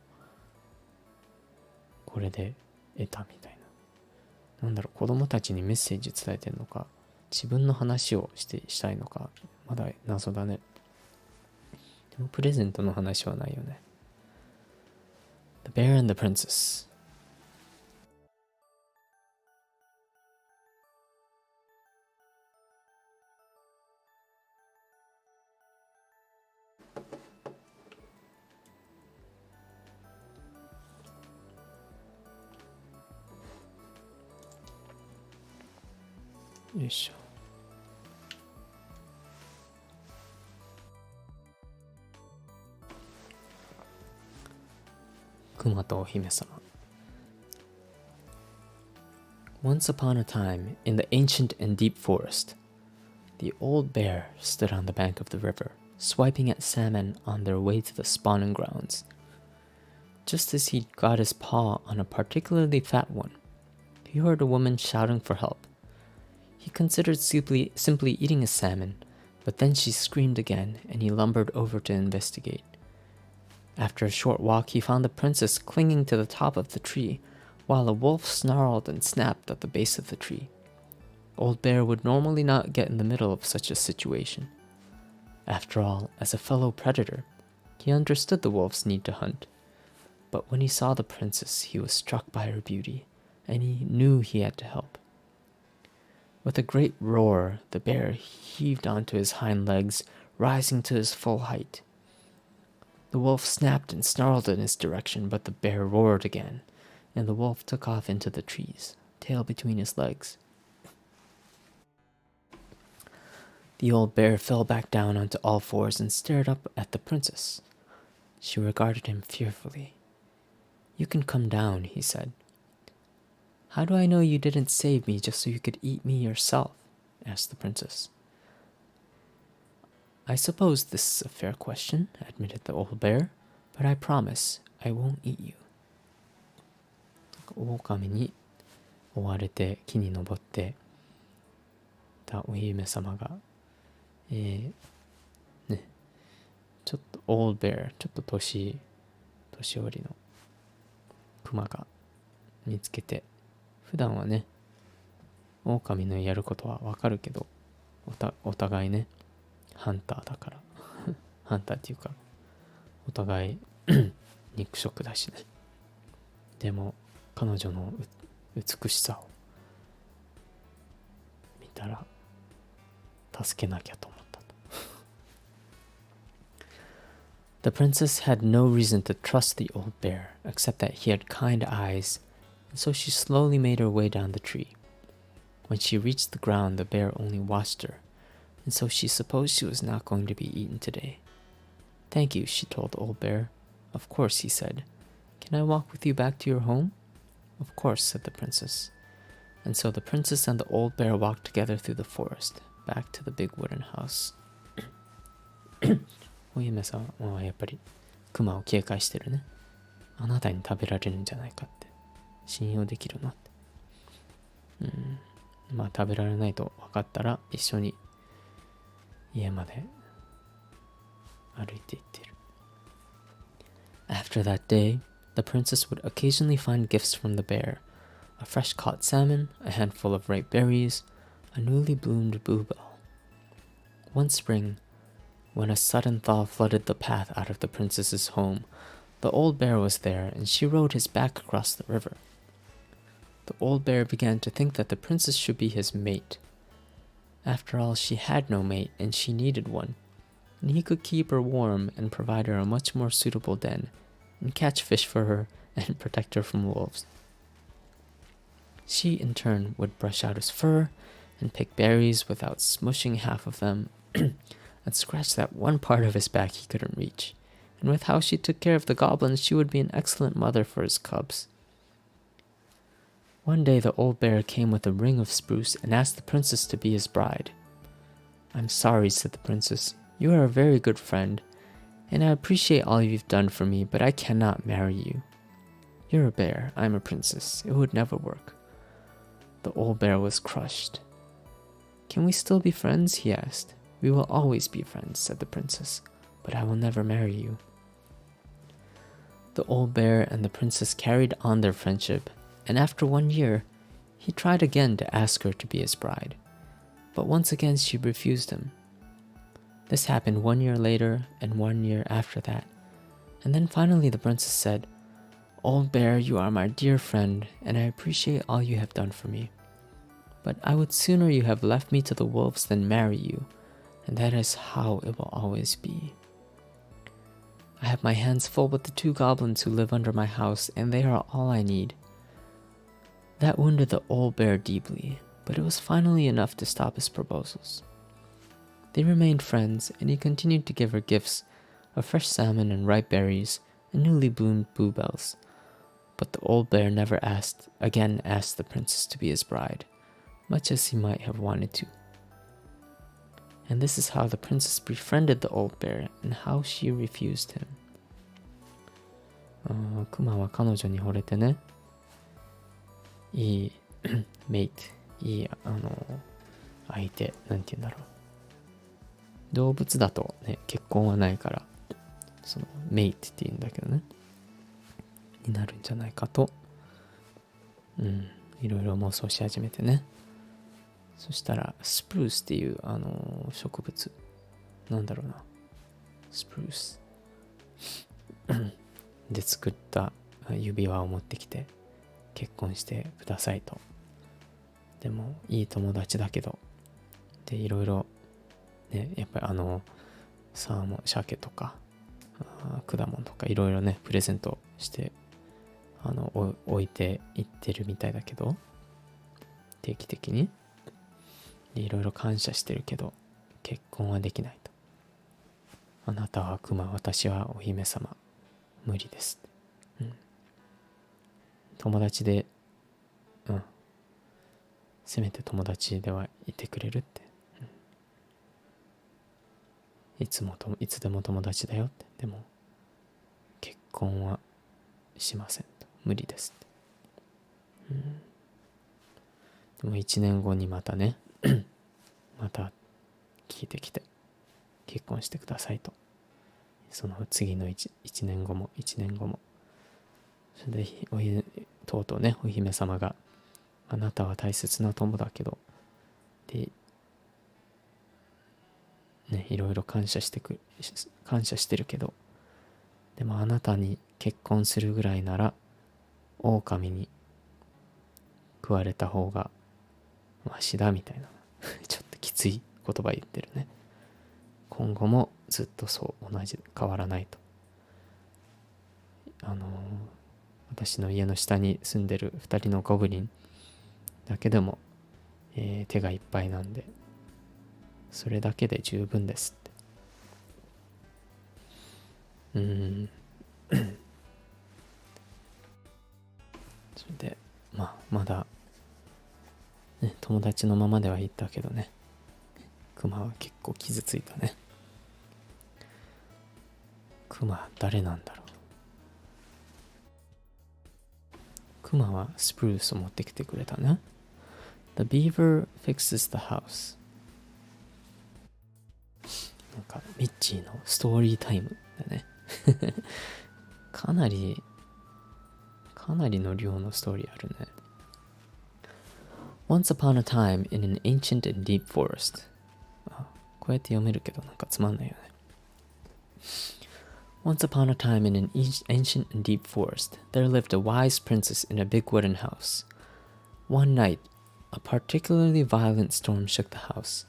これで得たみたいな。なんだろう、子供たちにメッセージ伝えてるのか、自分の話をしたいのか、まだ謎だね。でもプレゼントの話はないよね。The Bear and the Princess。よいしょ。熊とお姫様。 Once upon a time, in the ancient and deep forest, the old bear stood on the bank of the river, swiping at salmon on their way to the spawning grounds. Just as he got his paw on a particularly fat one, he heard a woman shouting for help.He considered simply eating a salmon, but then she screamed again, and he lumbered over to investigate. After a short walk, he found the princess clinging to the top of the tree, while a wolf snarled and snapped at the base of the tree. Old Bear would normally not get in the middle of such a situation. After all, as a fellow predator, he understood the wolf's need to hunt. But when he saw the princess, he was struck by her beauty, and he knew he had to help.With a great roar, the bear heaved onto his hind legs, rising to his full height. The wolf snapped and snarled in his direction, but the bear roared again, and the wolf took off into the trees, tail between his legs. The old bear fell back down onto all fours and stared up at the princess. She regarded him fearfully. "You can come down," he said. "How do I know you didn't save me just so you could eat me yourself?" asked the princess. "I suppose this is a fair question," admitted the old bear, "but I promise I won't eat you." 狼に追われて木に登ってたお姫様が、ね、ちょっとオールベア、ちょっと年寄りのクマが見つけて、普段はね、狼のやることはわかるけど、お互いね、ハンターだからハンターっていうかお互い肉食だしね。でも彼女の美しさを見たら助けなきゃと思ったと。The princess had no reason to trust the old bear except that he had kind eyes, and so she slowly made her way down the tree. When she reached the ground, the bear only watched her, and so she supposed she was not going to be eaten today. "Thank you," she told the old bear. "Of course," he said. "Can I walk with you back to your home?" "Of course," said the princess. And so the princess and the old bear walked together through the forest, back to the big wooden house. お姫さんはやっぱりクマを警戒してるね。あなたに食べられるんじゃないかって。信用できるのって。まあ食べられないと分かったら一緒に家まで歩いて行ってる。After that day, the princess would occasionally find gifts from the bear, a fresh caught salmon, a handful of ripe berries, a newly bloomed bluebell. One spring, when a sudden thaw flooded the path out of the princess's home, the old bear was there, and she rode his back across the river. The old bear began to think that the princess should be his mate. After all, she had no mate, and she needed one, and he could keep her warm and provide her a much more suitable den, and catch fish for her and protect her from wolves. She, in turn, would brush out his fur and pick berries without smushing half of them, and scratch that one part of his back he couldn't reach. And with how she took care of the goblins, she would be an excellent mother for his cubs. One day the old bear came with a ring of spruce and asked the princess to be his bride. "I'm sorry," said the princess. "You are a very good friend, and I appreciate all you've done for me, but I cannot marry you. You're a bear, I'm a princess. It would never work." The old bear was crushed. "Can we still be friends?" he asked. "We will always be friends," said the princess, "but I will never marry you." The old bear and the princess carried on their friendship, and after 1 year, he tried again to ask her to be his bride, but once again she refused him. This happened 1 year later and 1 year after that, and then finally the princess said, "Old bear, you are my dear friend, and I appreciate all you have done for me. But I would sooner you have left me to the wolves than marry you, and that is how it will always be. I have my hands full with the 2 goblins who live under my house, and they are all I need." That wounded the old bear deeply, but it was finally enough to stop his proposals. They remained friends, and he continued to give her gifts of fresh salmon and ripe berries and newly bloomed bluebells. But the old bear never again asked the princess to be his bride, much as he might have wanted to. And this is how the princess befriended the old bear and how she refused him. クマは彼女に惚れてね、いいメイト、いい相手、なんて言うんだろう。動物だとね、結婚はないから、そのメイトって言うんだけどね、になるんじゃないかと、いろいろ妄想し始めてね。そしたらスプルースっていう植物、なんだろうな、スプルースで作った指輪を持ってきて、結婚してくださいと。でもいい友達だけど、でいろいろね、やっぱりサーモン、鮭とか果物とかいろいろねプレゼントして置いていってるみたいだけど、定期的にいろいろ感謝してるけど結婚はできないと。あなたはクマ、私はお姫様、無理です、友達でせめて友達ではいてくれるって、いつでも友達だよって。でも結婚はしませんと、無理ですって、でも1年後にまたねまた聞いてきて結婚してくださいと。その次の 1年後も1年後も、それでとうとうねお姫様が、あなたは大切な友だけどでね、いろいろ感謝してるけど、でもあなたに結婚するぐらいなら狼に食われた方がマシだみたいなちょっときつい言葉言ってるね。今後もずっとそう変わらないと。私の家の下に住んでる2人のゴブリンだけでも、手がいっぱいなんで、それだけで十分ですって。それでまだ、ね、友達のままでは言ったけどね、クマは結構傷ついたね。クマ誰なんだろう。クマはスプルースを持ってきてくれたね。The beaver fixes the house。 なんかミッチーのストーリータイムだねかなりの量のストーリーあるね。 Once upon a time in an ancient and deep forest。 こうやって読めるけどなんかつまんないよね。 Once upon a time in an ancient and deep forest, there lived a wise princess in a big wooden house. One night, a particularly violent storm shook the house.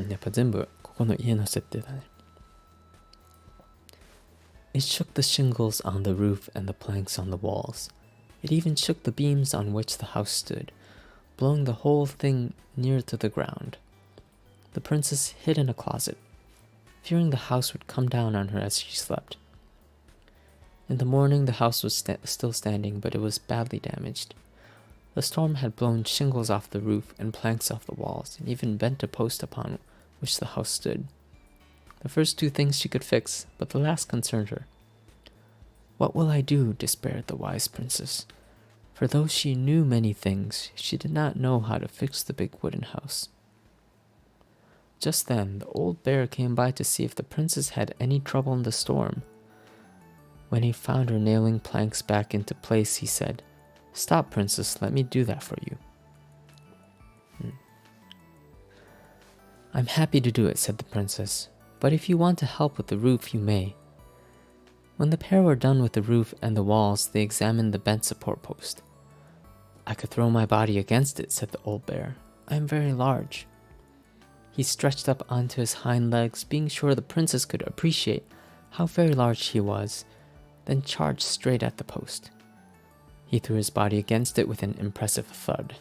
やっぱ全部ここの家の設定だね。It shook the shingles on the roof and the planks on the walls. It even shook the beams on which the house stood, blowing the whole thing near to the ground. The princess hid in a closet, fearing the house would come down on her as she slept. In the morning, the house was still standing, but it was badly damaged. The storm had blown shingles off the roof and planks off the walls, and even bent a post upon which the house stood. The first two things she could fix, but the last concerned her. What will I do? Despaired the wise princess. For though she knew many things, she did not know how to fix the big wooden house. Just then, the old bear came by to see if the princess had any trouble in the storm. When he found her nailing planks back into place, he said, "Stop, princess, let me do that for you." I'm happy to do it, said the princess, but if you want to help with the roof, you may. When the pair were done with the roof and the walls, they examined the bent support post. I could throw my body against it, said the old bear. I am very large. He stretched up onto his hind legs, being sure the princess could appreciate how very large he was, then charged straight at the post. He threw his body against it with an impressive thud.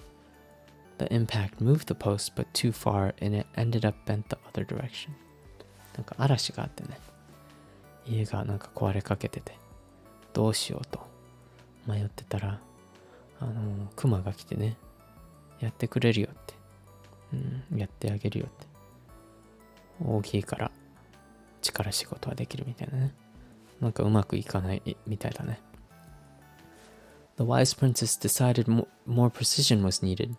The impact moved the post, but too far, and it ended up bent the other direction. なんか嵐があってね、家がなんか壊れかけてて、どうしようと迷ってたら、クマが来てね、やってくれるよって、やってあげるよって、大きいから力仕事はできるみたいなね。なんかうまくいかないみたいだね。The wise princess decided more precision was needed.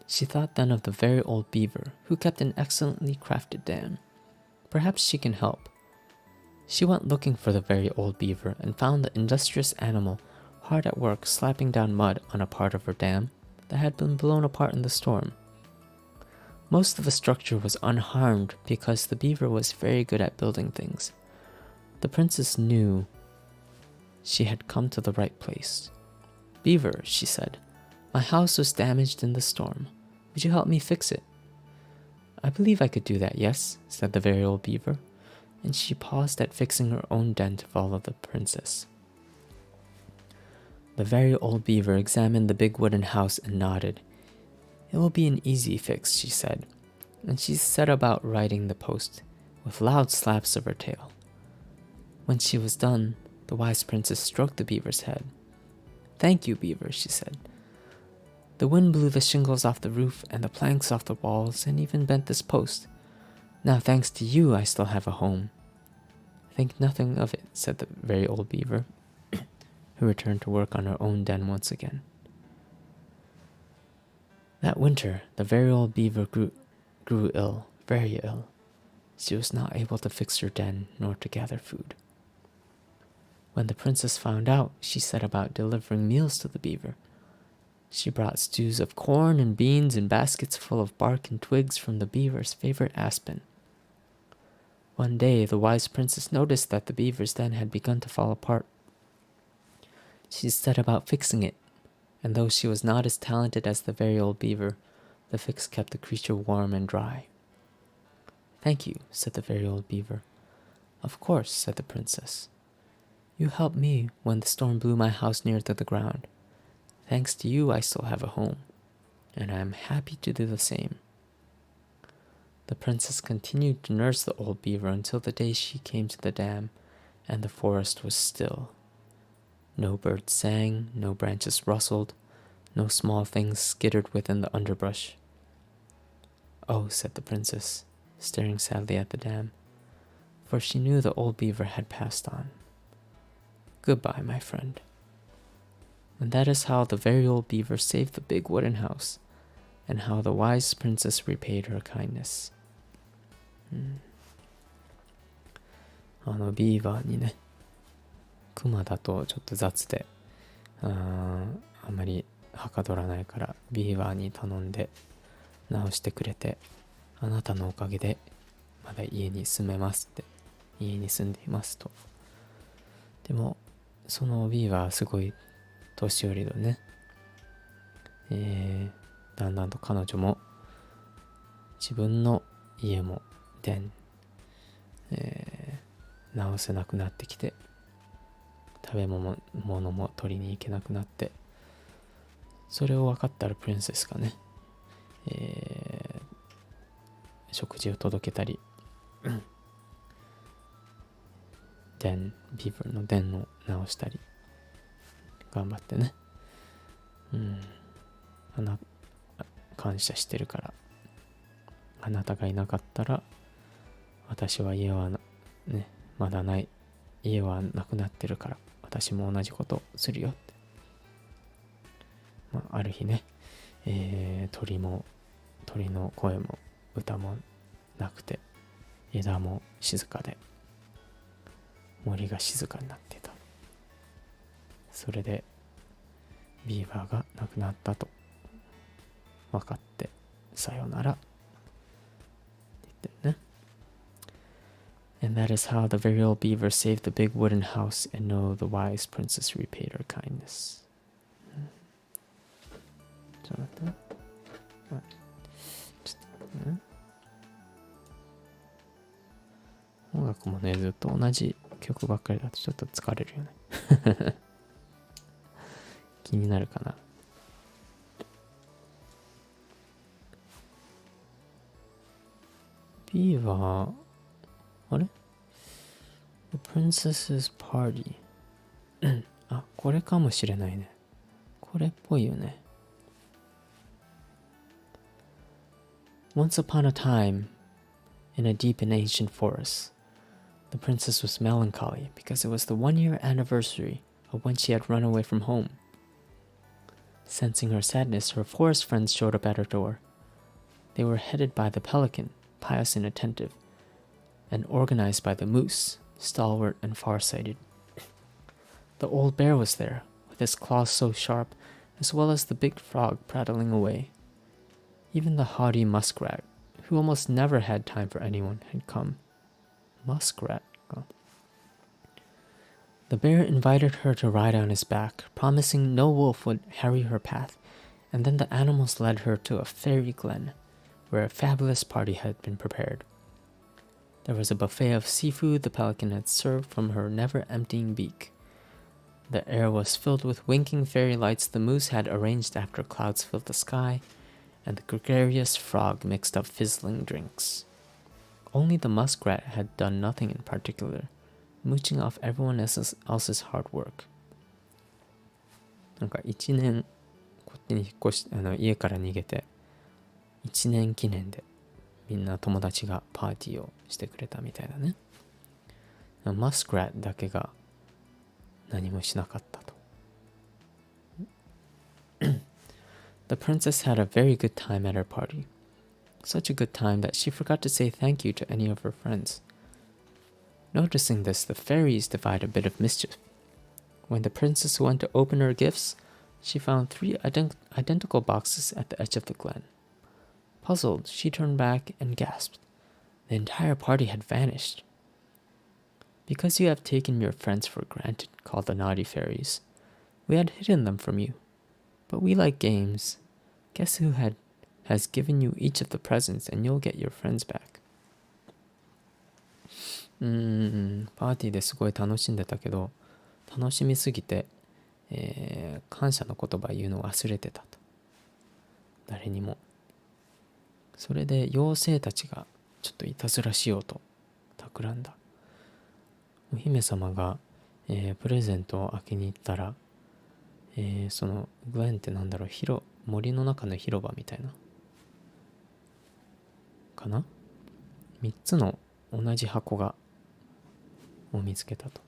She thought then of the very old beaver, who kept an excellently crafted dam. Perhaps she can help. She went looking for the very old beaver and found the industrious animal hard at work slapping down mud on a part of her dam that had been blown apart in the storm. Most of the structure was unharmed because the beaver was very good at building things. The princess knew she had come to the right place. Beaver, she said, my house was damaged in the storm. Would you help me fix it? I believe I could do that, yes, said the very old beaver. and she paused at fixing her own den to follow the princess. The very old beaver examined the big wooden house and nodded. It will be an easy fix, she said, and she set about righting the post, with loud slaps of her tail. When she was done, the wise princess stroked the beaver's head. Thank you, beaver, she said. The wind blew the shingles off the roof and the planks off the walls and even bent this post. Now, thanks to you, I still have a home. Think nothing of it, said the very old beaver, who returned to work on her own den once again. That winter, the very old beaver grew ill, very ill. She was not able to fix her den nor to gather food. When the princess found out, she set about delivering meals to the beaver. She brought stews of corn and beans and baskets full of bark and twigs from the beaver's favorite aspen. One day, the wise princess noticed that the beaver's den had begun to fall apart. She set about fixing it, and though she was not as talented as the very old beaver, the fix kept the creature warm and dry. Thank you, said the very old beaver. Of course, said the princess. You helped me when the storm blew my house near to the ground. Thanks to you, I still have a home, and I am happy to do the same. The princess continued to nurse the old beaver until the day she came to the dam, and the forest was still. No birds sang, no branches rustled, no small things skittered within the underbrush. Oh, said the princess, staring sadly at the dam, for she knew the old beaver had passed on. Goodbye, my friend. And that is how the very old beaver saved the big wooden house, and how the wise princess repaid her kindness. ビーバーにね、クマだとちょっと雑で、あんまりはかどらないからビーバーに頼んで直してくれて、あなたのおかげでまだ家に住めますって、家に住んでいますと。でもそのビーバーはすごい年寄りでね、だんだんと彼女も自分の家も直せなくなってきて、食べ物も取りに行けなくなって、それを分かったらプリンセスがね、食事を届けたり、ビーバーのdenを直したり頑張ってね、感謝してるから、あなたがいなかったら私は家はね、まだない、家はなくなってるから私も同じことするよって、ある日ね、鳥の声も歌もなくて、枝も静かで、森が静かになっていた。それでビーバーが亡くなったと分かって、さよならって言ってるね。And that is how the very old beaver saved the big wooden house, and no, the wise princess repaid her kindness. ちょっと待ってね。ちょっとね。音楽もね、ずっと同じ曲ばっかりだとちょっと疲れるよね。気になるかな。ビーバー、あれ？ The Princess's Party あ、これかもしれないね。これっぽいよね。Once upon a time, in a deep and ancient forest, the princess was melancholy because it was the 1-year anniversary of when she had run away from home. Sensing her sadness, her forest friends showed up at her door. They were headed by the pelican, pious and attentive, and organized by the moose, stalwart and farsighted. The old bear was there, with his claws so sharp, as well as the big frog prattling away. Even the haughty muskrat, who almost never had time for anyone, had come. Muskrat. The bear invited her to ride on his back, promising no wolf would harry her path, and then the animals led her to a fairy glen, where a fabulous party had been prepared. There was a buffet of seafood the pelican had served from her never-emptying beak. The air was filled with winking fairy lights the moose had arranged after clouds filled the sky, and the gregarious frog mixed up fizzling drinks. Only the muskrat had done nothing in particular, mooching off everyone else's hard work. なんか1年こっちに引っ越し家から逃げて1年記念でみんな友達がパーティーをしてくれたみたいだね。マスクラットだけが何もしなかったと。The princess had a very good time at her party. Such a good time that she forgot to say thank you to any of her friends. Noticing this, the fairies devised a bit of mischief. When the princess went to open her gifts, she found 3 identical boxes at the edge of the glen. Puzzled, she turned back and gasped. The entire party had vanished. Because you have taken your friends for granted, called the naughty fairies, we had hidden them from you. But we like games. Guess who has given you each of the presents, and you'll get your friends back. パーティーですごい楽しんでたけど、楽しみすぎて、感謝の言葉言うのを忘れてたと。誰にも。それで妖精たちがちょっといたずらしようと企んだ。お姫様が、プレゼントを開けに行ったら、そのグレンってなんだろう、森の中の広場みたいなかな、3つの同じ箱を見つけたと。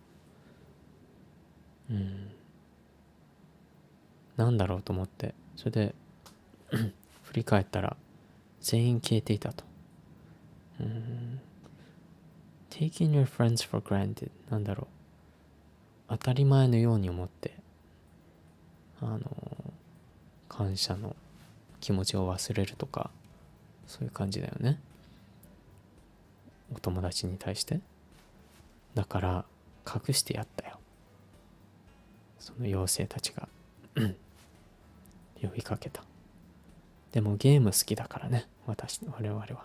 なんだろうと思って、それで振り返ったら全員消えていたと。Taking your friends for granted、 なんだろう、当たり前のように思って感謝の気持ちを忘れるとか、そういう感じだよね、お友達に対して。だから隠してやったよ、その妖精たちが呼びかけた。でもゲーム好きだからね、我々は。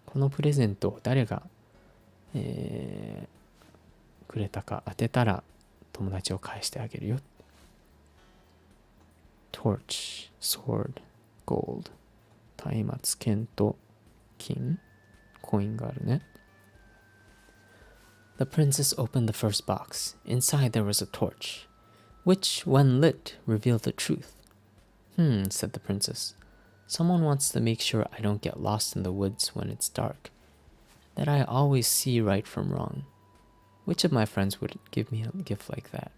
このプレゼントを誰が、くれたか当てたら友達を返してあげるよ。torch, sword, gold、 松明、剣と金、コインがあるね。The princess opened the first box. Inside there was a torch, which, when lit, revealed the truth. Said the princess. Someone wants to make sure I don't get lost in the woods when it's dark, that I always see right from wrong. Which of my friends would give me a gift like that?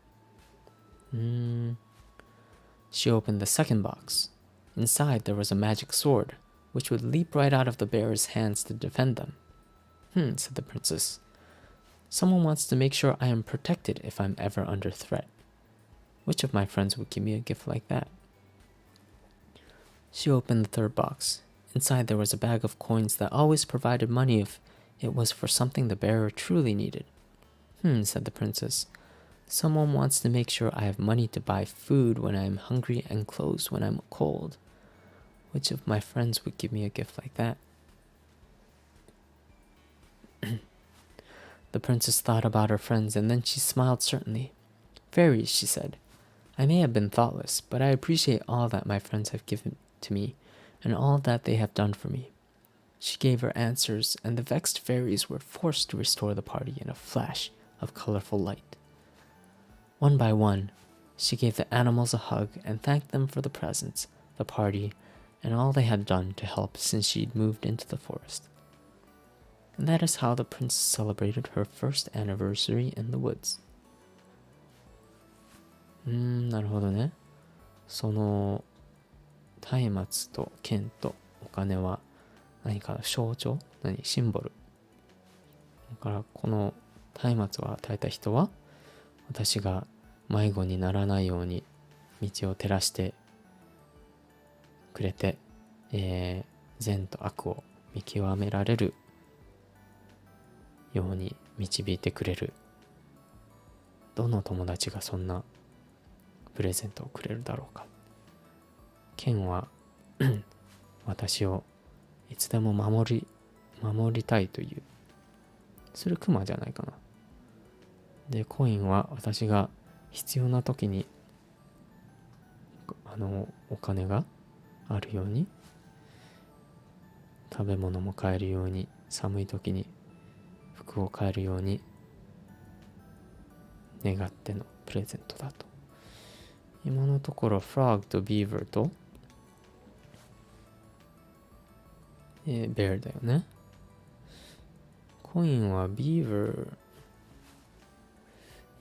She opened the second box. Inside there was a magic sword, which would leap right out of the bearer's hands to defend them. Said the princess. Someone wants to make sure I am protected if I'm ever under threat. Which of my friends would give me a gift like that? She opened the third box. Inside there was a bag of coins that always provided money if it was for something the bearer truly needed. Said the princess. Someone wants to make sure I have money to buy food when I am hungry and clothes when I'm cold. Which of my friends would give me a gift like that? The princess thought about her friends, and then she smiled certainly. Fairies, she said. I may have been thoughtless, but I appreciate all that my friends have given to me, and all that they have done for me. She gave her answers, and the vexed fairies were forced to restore the party in a flash of colorful light. One by one, she gave the animals a hug and thanked them for the presents, the party, and all they had done to help since she'd moved into the forest. And that is how the princess celebrated her first anniversary in the woods. なるほどね。その松明と剣とお金は何か象徴？シンボル。だからこの松明を与えた人は、私が迷子にならないように道を照らしてくれて、善と悪を見極められるように導いてくれる。どの友達がそんなプレゼントをくれるだろうか。剣は私をいつでも守りたいというそれクマじゃないかな。で、コインは私が必要な時にお金があるように、食べ物も買えるように、寒い時に服を買えるように願ってのプレゼントだと。今のところフラッグとビーバーとベアだよね。コインはビーバー、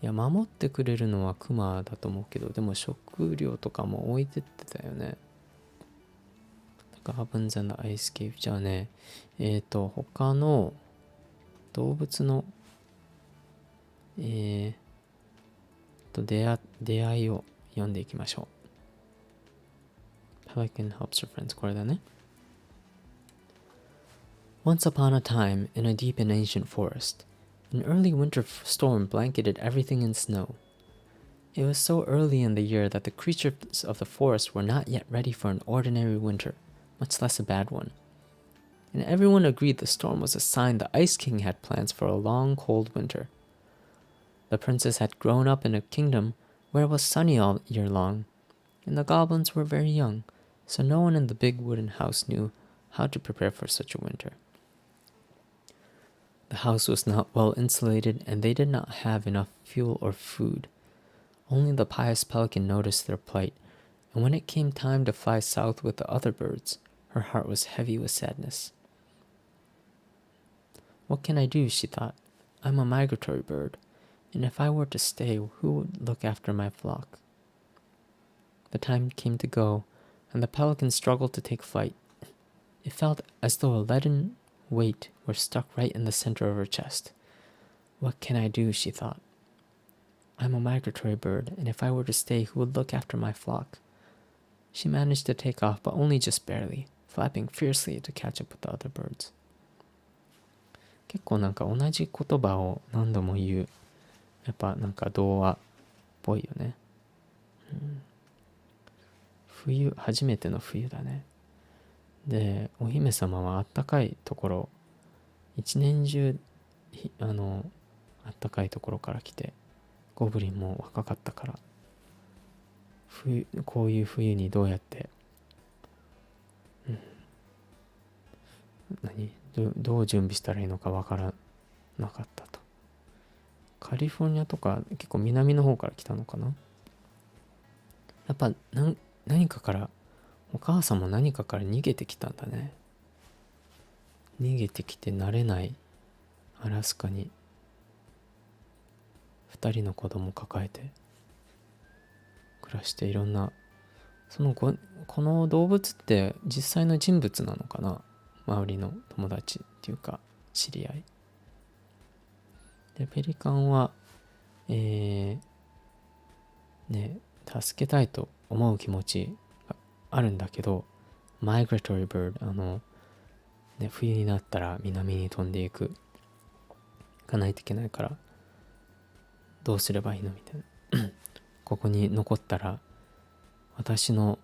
いや守ってくれるのはクマだと思うけど、でも食料とかも置いてってたよね。ガーブンズ&アイスケープ。じゃあね、他の動物の出会いを読んでいきましょう。Pelican helps her friends。これだね。Once upon a time, in a deep and ancient forest, an early winter storm blanketed everything in snow. It was so early in the year that the creatures of the forest were not yet ready for an ordinary winter, much less a bad one. And everyone agreed the storm was a sign the Ice King had plans for a long, cold winter. The princess had grown up in a kingdom where it was sunny all year long, and the goblins were very young, so no one in the big wooden house knew how to prepare for such a winter. The house was not well insulated, and they did not have enough fuel or food. Only the pious pelican noticed their plight, and when it came time to fly south with the other birds, her heart was heavy with sadness. What can I do, she thought. I'm a migratory bird, and if I were to stay, who would look after my flock? The time came to go, and the pelican struggled to take flight. It felt as though a leaden weight were stuck right in the center of her chest. What can I do, she thought. I'm a migratory bird, and if I were to stay, who would look after my flock? She managed to take off, but only just barely, flapping fiercely to catch up with the other birds. 結構なんか同じ言葉を何度も言う。やっぱなんか童話っぽいよね。冬、初めての冬だね。で、お姫様はあったかいところ、一年中あったかいところから来て、ゴブリンも若かったから、こういう冬にどうやって、どう準備したらいいのかわからなかったと。カリフォルニアとか結構南の方から来たのかな。やっぱ何かから、お母さんも何かから逃げてきたんだね。逃げてきて慣れないアラスカに2人の子供を抱えて暮らして、いろんなこの動物って実際の人物なのかな。周りの友達っていうか知り合いで、ペリカンはね、助けたいと思う気持ちがあるんだけど、マイグラトリーバード、冬になったら南に飛んでいかないといけないから、どうすればいいのみたいなここに残ったら私の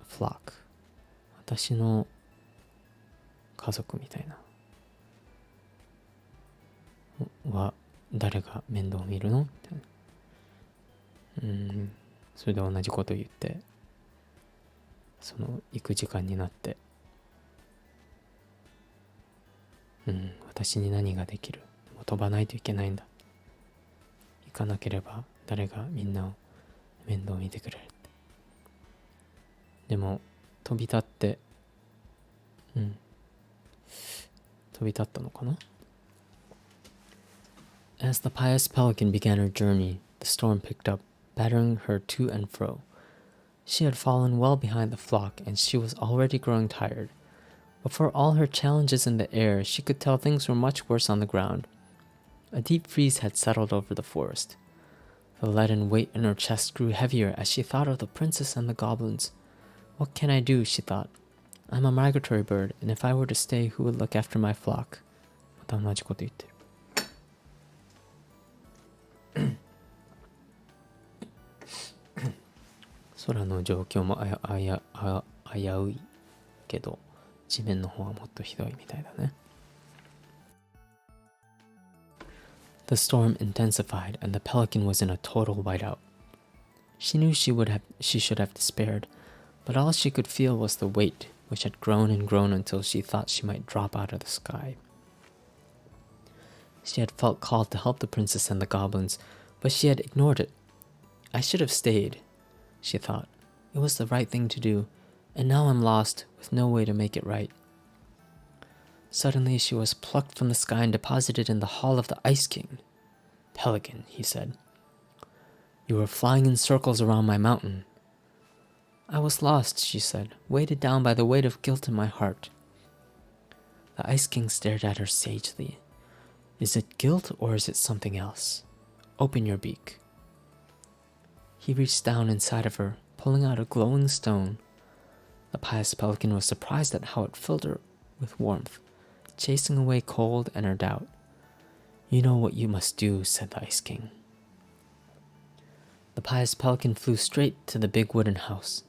フラック、私の家族みたいなは誰が面倒を見るのみたいな。それで同じこと言って、行く時間になって、私に何ができる、もう飛ばないといけないんだ、行かなければ誰がみんなを面倒を見てくれるって。でも飛び立って、飛び立ったのかな。As the pious pelican began her journey, the storm picked up, battering her to and fro. She had fallen well behind the flock, and she was already growing tired. But for all her challenges in the air, she could tell things were much worse on the ground. A deep freeze had settled over the forest. The leaden weight in her chest grew heavier as she thought of the princess and the goblins. What can I do, she thought. I'm a migratory bird, and if I were to stay, who would look after my flock? また同じこと言ってる。空の状況も危ういけど、地面の方はもっとひどいみたいだね。The storm intensified, and the pelican was in a total whiteout. She knew she should have despaired, but all she could feel was the weight, which had grown and grown until she thought she might drop out of the sky. She had felt called to help the princess and the goblins, but she had ignored it. I should have stayed, she thought. It was the right thing to do, and now I'm lost, with no way to make it right. Suddenly she was plucked from the sky and deposited in the hall of the Ice King. Pelican, he said. You were flying in circles around my mountain. I was lost, she said, weighted down by the weight of guilt in my heart. The Ice King stared at her sagely. Is it guilt or is it something else? Open your beak. He reached down inside of her, pulling out a glowing stone. The pious pelican was surprised at how it filled her with warmth, chasing away cold and her doubt. You know what you must do, said the Ice King. The pious pelican flew straight to the big wooden house.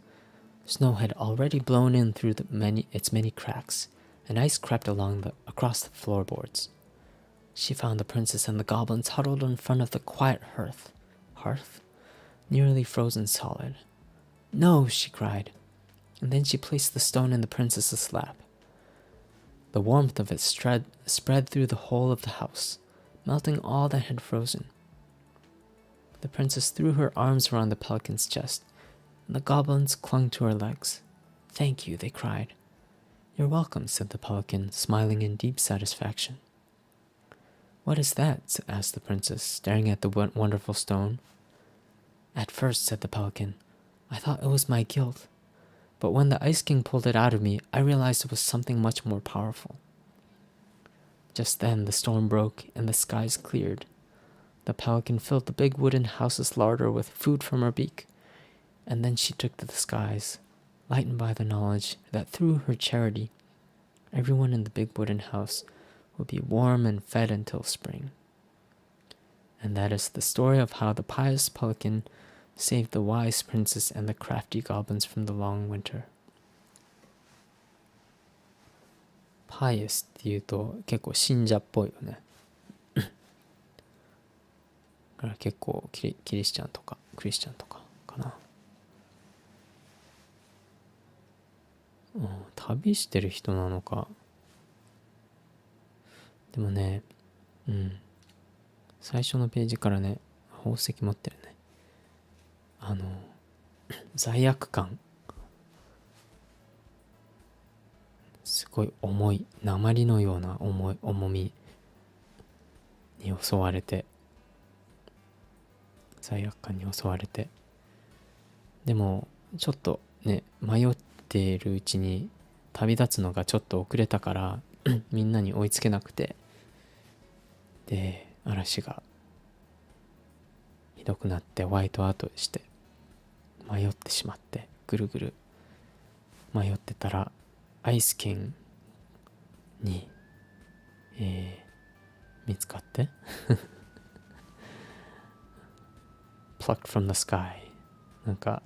Snow had already blown in through its many cracks, and ice crept across the floorboards. She found the princess and the goblins huddled in front of the quiet hearth, nearly frozen solid. No, she cried, and then she placed the stone in the princess's lap. The warmth of it spread through the whole of the house, melting all that had frozen. The princess threw her arms around the pelican's chest, and the goblins clung to her legs. Thank you, they cried. You're welcome, said the pelican, smiling in deep satisfaction. What is that? Asked the princess, staring at the wonderful stone. At first, said the pelican, I thought it was my guilt. But when the Ice King pulled it out of me, I realized it was something much more powerful. Just then the storm broke and the skies cleared. The pelican filled the big wooden house's larder with food from her beak, and then she took to the skies, lightened by the knowledge that through her charity, everyone in the big wooden house would be warm and fed until spring. And that is the story of how the pious pelican saved the wise princess and the crafty goblins from the long winter. pious っていうと結構信者っぽいよね。だから結構キリスチャンとかクリスチャンとかかな。旅してる人なのか。でもね、最初のページからね、宝石持ってるね。罪悪感。すごい重い、鉛のような重みに襲われて、罪悪感に襲われて、でもちょっとね、迷っているうちに旅立つのがちょっと遅れたからみんなに追いつけなくて、で嵐がひどくなってホワイトアウトして迷ってしまって、ぐるぐる迷ってたらアイスキンに、見つかってplucked from the sky、 なんか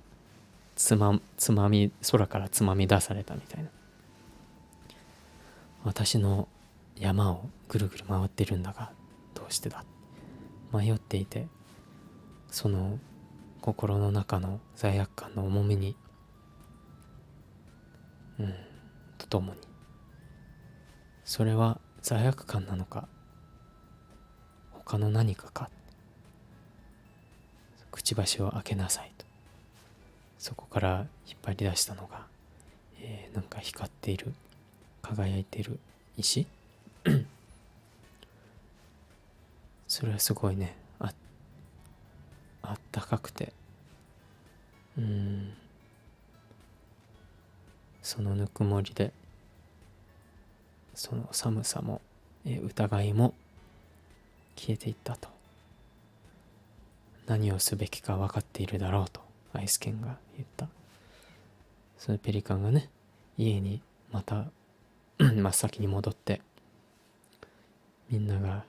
空からつまみ出されたみたいな。私の山をぐるぐる回っているんだがどうしてだ、迷っていて、その心の中の罪悪感の重みにとともに、それは罪悪感なのか他の何かか、くちばしを開けなさいと、そこから引っ張り出したのが、なんか光っている、輝いている石それはすごいね、あったかくて、そのぬくもりでその寒さも、疑いも消えていったと。何をすべきか分かっているだろうとアイスケンが言った。そのペリカンがね、家にまた真っ先に戻って、みんなが、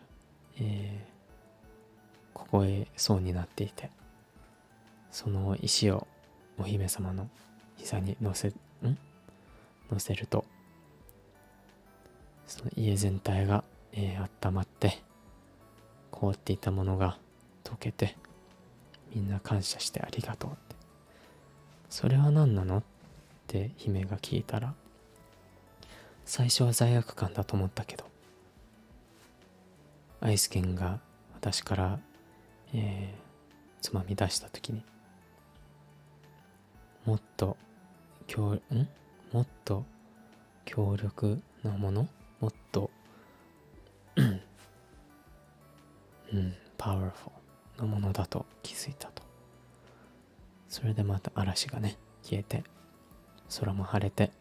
凍えそうになっていて、その石をお姫様の膝に乗せると、その家全体が、温まって凍っていたものが溶けて、みんな感謝してありがとうって。それは何なのって姫が聞いたら、最初は罪悪感だと思ったけど、アイスケンが私から、つまみ出した時に、もっと強力なもの、もっとパワフルなものだと気づいたと。それでまた嵐がね消えて、空も晴れて、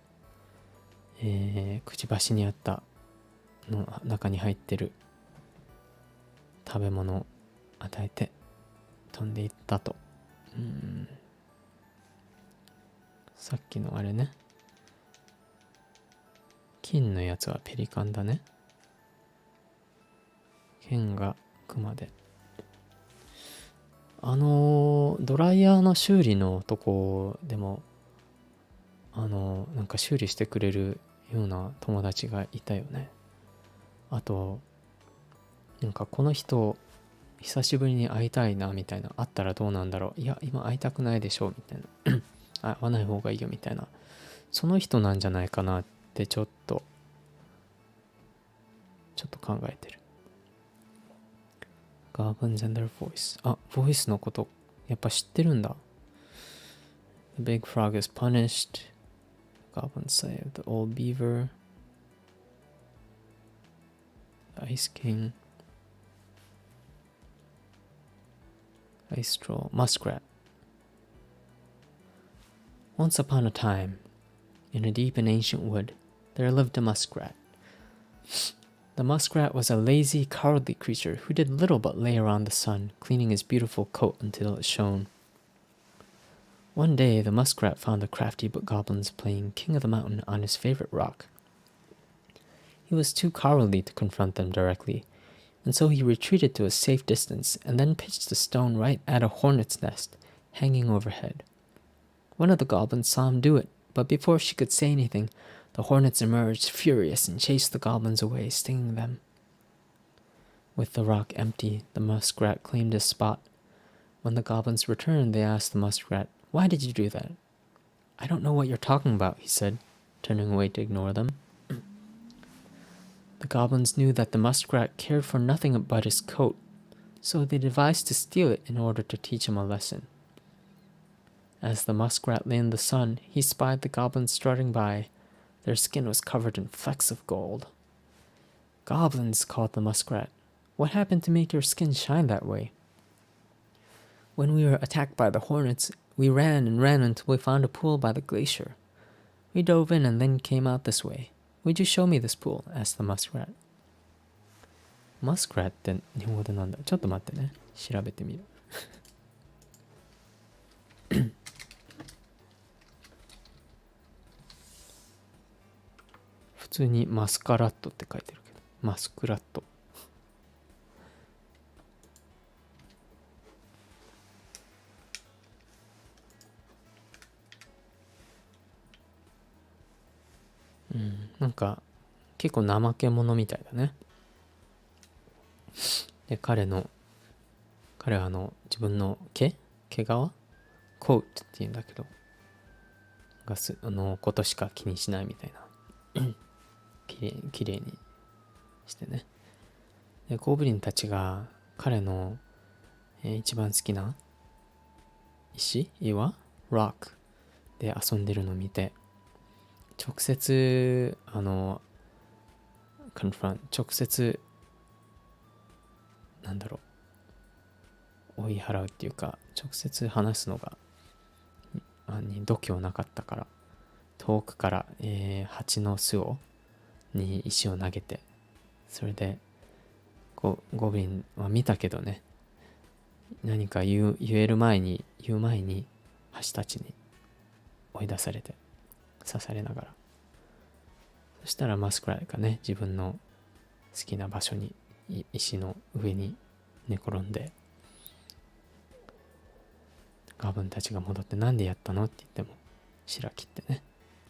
くちばしにあったの中に入ってる食べ物を与えて飛んでいったと。さっきのあれね、金のやつはペリカンだね。剣がクマで、ドライヤーの修理のとこでもなんか修理してくれるような友達がいたよね。あとなんかこの人久しぶりに会いたいなみたいな、会ったらどうなんだろう、いや今会いたくないでしょみたいな会わない方がいいよみたいな、その人なんじゃないかなってちょっと考えてる。Goblins and their voice。 ボイスのことやっぱ知ってるんだ。 The big frog is punished. Goblins save the old beaver. The ice king. Ice troll. Muskrat. Once upon a time, in a deep and ancient wood, there lived a muskrat. The muskrat was a lazy, cowardly creature who did little but lay around the sun, cleaning his beautiful coat until it shone. One day, the muskrat found the crafty goblins playing King of the Mountain on his favorite rock. He was too cowardly to confront them directly, and so he retreated to a safe distance and then pitched a stone right at a hornet's nest hanging overhead. One of the goblins saw him do it, but before she could say anything, the hornets emerged furious and chased the goblins away, stinging them. With the rock empty, the muskrat claimed his spot. When the goblins returned, they asked the muskrat, "Why did you do that?" "I don't know what you're talking about," he said, turning away to ignore them. The goblins knew that the muskrat cared for nothing but his coat, so they devised to steal it in order to teach him a lesson. As the muskrat lay in the sun, he spied the goblins strutting by. Their skin was covered in flecks of gold. "Goblins," called the muskrat, "what happened to make your skin shine that way?" "When we were attacked by the hornets, we ran and ran until we found a pool by the glacier. We dove in and then came out this way. Would you show me this pool?" asked the muskrat. Muskrat って日本語でなんだ？ちょっと待ってね。調べてみる。普通にマスカラットって書いてるけど、マスクラット。なんか結構怠け者みたいだね。で、彼は自分の毛皮コートって言うんだけどことしか気にしないみたいな。きれいにしてね。で、ゴブリンたちが彼の、一番好きな岩ロックで遊んでるのを見て、直接追い払うっていうか、直接話すのが度胸なかったから、遠くから、蜂の巣に石を投げて、それでゴブリンは見たけどね、何か言う前に蜂たちに追い出されて刺されながら、そしたらマスクライがね、自分の好きな場所に石の上に寝転んで、ガブンたちが戻って、なんでやったのって言っても白切ってね、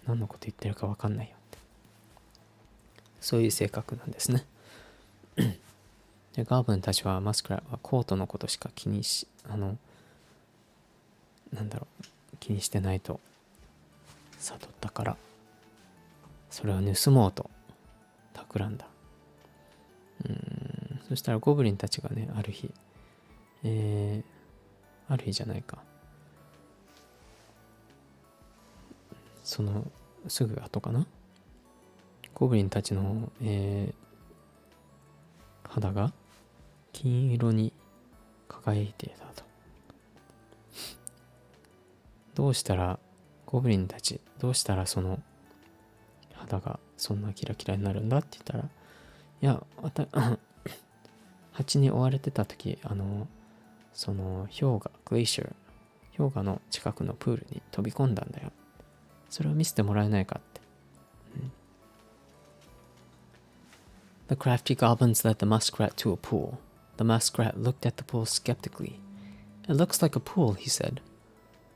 何のこと言ってるか分かんないよって、そういう性格なんですね。でガーブンたちはマスクラはコートのことしか気にしてないと悟ったから、それを盗もうと企んだ。そしたらゴブリンたちがね、ある日じゃないか、そのすぐ後かな、ゴブリンたちの、肌が金色に輝いていたと。どうしたらその肌がそんなキラキラになるんだって言ったら、いや、蜂に追われてた時、その氷河の近くのプールに飛び込んだんだよ。それを見せてもらえないかって。The crafty goblins led the muskrat to a pool. The muskrat looked at the pool skeptically. It looks like a pool, he said.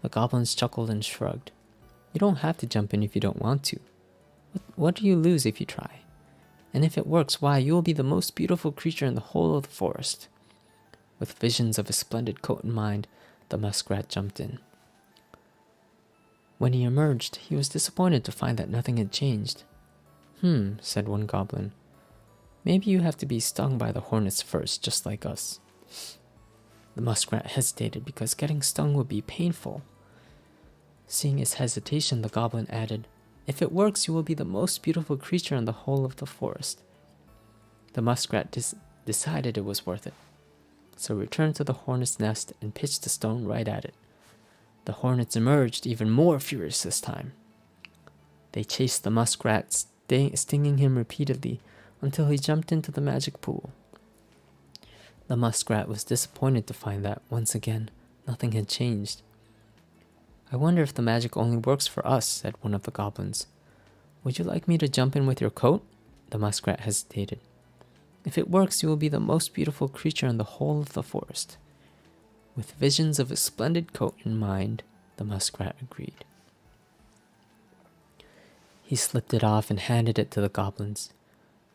The goblins chuckled and shrugged. You don't have to jump in if you don't want to. What do you lose if you try? And if it works, why, you will be the most beautiful creature in the whole of the forest. With visions of a splendid coat in mind, the muskrat jumped in. When he emerged, he was disappointed to find that nothing had changed. Said one goblin. Maybe you have to be stung by the hornets first, just like us. The muskrat hesitated because getting stung would be painful. Seeing his hesitation, the goblin added, If it works, you will be the most beautiful creature in the whole of the forest. The muskrat decided it was worth it, so returned to the hornet's nest and pitched the stone right at it. The hornets emerged even more furious this time. They chased the muskrat, stinging him repeatedly until he jumped into the magic pool. The muskrat was disappointed to find that, once again, nothing had changed. I wonder if the magic only works for us, said one of the goblins. Would you like me to jump in with your coat? The muskrat hesitated. If it works, you will be the most beautiful creature in the whole of the forest. With visions of a splendid coat in mind, the muskrat agreed. He slipped it off and handed it to the goblins.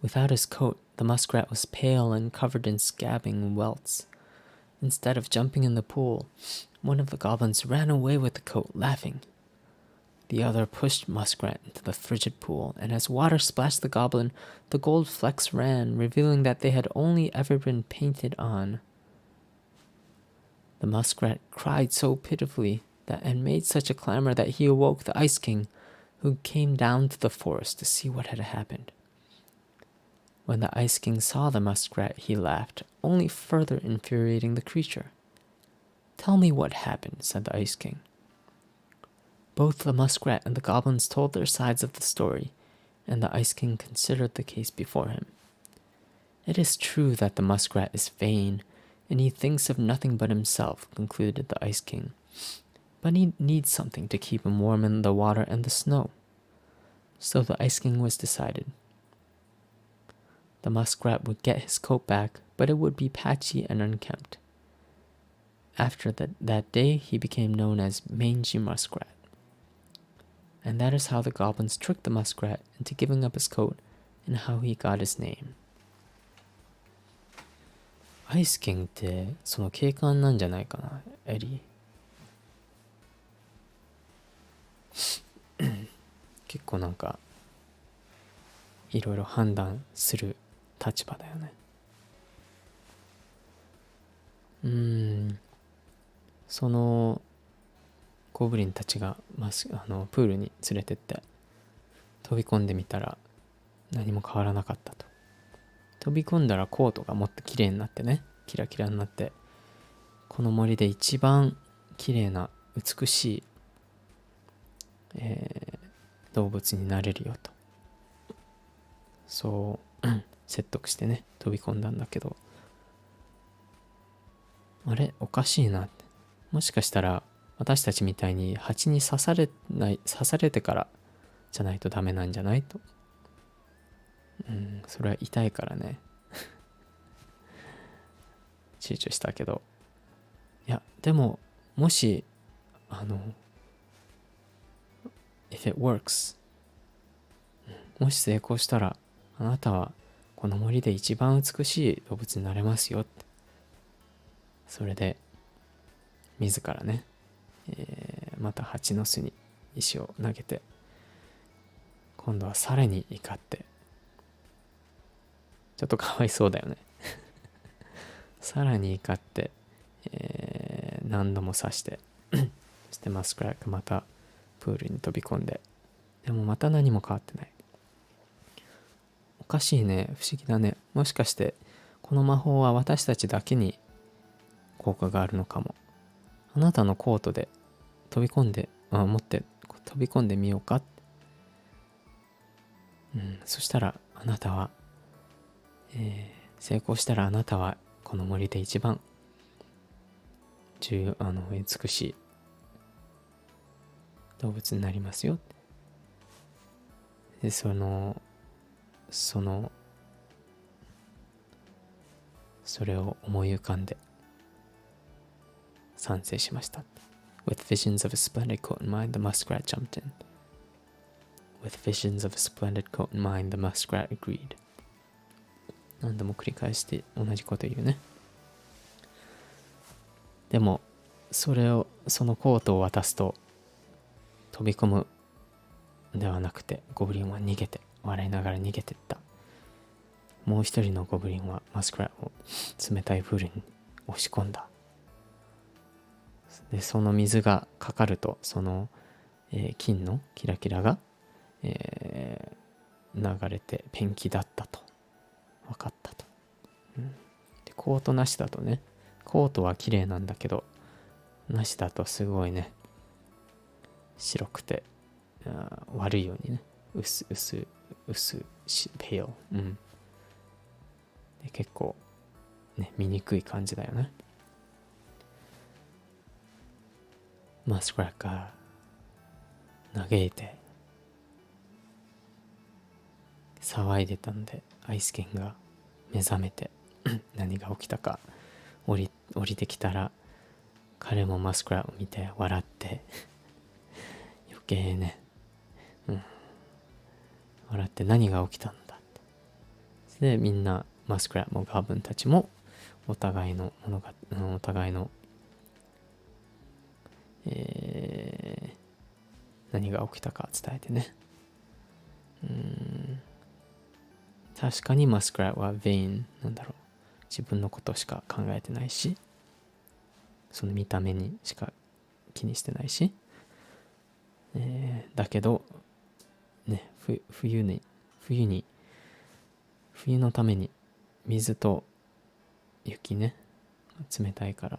Without his coat, the muskrat was pale and covered in scabbing welts. Instead of jumping in the pool, one of the goblins ran away with the coat, laughing. The other pushed Muskrat into the frigid pool, and as water splashed the goblin, the gold flecks ran, revealing that they had only ever been painted on. The muskrat cried so pitifully and made such a clamor that he awoke the Ice King, who came down to the forest to see what had happened. When the Ice King saw the muskrat, he laughed, only further infuriating the creature. Tell me what happened, said the Ice King. Both the muskrat and the goblins told their sides of the story, and the Ice King considered the case before him. It is true that the muskrat is vain, and he thinks of nothing but himself, concluded the Ice King. But he needs something to keep him warm in the water and the snow. So the Ice King was decided. The muskrat would get his coat back, but it would be patchy and unkempt. After that day, he became known as Mangy Muskrat. And that is how the goblins tricked the muskrat into giving up his coat and how he got his name. アイスキンってその警官なんじゃないかな、エリー。結構なんかいろいろ判断する立場だよね。そのゴブリンたちがプールに連れてって飛び込んでみたら何も変わらなかったと。飛び込んだらコートがもっと綺麗になってね、キラキラになって、この森で一番綺麗な美しい、動物になれるよと、そう説得してね飛び込んだんだけど、あれおかしいなって、もしかしたら私たちみたいに蜂に刺されてからじゃないとダメなんじゃないと。それは痛いからね躊躇したけど、いやでももしif it works、もし成功したらあなたはこの森で一番美しい動物になれますよって。それで自らね、また蜂の巣に石を投げて、今度はさらに怒って、ちょっとかわいそうだよねさらに怒って、何度も刺してそしてマスクラックまたプールに飛び込んで、でもまた何も変わってない。おかしいね、不思議だね。もしかしてこの魔法は私たちだけに効果があるのかも。あなたのコートで飛び込んで持って飛び込んでみようか。そしたらあなたは、成功したらあなたはこの森で一番美しい動物になりますよ。でそれを思い浮かんで賛成しました。With visions of a splendid coat in mind, the muskrat jumped in. With visions of a splendid coat in mind, the muskrat agreed. 何度も繰り返して同じこと言うね。でもそのコートを渡すと飛び込むではなくて、ゴブリンは逃げて、笑いながら逃げてった。もう一人のゴブリンはマスクラを冷たいプールに押し込んだ。でその水がかかると金のキラキラが、流れてペンキだったと分かったと、でコートなしだとね、コートは綺麗なんだけどなしだとすごいね白くて悪いようにね、薄ペール、で結構ね見にくい感じだよね。マスクラッが嘆いて騒いでたんで、アイスケンが目覚めて何が起きたか降りてきたら、彼もマスクラを見て笑って余計ね、笑って何が起きたんだって。でみんなマスクラもガーブンたちもお互いの何が起きたか伝えてね。確かにマスクラはベイン自分のことしか考えてないし、その見た目にしか気にしてないし、だけどね、冬のために水と雪ね冷たいから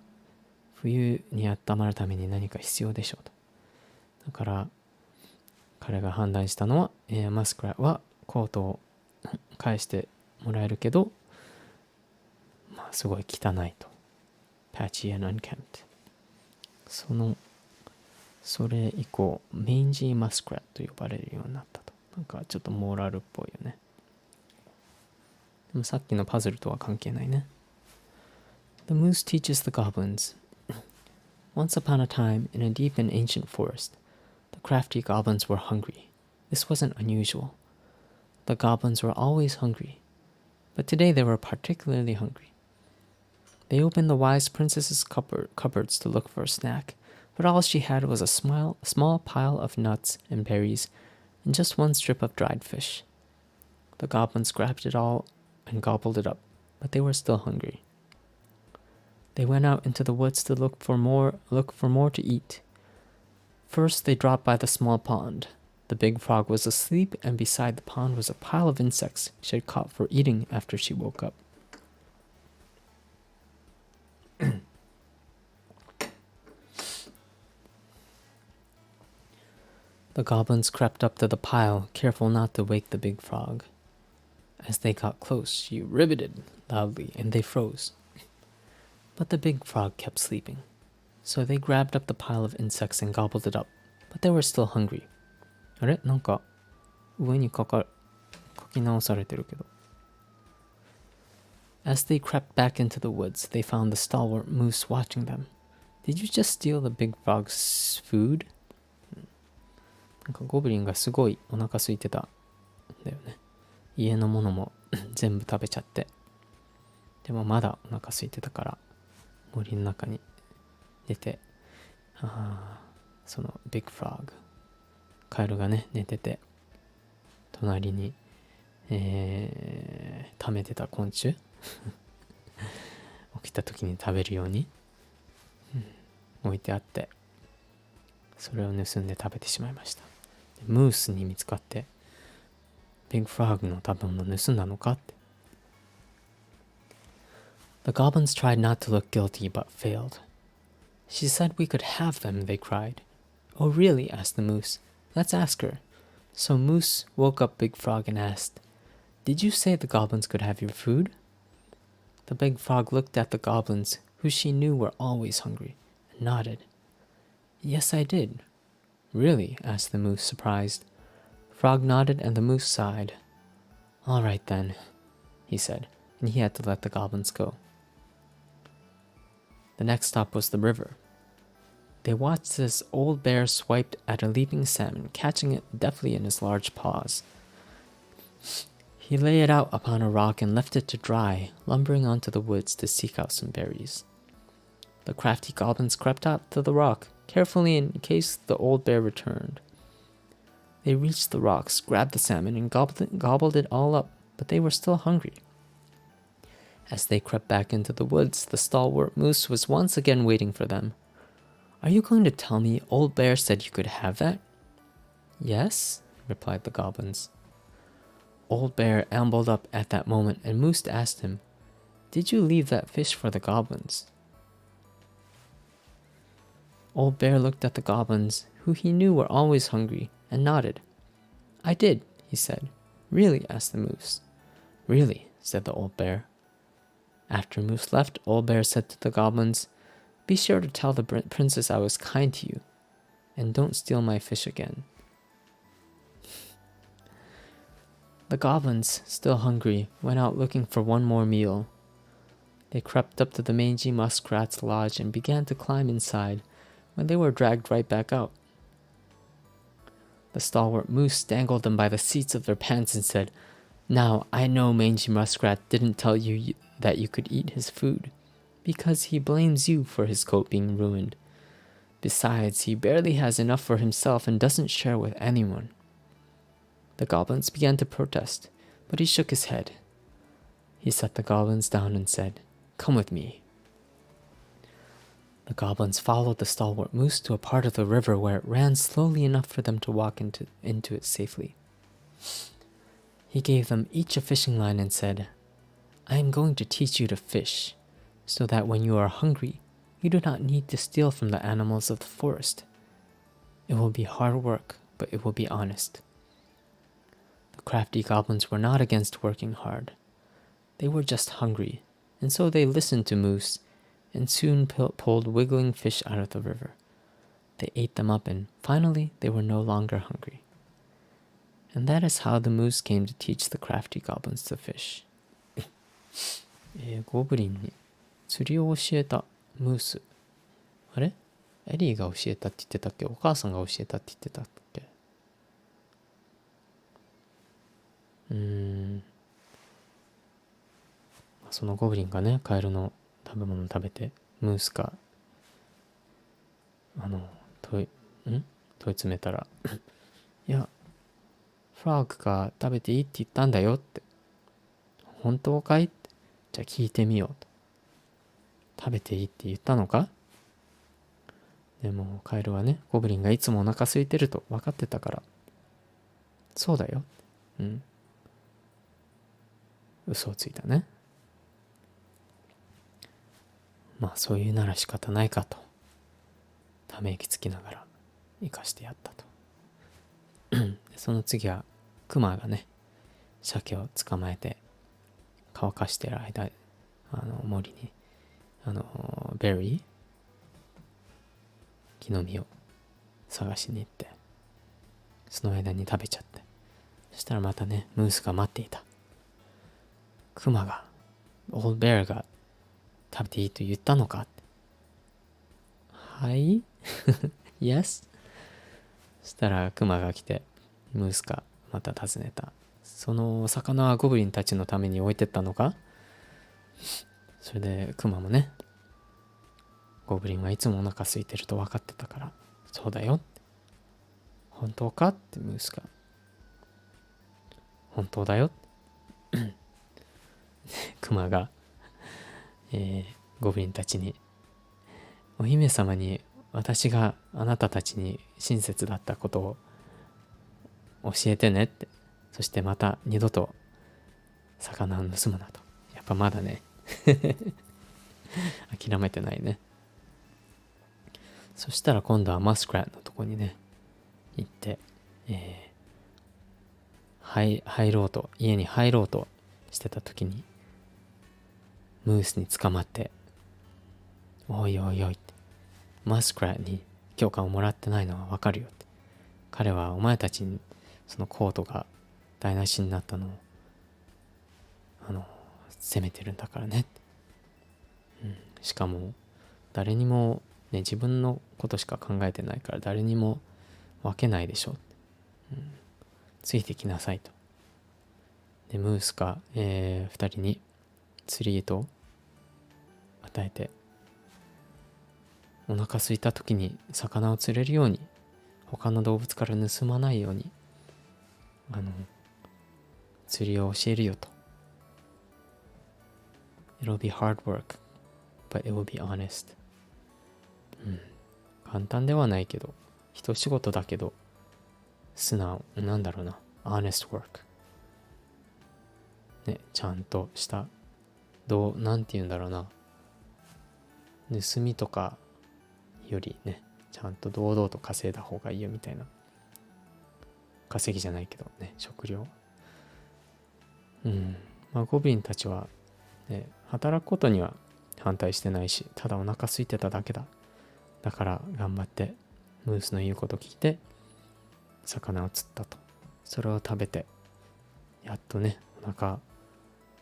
冬に温まるために何か必要でしょうと。だから彼が判断したのは、マスクラはコートを返してもらえるけど、すごい汚いと。patchy and unkempt。それ以降メインジーマスクラと呼ばれるようになったと。なんかちょっとモーラルっぽいよね。でもさっきのパズルとは関係ないね。The moose teaches the goblins. Once upon a time, in a deep and ancient forest, the crafty goblins were hungry. This wasn't unusual. The goblins were always hungry, but today they were particularly hungry. They opened the wise princess's cupboards to look for a snack, but all she had was a small pile of nuts and berries and just one strip of dried fish. The goblins grabbed it all and gobbled it up, but they were still hungry. They went out into the woods to look for more to eat. First, they dropped by the small pond. The big frog was asleep, and beside the pond was a pile of insects she had caught for eating after she woke up. The goblins crept up to the pile, careful not to wake the big frog. As they got close, she ribbited loudly, and they froze. But the big frog kept sleeping. So they grabbed up the pile of insects and gobbled it up, but they were still hungry. あれなんか上に書き直されてるけど。As they crept back into the woods, they found the stalwart moose watching them. Did you just steal the big frog's food? なんかゴブリンがすごいお腹空いてたんだよね。家のものも全部食べちゃって。でもまだお腹空いてたから森の中に出て、そのビッグフロッグ、カエルがね寝てて、隣に溜めてた昆虫起きた時に食べるように、置いてあって、それを盗んで食べてしまいました。ムースに見つかって、ビッグフロッグの食べ物盗んだのかって。The goblins tried not to look guilty but failed. She said we could have them, they cried. Oh really? Asked the moose. Let's ask her. So Moose woke up Big Frog and asked, Did you say the goblins could have your food? The big frog looked at the goblins, who she knew were always hungry, and nodded. Yes, I did. Really? Asked the moose, surprised. Frog nodded and the moose sighed. All right then, he said, and he had to let the goblins go. The next stop was the river. They watched as Old Bear swiped at a leaping salmon, catching it deftly in his large paws. He lay it out upon a rock and left it to dry, lumbering onto the woods to seek out some berries. The crafty goblins crept up to the rock, carefully in case the old bear returned. They reached the rocks, grabbed the salmon, and gobbled it all up, but they were still hungry. As they crept back into the woods, the stalwart moose was once again waiting for them. Are you going to tell me Old Bear said you could have that? Yes, replied the goblins. Old Bear ambled up at that moment, and Moose asked him, Did you leave that fish for the goblins? Old Bear looked at the goblins, who he knew were always hungry, and nodded. I did, he said. Really? Asked the Moose. Really, said the Old Bear. After Moose left, Old Bear said to the goblins, Be sure to tell the princess I was kind to you, and don't steal my fish again. The goblins, still hungry, went out looking for one more meal. They crept up to the mangy muskrat's lodge and began to climb inside, when they were dragged right back out. The stalwart moose dangled them by the seats of their pants and said, Now I know Mangy Muskrat didn't tell you that you could eat his food, because he blames you for his coat being ruined. Besides, he barely has enough for himself and doesn't share with anyone. The goblins began to protest, but he shook his head. He set the goblins down and said, Come with me. The goblins followed the stalwart moose to a part of the river where it ran slowly enough for them to walk into it safely. He gave them each a fishing line and said, I am going to teach you to fish, so that when you are hungry, you do not need to steal from the animals of the forest. It will be hard work, but it will be honest. The crafty goblins were not against working hard. They were just hungry, and so they listened to Moose, and soon pulled wiggling fish out of the river. They ate them up, and finally they were no longer hungry. And that is how the moose came to teach the crafty goblins to fish. ゴブリンに釣りを教えたムース。あれ？エリーが教えたって言ってたっけ？お母さんが教えたって言ってたっけ？そのゴブリンがね、カエルの食べ物を食べて、ムースが問い詰めたらいや、フラッグが食べていいって言ったんだよって。本当かいって。じゃあ聞いてみようと。食べていいって言ったのか？でもカエルはね、ゴブリンがいつもお腹空いてると分かってたから、そうだよ。嘘をついたね。まあそういうなら仕方ないかと、ため息つきながら生かしてやったと。その次はクマがね、鮭を捕まえて乾かしてる間、森にベリー、木の実を探しに行って、その間に食べちゃって、そしたらまたね、ムースが待っていた。クマが、オールベアが食べていいと言ったのかって。はい？ Yes? そしたらクマが来て、ムースがまた尋ねた。その魚はゴブリンたちのために置いてったのか。それでクマもね、ゴブリンがいつもお腹空いてると分かってたから、そうだよって、本当かってムースが、本当だよってクマが、ゴブリンたちに、お姫様に私があなたたちに親切だったことを教えてねって、そしてまた二度と魚を盗むなと。やっぱまだね諦めてないね。そしたら今度はマスクラットのとこにね行って、家に入ろうとしてた時にムースに捕まって、おいおいおいって、マスクラットに許可をもらってないのはわかるよって、彼はお前たちにそのコートが台無しになったのを責めてるんだからねって、しかも誰にもね、自分のことしか考えてないから誰にも分けないでしょって、ついてきなさいと。でムースが、2人に釣り糸を与えて、お腹空いた時に魚を釣れるように、他の動物から盗まないように釣りを教えるよと。It'll be hard work, but it will be honest. 簡単ではないけど、一仕事だけど、素直、なんだろうな、honest work。ね、ちゃんとした、なんて言うんだろうな、盗みとかよりね、ちゃんと堂々と稼いだ方がいいよみたいな。稼ぎじゃないけどね、食料。ゴブリンたちは、ね、働くことには反対してないし、ただお腹空いてただけだ。だから頑張ってムースの言うこと聞いて魚を釣ったと。それを食べてやっとね、お腹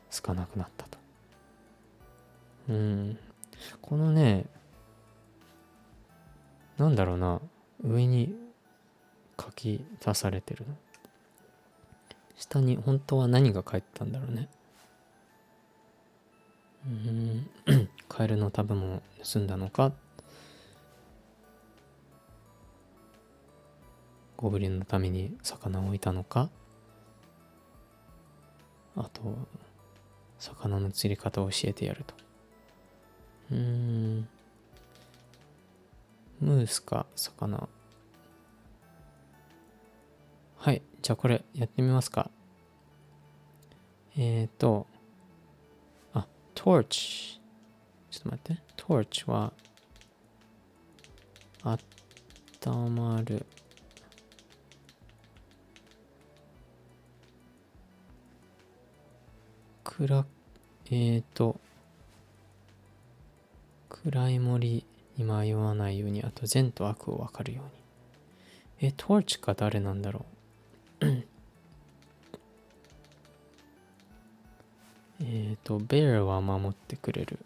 空かなくなったと。このね、なんだろうな、上に書き足されてるの、下に本当は何が書いてたんだろうね。カエルの食べ物を盗んだのか、ゴブリンのために魚を置いたのか、あと魚の釣り方を教えてやると。ムースか魚。はい、じゃあこれやってみますか。トーチ。ちょっと待って。トーチは、温まる。暗い森に迷わないように、あと善と悪を分かるように。トーチか誰なんだろう。ベアは守ってくれる。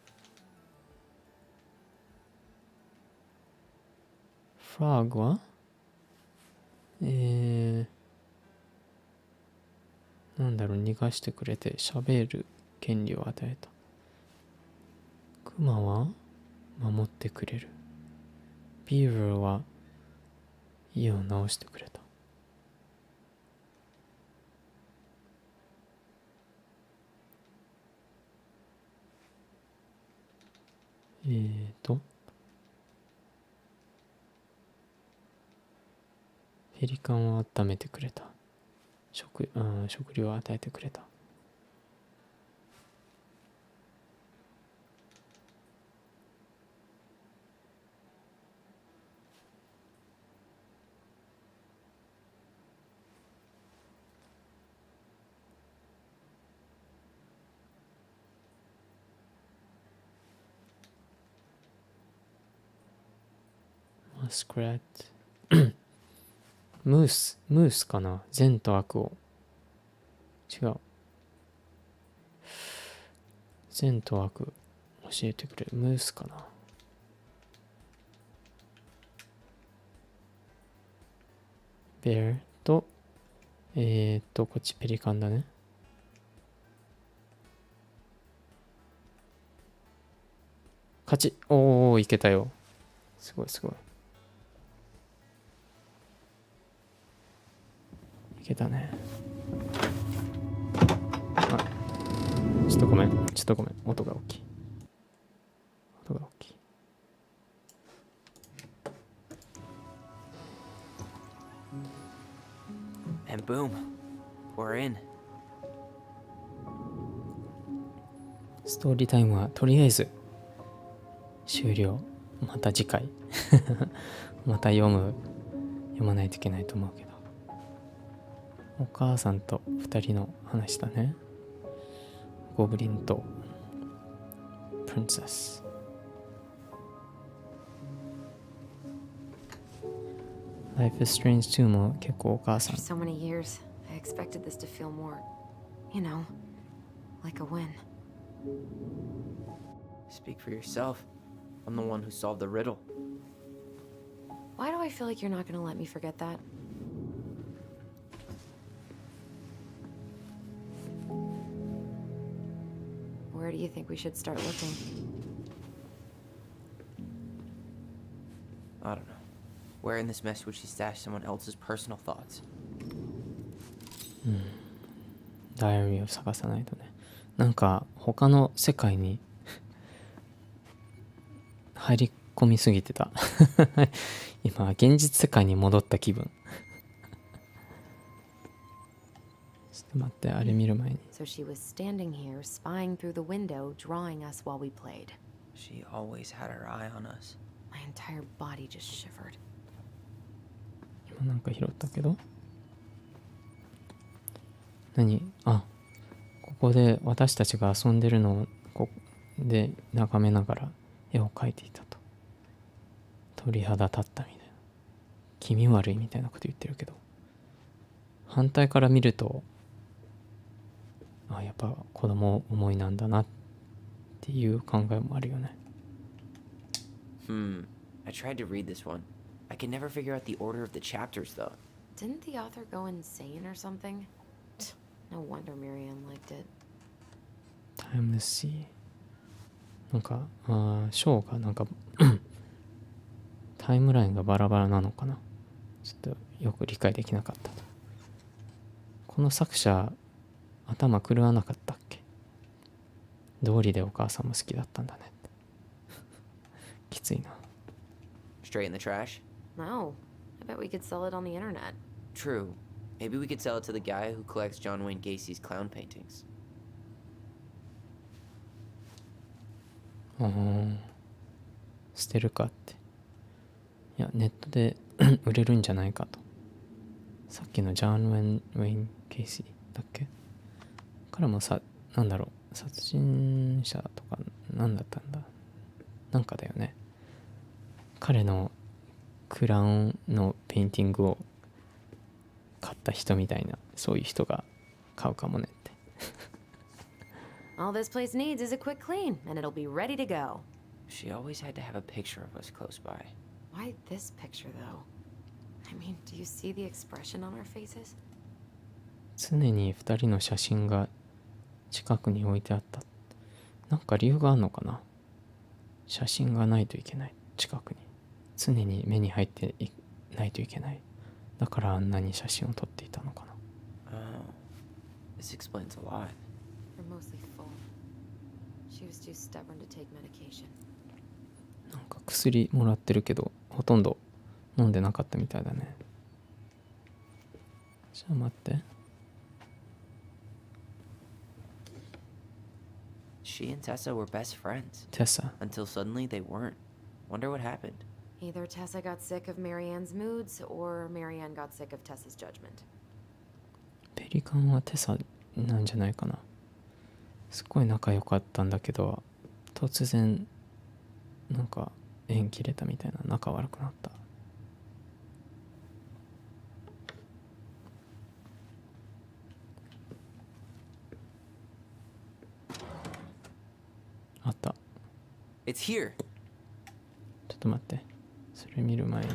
フラッグはなんだろう、逃がしてくれて喋る権利を与えた。クマは守ってくれる。ビーバーは家を直してくれた。ペリカンは温めてくれた。食料を与えてくれた。マスクラット。ムースかな。善と悪を。違う。善と悪教えてくれる。ムースかな。ベアとこっちペリカンだね。勝ち。おー、いけたよ。すごいすごい。いけたね。あ、ちょっとごめん。音が大きい。And boom, we're in. ストーリータイムはとりあえず終了。また次回また読まないといけないと思うけど、お母さんと2人の話だね。ゴブリンとプリンセス。Life is Strange 2も結構お母さん。 For so many years, I expected this to feel more, you know, like a win. Speak for yourself. I'm the one who solved the riddle. Why do I feel like you're not gonna let me forget that? Where do you think we should start looking? I don't know. Where in this mess would she stash someone else's personal thoughts? ダイアリーを探さないとね。なんか他の世界に入り込みすぎてた今現実世界に戻った気分ちょっと待って、あれ見る前に。 So she was standing here, spying through the window, drawing us while we played. She always had her eye on us. My entire body just shivered. 今なんか拾ったけど、何？あ、ここで私たちが遊んでるのをここで眺めながら絵を描いていたと。鳥肌立ったみたいな、気味悪いみたいなこと言ってるけど、反対から見ると、あ、やっぱ子供思いなんだなっていう考えもあるよね。I tried to read this one. I can never figure out the order of the chapters, though. Didn't the author go insane or something? No wonder Marianne liked it. Timeless Sea。なんか、ショーがなんかタイムラインがバラバラなのかな。ちょっとよく理解できなかったと。この作者、頭狂わなかったっけ？道理でお母さんも好きだったんだねってきついな。 Straight in the trash? No, I bet we could sell it on the internet. True. Maybe we could sell it to the guy who collects John Wayne Gacy's clown paintings. 捨てるかって。いや、ネットで売れるんじゃないかと。さっきのジャン・ウェイン・ケイシーだっけ？彼もさ、なんだろう、殺人者とかなんだったんだ。なんかだよね。彼のクラウンのペインティングを買った人みたいな、そういう人が買うかもねって。All this place needs is a quick clean, and it'll be ready to go. She always had to have a picture of us close by. Why this picture, though? I mean, do you see the expression on our faces? 常に2人の写真が近くに置いてあった。なんか理由があるのかな。写真がないといけない。近くに常に目に入っていないといけない。だからあんなに写真を撮っていたのかな。 Oh, this explains a lot. We're mostly full. She was too stubborn to take medication. なんか薬もらってるけどほとんど飲んでなかったみたいだね。じゃあ待って。 She and Tessa were best friends. Tessa。 Until suddenly they weren't. Wonder what happened. Either Tessa got sick of Marianne's moods, or Marianne got sick of Tessa's judgment. ペリカンはテサなんじゃないかな。すっごい仲良かったんだけど突然なんか縁切れたみたいな、仲悪くなった。あった。 It's here. ちょっと待って、それ見る前に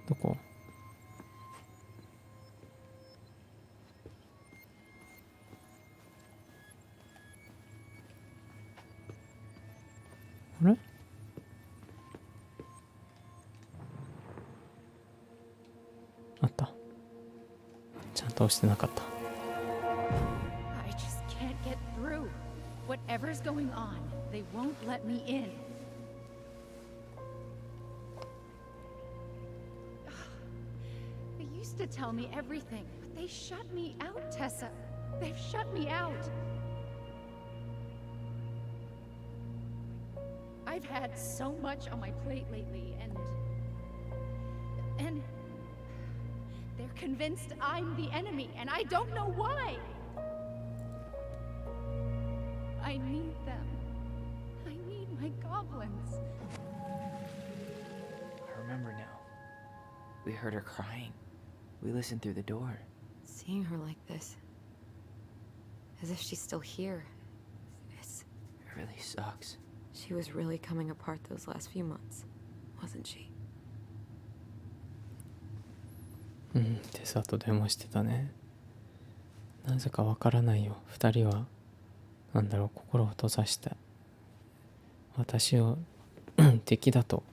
どこ？あれ？あった。ちゃんと押してなかった。I just can't get through. Whatever's going on, they won't let me in. They used to tell me everything, but they shut me out, Tessa. They've shut me out. I've had so much on my plate lately, and they're convinced I'm the enemy, and I don't know why. I need them. I need my goblins. I remember now. We heard her crying. We listened through the door. Seeing her like this, as if she's still here, it's... It really sucks. She was really coming apart those last few months, wasn't she? うん、テサと電話してたね。なぜかわからないよ。二人はなんだろう、心を閉ざして私を敵だと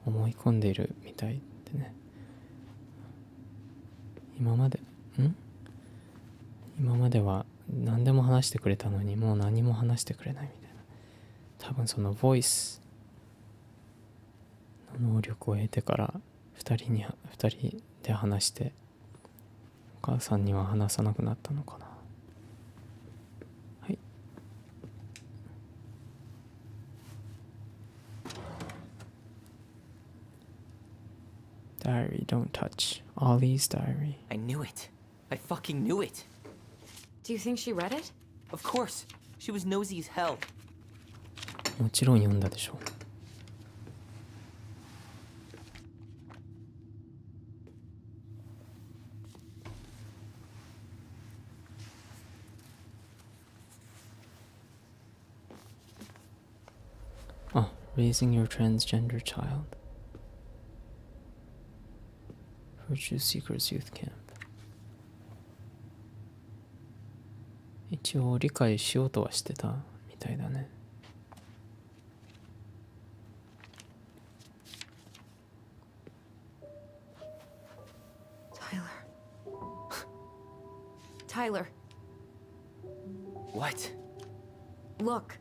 思い込んでいるみたいってね。今までは何でも話してくれたのに、もう何も話してくれないみたいな。多分そのボイスの能力を得てから2人で話して、お母さんには話さなくなったのかな。はい。Diary, don't touch. Ollie's diary. I knew it. I fucking knew it. Do you think she read it? Of course. She was nosy as hell. もちろん読んだでしょう。あ、Raising your transgender child. Virtue Seekers Youth Camp. 一応理解しようとはしてたみたいだね。Tyler. What? Look.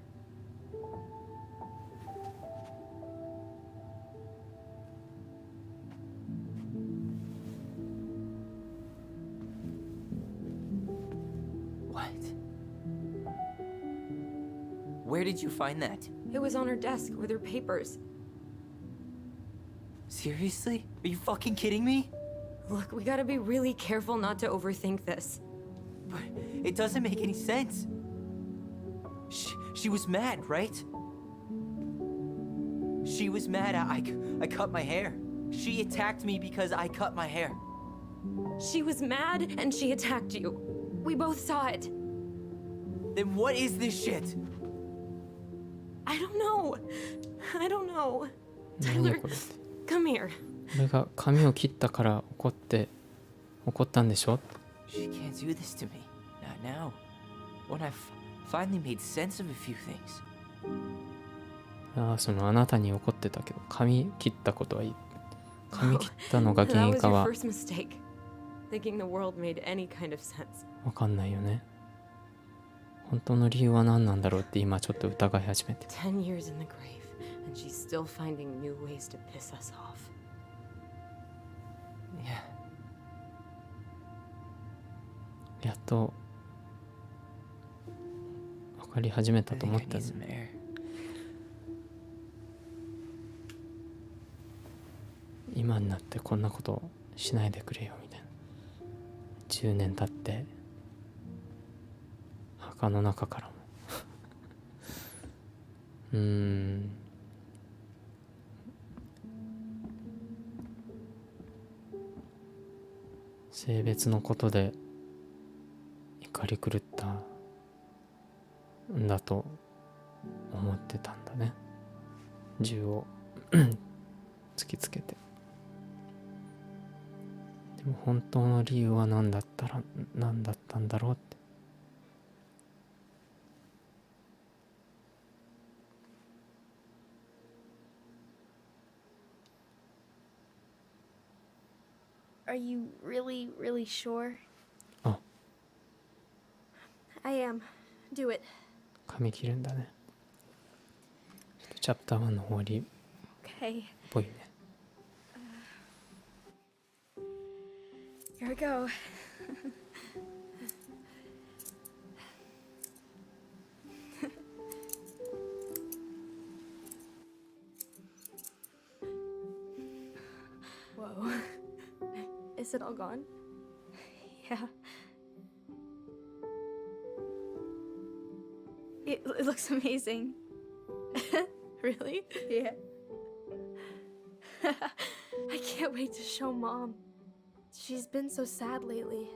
What? Where did you find that? It was on her desk with her papers. Seriously? Are you fucking kidding me? Look, we gotta be really careful not to overthink this. But it doesn't make any sense. She was mad, right? She was mad I cut my hair. She attacked me because I cut my hair. She was mad and she attacked you. We both saw it. Then what is this shit? I don't know. Tyler, 何これって。 come here. 俺が髪を切ったから怒ったんでしょ。 She can't do this to me. Not now. When I've finally made sense of a few things. ああ、あなたに怒ってたけど、髪切ったことはいい。髪切ったのが原因かは That was your first mistake. Thinking the world made any kind of sense. わかんないよね。本当の理由は何なんだろうって今ちょっと疑い始めて。 10 years in the grave, and she's still finding new ways to piss us off. Yeah. やっと分かり始めた I と think 思 I った need some air. 今になってこんなことしないでくれよみたいな。10年経って墓の中からも性別のことで怒り狂ったんだと思ってたんだね。銃を突きつけて。でも本当の理由は何だったんだろうって。Are you really, really sure? あ、I am. Do it. 髪切るんだね。ちょっとチャプター1の終わりっ Okay. ぽいね。Here we go. Whoa. Is it all gone? Yeah. It looks amazing. Really? Yeah. I can't wait to show Mom. She's been so sad lately.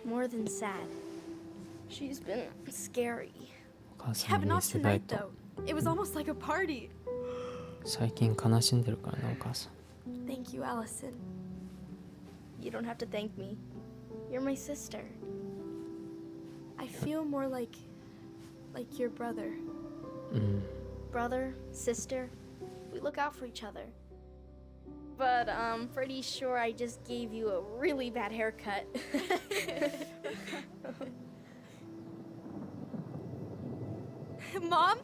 More than sad. She's been scary. お母さ Yeah, ん but に見 not せたい tonight と。 though. It was almost like a party. 最近悲しんでるからね、お母さん。 Thank you, Alyson. You don't have to thank me. You're my sister. I feel more like your brother. うん。 Brother, sister, we look out for each other. But I'm pretty sure I just gave you a really bad haircut. Mom?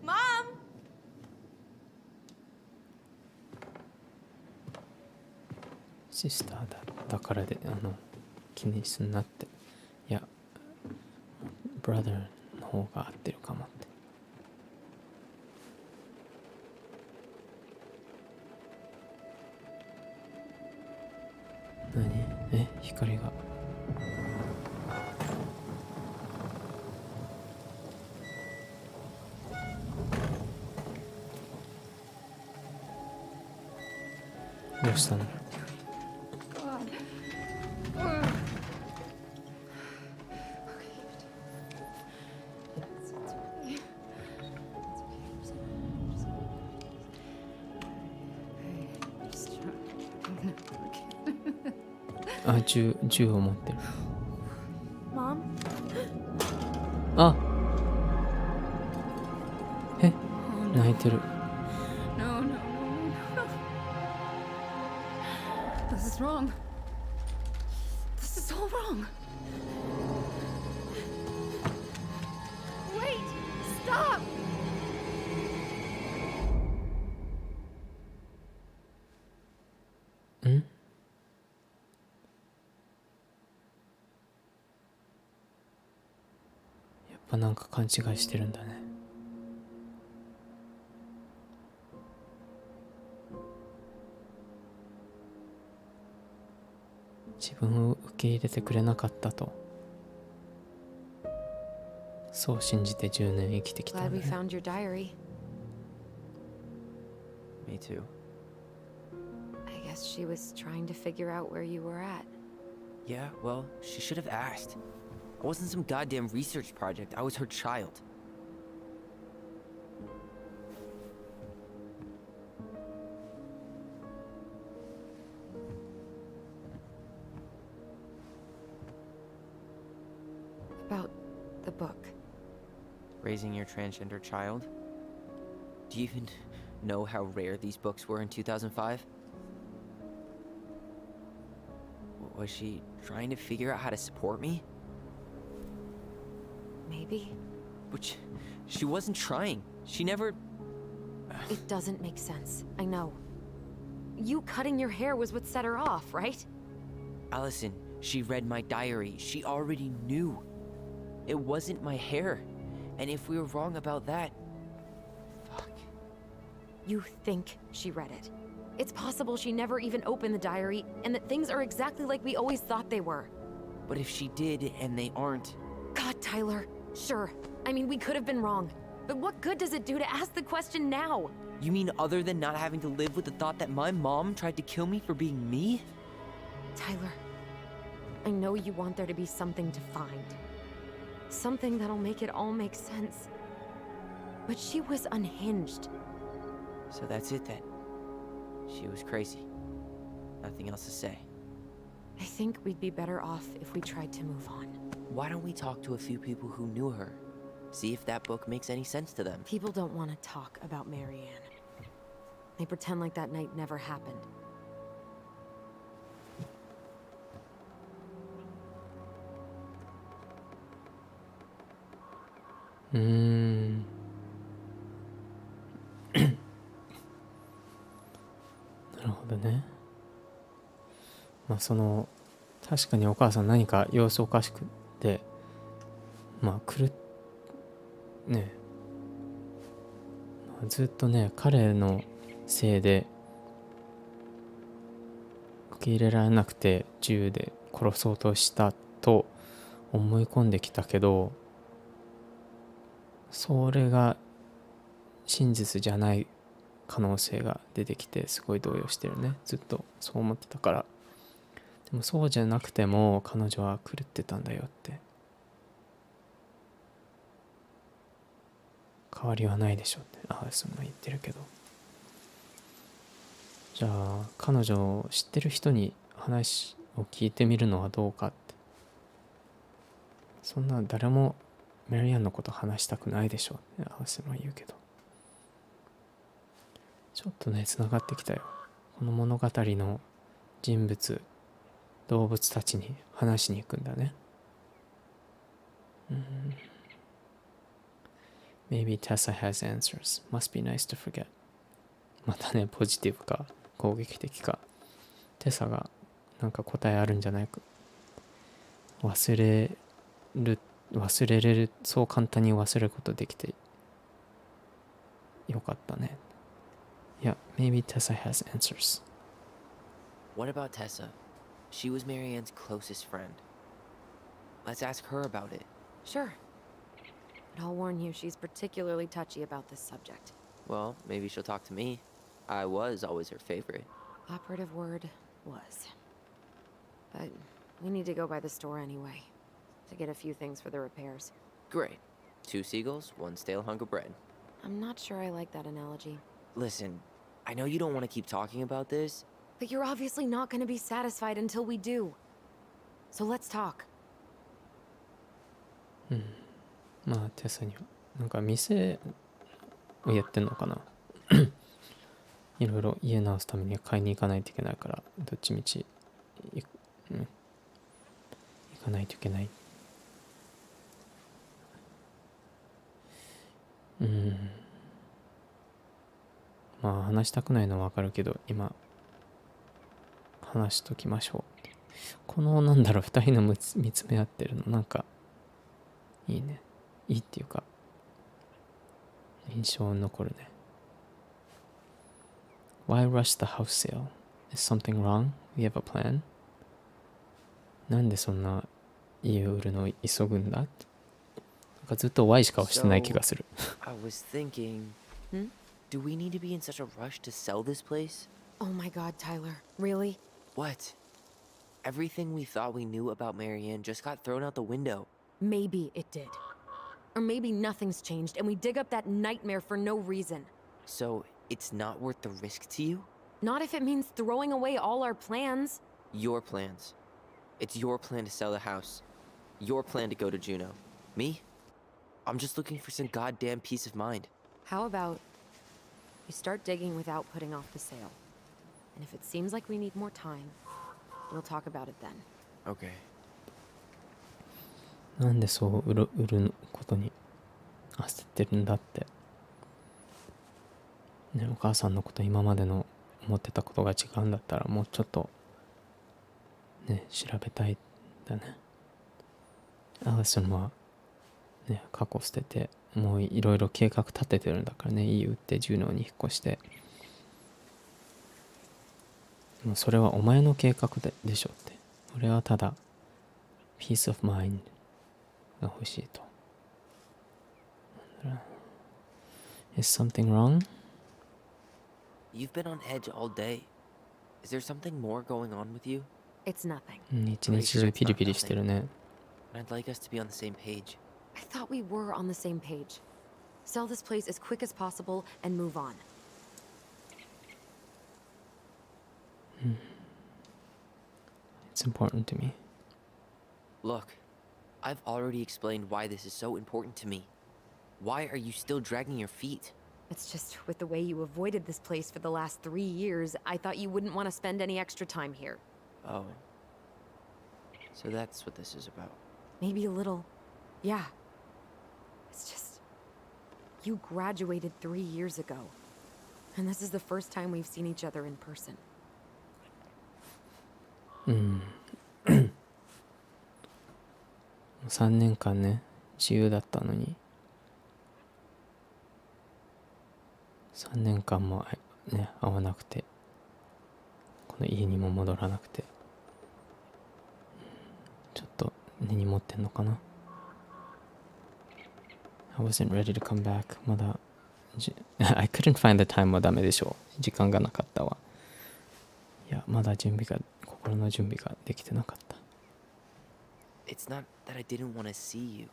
Mom? シスターだったからで、気にすんなって。いや、ブラザーの方が合ってるかもって。何？光が。どうしたの？あ、銃を持ってる。Mom? あ、泣いてる。No, no, no, no. This is wrong. This is all wrong. Wait! Stop! ん？やっぱなんか勘違いしてるんだね。自分を受け入れてくれなかったと、そう信じて10年生きてきた Glad んだ we ね。 found your diary. Me too. I guess she was trying to figure out where you were at. Yeah, well, she should have asked. I wasn't some goddamn research project. I was her child. About the book. Raising your transgender child? Do you even know how rare these books were in 2005? Was she trying to figure out how to support me? Maybe. But she wasn't trying. She never... It doesn't make sense. I know. You cutting your hair was what set her off, right? Alyson, she read my diary. She already knew. It wasn't my hair. And if we were wrong about that... Fuck. You think she read it. It's possible she never even opened the diary, and that things are exactly like we always thought they were. But if she did, and they aren't... God, Tyler. Sure. I mean, we could have been wrong. But what good does it do to ask the question now? You mean other than not having to live with the thought that my mom tried to kill me for being me? Tyler, I know you want there to be something to find. Something that'll make it all make sense. But she was unhinged. So that's it then. She was crazy. Nothing else to say. I think we'd be better off if we tried to move on. Why don't we talk to a few people who knew her? See if that book makes any sense to them. People don't want to talk about Marianne. They pretend like that night never happened. Hmm. なるほどね。まあ確かにお母さん何か様子おかしくて、まあね、ずっとね彼のせいで受け入れられなくて銃で殺そうとしたと思い込んできたけど、それが真実じゃない可能性が出てきてすごい動揺してるね。ずっとそう思ってたから。でもそうじゃなくても彼女は狂ってたんだよって、変わりはないでしょってアーソンが言ってるけど、じゃあ彼女を知ってる人に話を聞いてみるのはどうかって。そんな誰もメリアンのこと話したくないでしょってアーソンは言うけど、ちょっとねつながってきたよ。この物語の人物動物たちに話しに行くんだね。Maybe Tessa has answers. Must be nice to forget. またねポジティブか攻撃的か、テサがなんか答えあるんじゃないか。忘れれる、そう簡単に忘れることできてよかったね。Yeah, maybe Tessa has answers. What about Tessa? She was Marianne's closest friend. Let's ask her about it. Sure. But I'll warn you, she's particularly touchy about this subject. Well, maybe she'll talk to me. I was always her favorite. Operative word was. But we need to go by the store anyway, to get a few things for the repairs. Great. 2 seagulls, 1 stale hunk of bread. I'm not sure I like that analogy. Listen, I know you don't want to keep talking about this. But you're obviously not going to be satisfied until we do. So let's talk. まあテサにはなんか店をやってんのかな。いろいろ家直すために買いに行かないといけないから、どっちみち行かないといけない。まあ話したくないのはわかるけど、今話しときましょう。このなんだろう、2人の見つめ合ってるのなんかいいね。いいっていうか印象に残るね。Why rush the house sale? Is something wrong? We have a plan? なんでそんな家を売るのを急ぐんだって。なんかずっと Y しかしてない気がする。I was thinking, do we need to be in such a rush to sell this place? Oh my god, Tyler. Really? What? Everything we thought we knew about Marianne just got thrown out the window. Maybe it did. Or maybe nothing's changed and we dig up that nightmare for no reason. So, it's not worth the risk to you? Not if it means throwing away all our plans. Your plans. It's your plan to sell the house. Your plan to go to Juneau. Me? I'm just looking for some goddamn peace of mind. How about we start digging without putting off the sale? And if it seems like we need more time, we'll talk about it then. Okay. なんでそう売ることに焦ってるんだって。ね、お母さんのこと今までの思ってたことが違うんだったらもうちょっとね調べたいんだね。アリソンはね過去捨ててもういろいろ計画立ててるんだからね。家売ってジュノーに引っ越して。もうそれはお前の計画でしょって。俺はただピースオブマインドが欲しいと。Is something wrong? You've been on edge all day. Is there something more going on with you? It's nothing. 一日中ピリピリしてるね。I'd like us to be on the same page. I thought we were on the same page. Sell this place as quick as possible and move on. It's important to me. Look, I've already explained why this is so important to me. Why are you still dragging your feet? It's just with the way you avoided this place for the last 3 years, I thought you wouldn't want to spend any extra time here. Oh. So that's what this is about. Maybe a little. Yeah. It's just... You graduated 3 years ago. And this is the first time we've seen each other in person. 3年間ね、自由だったのに、3年間もね、会わなくて、この家にも戻らなくて、ちょっと根に持ってんのかな。I wasn't ready to come back. まだI couldn't find the time はダメでしょう。時間がなかったわ。いや、まだ心の準備ができてなかった。It's not that I didn't want to see you.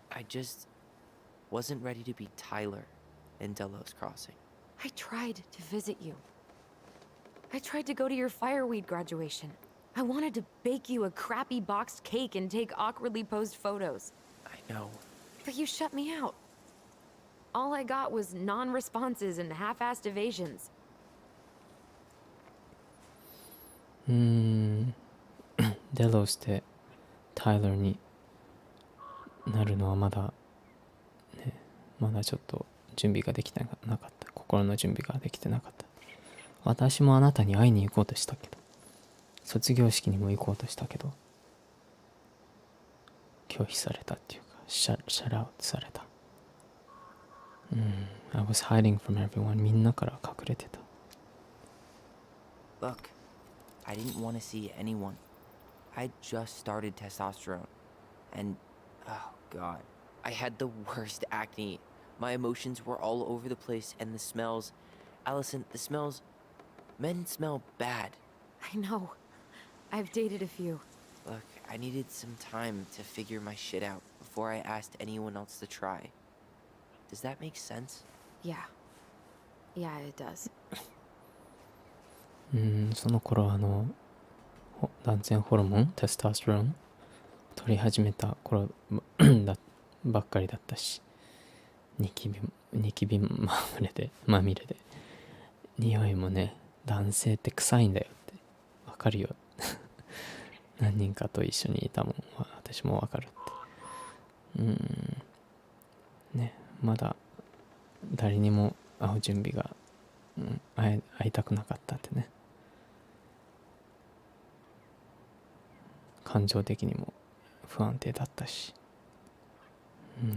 I just wasn't ready to be Tyler in Delos Crossing. I tried to visit you. I tried to go to your fireweed graduation. I wanted to bake you a crappy boxed cake and take awkwardly posed photos. I know. But you shut me out. All I got was non-responses and half-assed evasions. デロスでタイラーになるのはまだちょっと準備ができてなかった。心の準備ができてなかった。私もあなたに会いに行こうとしたけど、卒業式にも行こうとしたけど、拒否されたっていうか、シャッアウトされた。I was hiding from everyone. みんなから隠れてた。Look, I didn't want to see anyone. I just started testosterone. And, oh god, I had the worst acne. My emotions were all over the place and the smells. Alyson, the smells... Men smell bad. I know. I've dated a few. Look, I needed some time to figure my shit out before I asked anyone else to try. Does that make sense? Yeah. Yeah, it does. その頃男性ホルモン、テストステロン取り始めた頃ばっかりだったし、ニキビまみれで、匂いもね、男性って臭いんだよってわかるよ。何人かと一緒にいたもん、私もわかるって。ね、まだ誰にも会う準備が、会いたくなかったってね。感情的にも不安定だったし、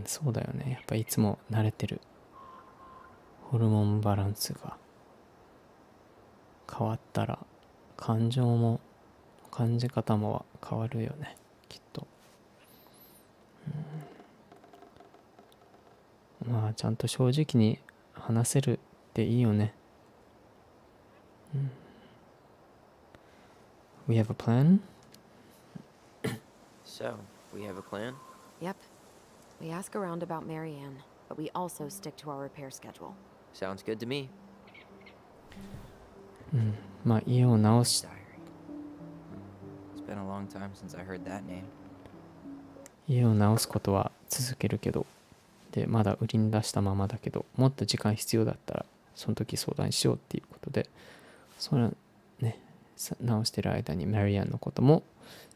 そうだよね。やっぱいつも慣れてるホルモンバランスが変わったら感情も感じ方も変わるよね、きっと。まあちゃんと正直に話せるっていいよね。We have a plan? So, we have a plan? Yep. We ask around about Marianne, but we also stick to our repair schedule. Sounds good to me. まあ家を直し Diary. It's been a long time since I heard that name. 家を直すことは続けるけど、でまだ売りに出したままだけど、もっと時間必要だったらその時相談しようっていうことで、それね、直してる間にマリアンのことも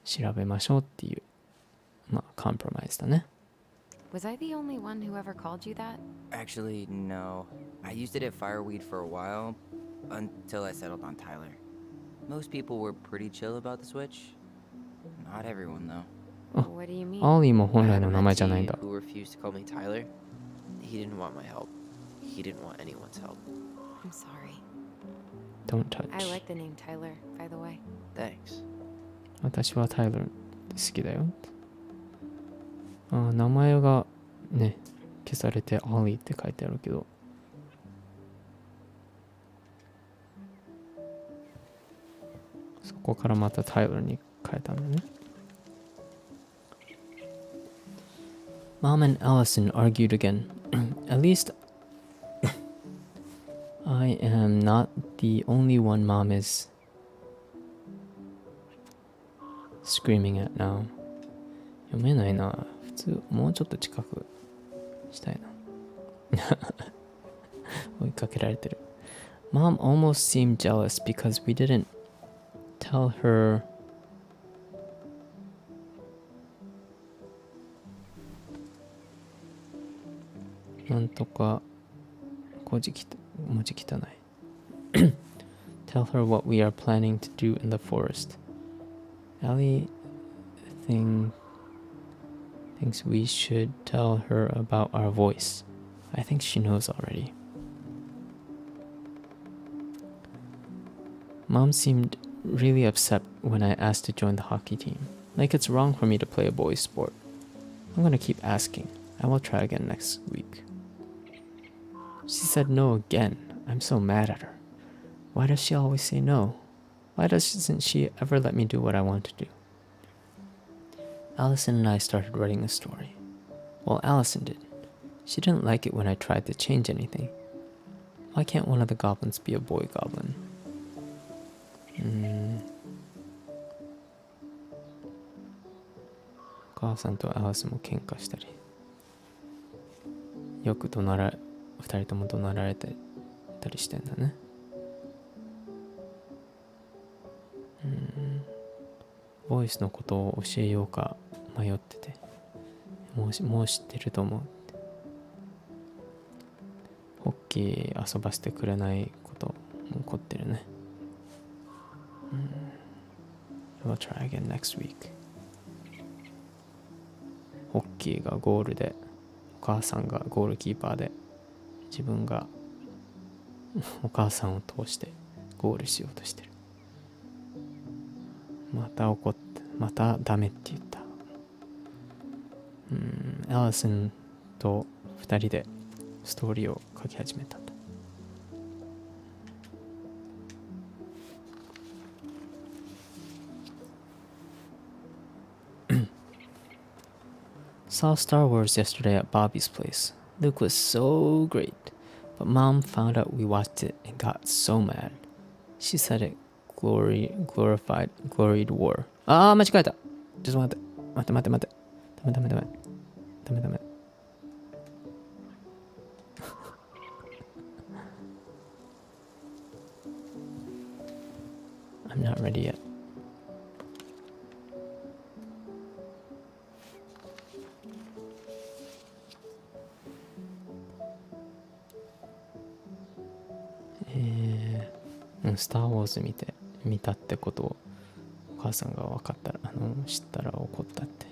調べましょうっていう、まあコンプロマイズだね。Was I the only one who ever called you that? Actually, no. I used it at Fireweed for a while, until I settled on Tyler. Most people were pretty chill about the switch. Not everyone, though. What do you mean? アーリーも本 I 来 had の a 名前じゃないん mentee だ。 who refused to call me Tyler. He didn't want my help. He didn't want anyone's help. I'm sorry. Don't touch. I like the name Tyler, by the way. Thanks. 私はタイラー好きだよ。名前がね、消されてアーリーって書いてあるけど、そこからまたタイラーに変えたんだね。Mom and Allison argued again. At least I am not the only one Mom is screaming at now? 読めないな。普通、もうちょっと近くしたいな。追いかけられてる。Mom almost seemed jealous because we didn't tell herなんとか文字汚いTell her what we are planning to do in the forest. Ellie thinks we should tell her about our voice. I think she knows already. Mom seemed really upset when I asked to join the hockey team. Like it's wrong for me to play a boys' sport. I'm gonna keep asking. I will try again next week. She said no again. I'm so mad at her. Why does she always say no? Why doesn't she ever let me do what I want to do? Alyson and I started writing a story. Well, Alyson did. She didn't like it when I tried to change anything. Why can't one of the goblins be a boy goblin? Hmm. お母さんとアリソンも喧嘩したり。よく二人とも怒鳴られたりしてんだね。ボイスのことを教えようか迷ってて、もう知ってると思うって。ホッキー遊ばせてくれないことも怒ってるね。We'll try again next week. ホッキーがゴールで、お母さんがゴールキーパーで、自分がお母さんを通してゴールしようとしてる。また怒って、またダメって言った。アリソンと2人でストーリーを書き始めたと。Saw Star Wars yesterday at Bobby's place. Luke was so great, but Mom found out we watched it and got so mad. She said it gloried war. あー、間違えた。ちょっと待って。ダメ。I'm not ready yet. Star Wars 見たってことをお母さんが知ったら怒ったって。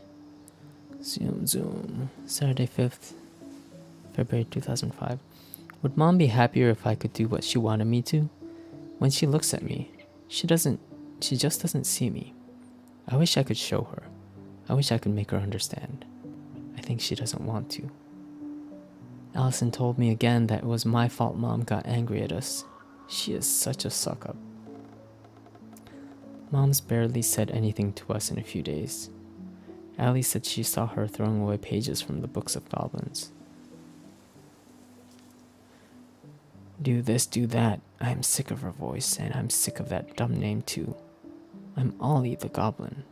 Zoom. Saturday 5th, February 2005. Would Mom be happier if I could do what she wanted me to? When she looks at me, she just doesn't see me. I wish I could show her. I wish I could make her understand. I think she doesn't want to. Alyson told me again that it was my fault Mom got angry at us. She is such a suck-up. Mom's barely said anything to us in a few days. Allie said she saw her throwing away pages from the books of goblins. Do this, do that. I am sick of her voice, and I'm sick of that dumb name too. I'm Ollie the Goblin.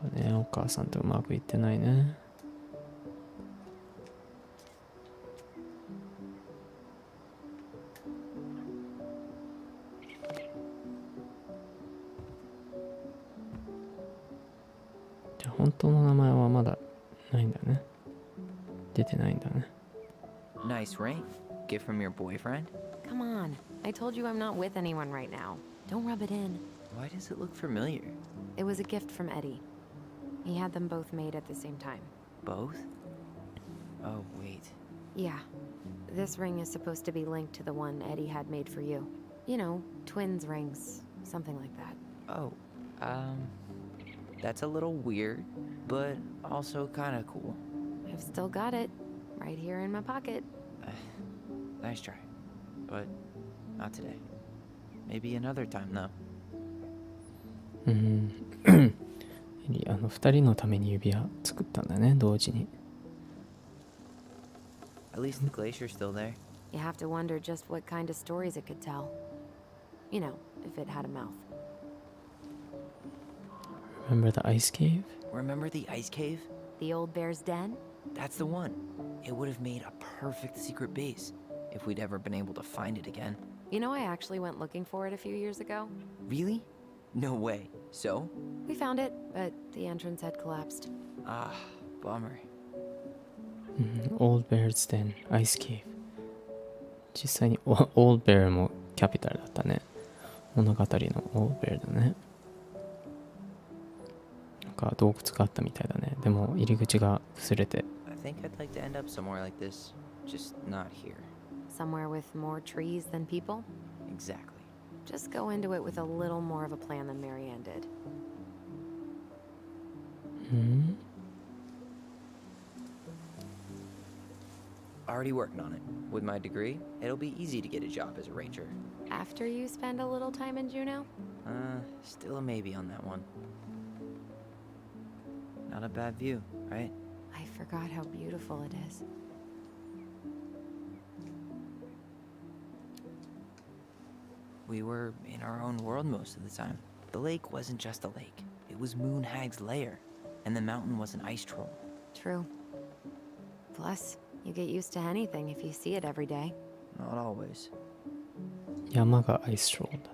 But ね、お母さんとうまくいってないね。本当の名前はまだないんだね。出てないんだね。Nice ring. Gift from your boyfriend? Come on. I told you I'm not with anyone right now. Don't rub it in. Why does it look familiar? It was a gift from Eddie. He had them both made at the same time. Both? Oh, wait. Yeah. This ring is supposed to be linked to the one Eddie had made for you. You know, twins rings, something like that. Oh, that's a little weird, but also kind of cool. I've still got it, right here in my pocket. Nice try, but not today. Maybe another time, though. 2人のために指輪作ったんだね、同時に。At least the glacier's still there. You have to wonder just what kind of stories it could tell. You know, if it had a mouth. Remember the ice cave? Remember the ice cave? The old bear's den? That's the one. It would have made a perfect secret base if we'd ever been able to find it again. You know, I actually went looking for it a few years ago. Really? No way. So? We found it, but the entrance had collapsed. Ah, bummer. Old Bear's Den Ice Cave。実際にオールベアもキャピタルだったね。物語のオールベアだね。なんか洞窟があったみたいだね。でも入り口が崩れて。I think I'd like to end up somewhere like this, just not here. Somewhere with more trees than people? Exactly. Just go into it with a little more of a plan than Marianne did. Already working on it. With my degree, it'll be easy to get a job as a ranger. After you spend a little time in Juneau? Still a maybe on that one. Not a bad view, right? I forgot how beautiful it is. We were in our own world most of the time. The lake wasn't just a lake. It was Moon Hag's lair. And the mountain was an ice troll. True. Plus, you get used to anything if you see it every day. Not always. 山がアイスローだ。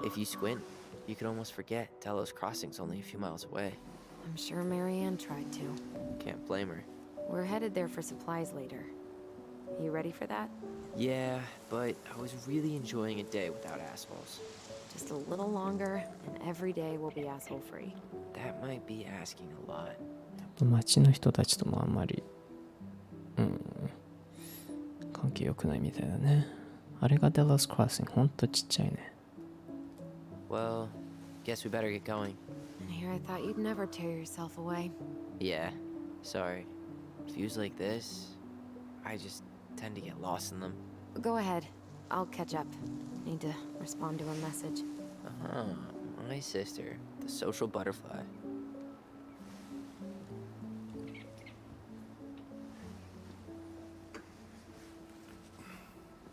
If you squint, you could almost forget Delos Crossing's only a few miles away. I'm sure Marianne tried to. Can't blame her. We're headed there for supplies later. You ready for that? Yeah, but I was really enjoying a day without assholes. Just a little longer, and every day will be asshole-free. That might be asking a lot. 街の人たちともあんまり、関係良くないみたいだね。あれがデラス・クロッシング、ほんとちっちゃいね。Well, guess we better get going. And here I thought you'd never tear yourself away. Yeah, sorry. Views like this, I just tend to get lost in them. Go ahead. I'll catch up. Need to respond to a message. My sister, the social butterfly.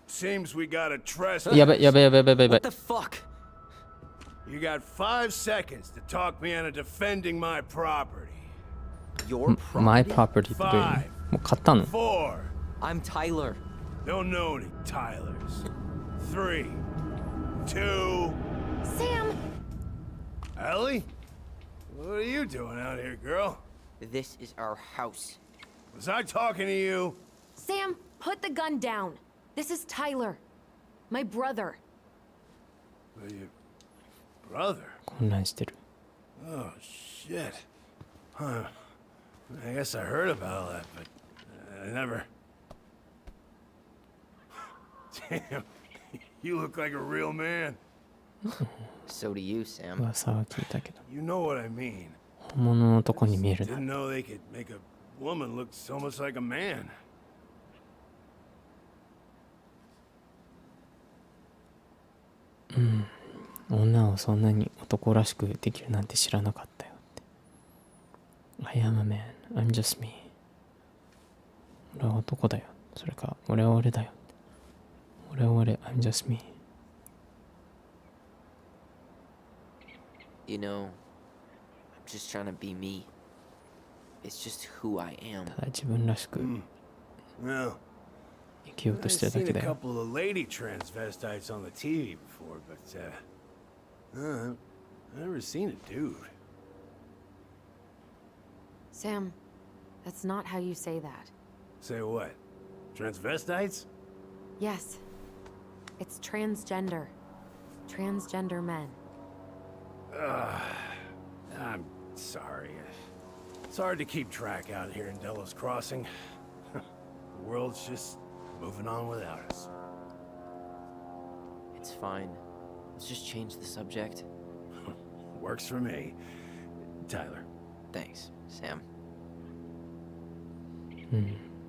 Seems we got a trespass. やべ。 What the fuck? You got 5 seconds to talk me into defending my property. Your My property? property ってどういう意味？もう買ったの？ 4. I'm Tyler. Don't know any Tylers. 3, 2. Sam! Ellie? What are you doing out here, girl? This is our house. Was I talking to you? Sam, put the gun down. This is Tyler. My brother. Well, your brother? 混乱してる。 Oh, shit. Huh. I guess I heard about all that, but I never... Damn. You look like a real man. So do you, Sam. 噂は聞いたけど。 You know what I mean. 本物のとこに見えるな。 Didn't know they could make a woman look so much like a man. 女をそんなに男らしくできるなんて知らなかったよって。I am a man, I'm just me. 俺は男だよ。それか、俺は俺だよって。俺は俺、I'm just me. You know, I'm just trying to be me. It's just who I am. ただ自分らしく Well, 生きようと I've してるだ seen け a だよ。 couple of lady transvestites on the TV before, but I've never seen a dude. Sam, that's not how you say that. Say what? Transvestites? Yes. It's transgender. Transgender men. I'm sorry. It's hard to keep track out here in Delos Crossing. The world's just moving on without us. It's fine. Let's just change the subject. Works for me. Tyler. Thanks, Sam.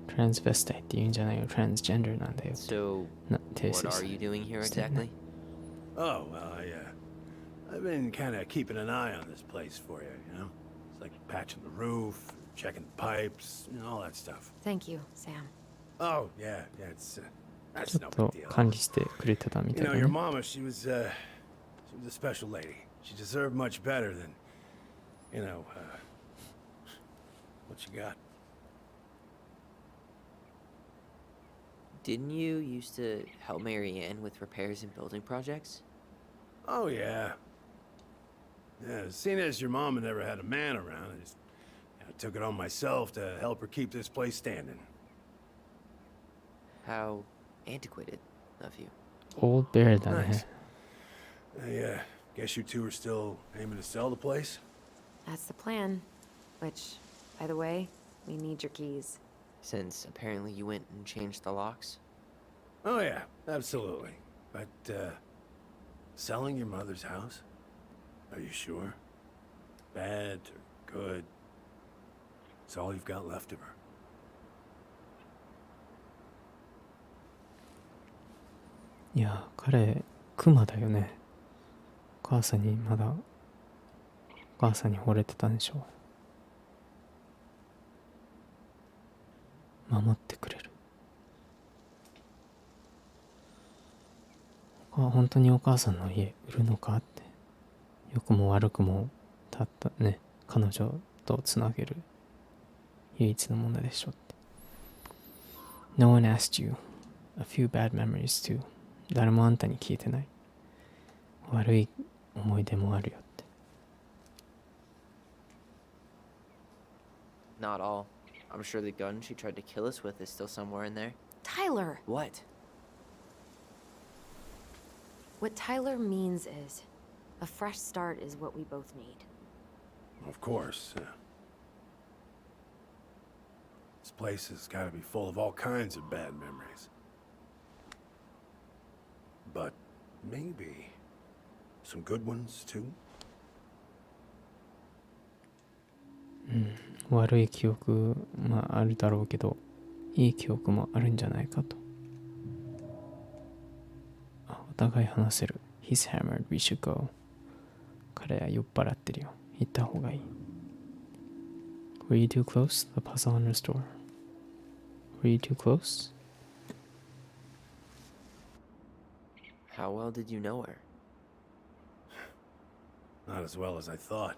トランスベスタイって言うんじゃないよ。トランスジェンダーなんだよ。 So, な、訂 what 正 are す you doing here してんね exactly? Oh, well, I've been kind of keeping an eye on this place for you, you know? It's like patching the roof, checking pipes, all that stuff. Thank you, Sam. Oh, yeah, it's ち that's ょっ no と big deal. 管理してくれてたみ You たい know, だ your ね。 mama, she was a special lady. She deserved much better than, what you got. Didn't you used to help Mary Ann with repairs and building projects? Oh, yeah. Yeah, seeing as your mama never had a man around, I just took it on myself to help her keep this place standing. How antiquated of you. Old Bear だ Nice. ね。 I guess you two are still aiming to sell the place? That's the plan. Which, by the way, we need your keys. Since apparently you went and changed the locks. Oh, yeah, absolutely. But, selling your mother's house? Are you sure? Bad or good? It's all you've got left of her. いや、彼、クマだよね。お母さんにまだ、お母さんに惚れてたんでしょう。守ってくれる。本当にお母さんの家売るのかって。良くも悪くもたったね、彼女とつなげる唯一のものでしょって。No one asked you. A few bad memories too. 誰もあんたに聞いてない。悪い思い出もあるよって。Not all. I'm sure the gun she tried to kill us with is still somewhere in there. Tyler! What? What Tyler means is, a fresh start is what we both need. Of course. This place has got to be full of all kinds of bad memories. But maybe some good ones too? 悪い記憶あるだろうけど、いい記憶もあるんじゃないかと。お互い話せる。He's hammered, we should go. 彼は酔っ払ってるよ。行った方がいい。Were you too close? The puzzle on her store. Were you too close? How well did you know her? Not as well as I thought.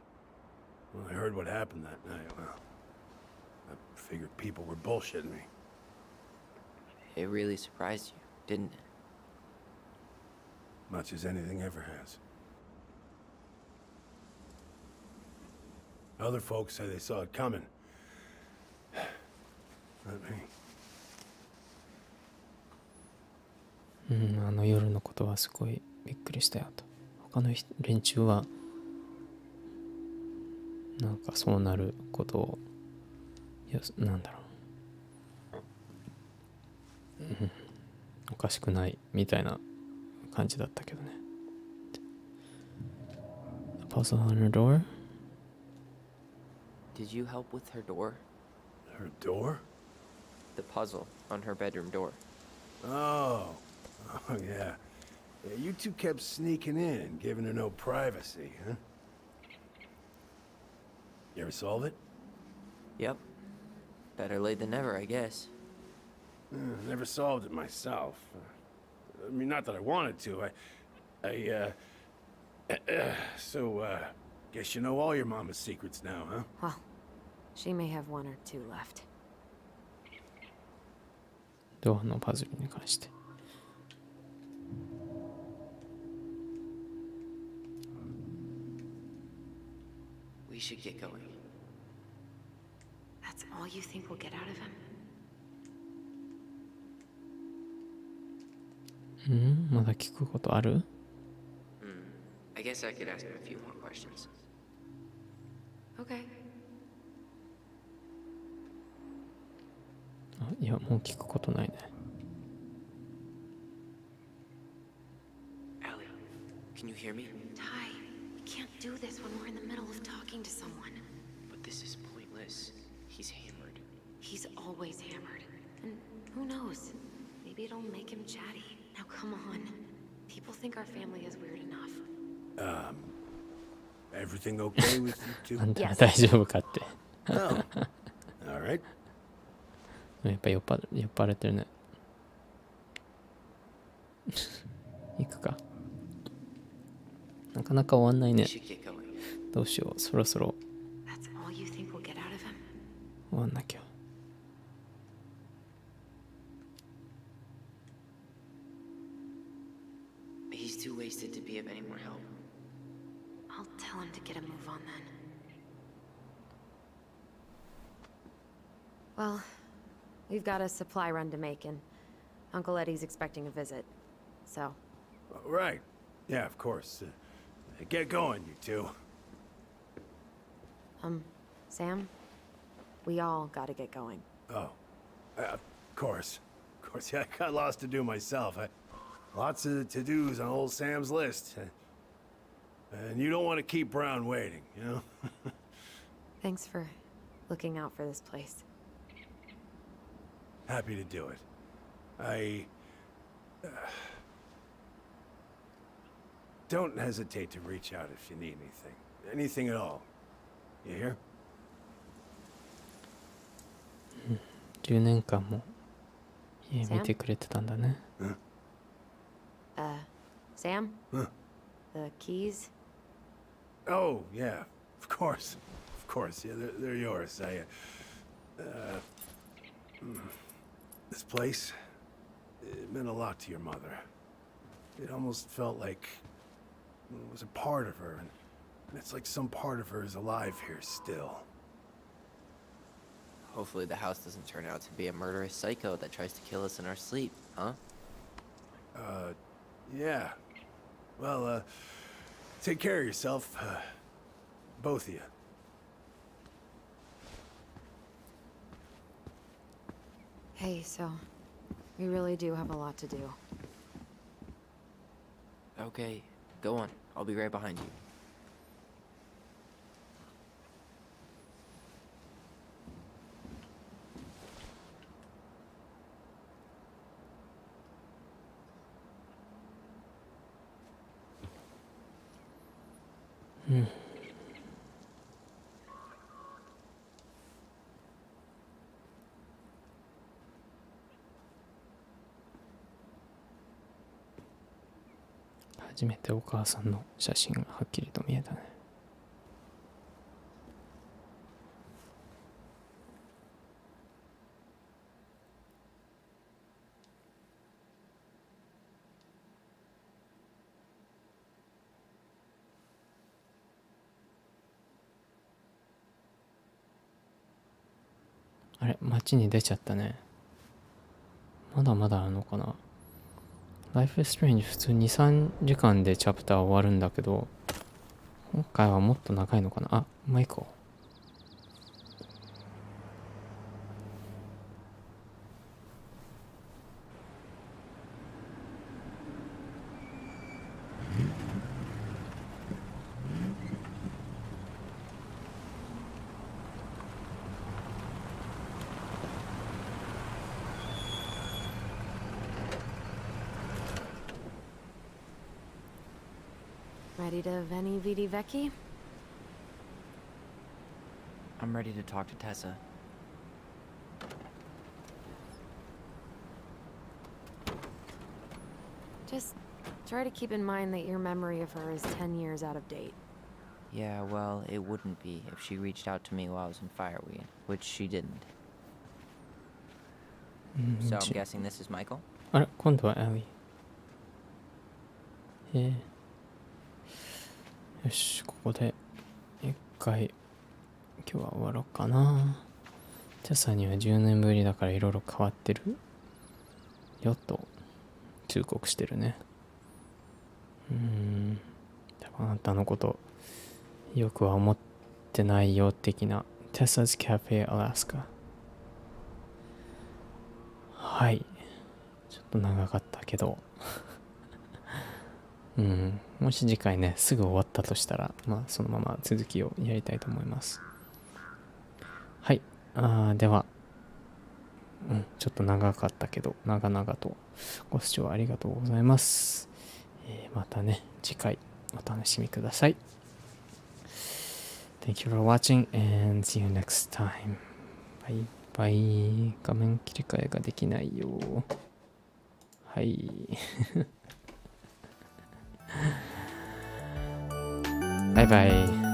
When I heard what happened that night, well, I figured people were bullshitting me. It really surprised you, didn't it? Much as anything ever has. Other folks say they saw it coming. Not me. あの夜のことはすごいびっくりしたよと。他の連中はなんかそうなることをなんだろう、おかしくないみたいな感じだったけどね。The puzzle on her door? Did you help with her door? Her door? The puzzle on her bedroom door. Oh, yeah. You two kept sneaking in, giving her no privacy, huh? You ever solve it? Yep. Better late than never, I guess. Never solved it myself. I mean, not that I wanted to. Guess you know all your mama's secrets now, huh? Well, she may have one or two left. ドアのパズルに関して。We should get going. That's all you think we'll get out of him? まだ聞くことある？ I guess I could ask him a few more questions. Okay. いや、もう聞くことないね。Allie, can you hear me? Ty, we can't do this when we're in the middle of talking to someone. But this is pointless. He's hammered. He's always hammered. And who knows? Maybe it'll make him chatty. Now come on. People think our family is weird Everything okay with you two? あんたは大丈夫かって。No. All right. やっぱ酔っ払ってるね。行くか。なかなか終わんない We ね。 should get going. どうしよう。そろそろ That's all you think we'll get out of him? 終わんなきゃ。He's too wasted to be of any more help. I'll tell him to get a move on then. Well, we've got a supply run to make, and Uncle Eddie's expecting a visit. So, Right. Yeah, of course. Get going, you two. Sam, we all gotta get going. Oh. Of course. Of course, yeah, I got lots to do myself. Lots of to-dos on old Sam's list. And you don't want to keep Brown waiting, you know? Thanks for looking out for this place. Happy to do it. Don't hesitate to reach out if you need anything. Anything at all. You hear? 10年間も家見てくれてたんだね。 Sam? Huh. The keys? Oh, yeah. Of course. Of course. Yeah, they're yours. This place, it meant a lot to your mother. It almost felt like it was a part of her, and it's like some part of her is alive here still. Hopefully the house doesn't turn out to be a murderous psycho that tries to kill us in our sleep, huh? Yeah. Well, take care of yourself, both of you. Hey, so we really do have a lot to do. Okay, go on. I'll be right behind you. Hmm. 初めてお母さんの写真がはっきりと見えたね。あれ、街に出ちゃったね。まだまだあるのかな。Life is Strange 普通 2,3 時間でチャプター終わるんだけど、今回はもっと長いのかな。あ、もう一個。Ready to Veni Vidi Vecchi? I'm ready to talk to Tessa. Just try to keep in mind that your memory of her is 10 years out of date. Yeah, well, it wouldn't be if she reached out to me while I was in Fireweed, which she didn't. So I'm guessing this is Michael? あれ、今度はアリー。よし、ここで一回今日は終わろうかな。テサには10年ぶりだからいろいろ変わってるよと忠告してるね。多分あなたのことよくは思ってないよ的な。Tessa's Cafe Alaska。はい。ちょっと長かったけどもし次回ねすぐ終わったとしたらまあそのまま続きをやりたいと思います。はい、ではちょっと長かったけど長々とご視聴ありがとうございます。またね次回お楽しみください。 Thank you for watching and see you next time. バイバイ。画面切り替えができないよ。はい。バイバイ。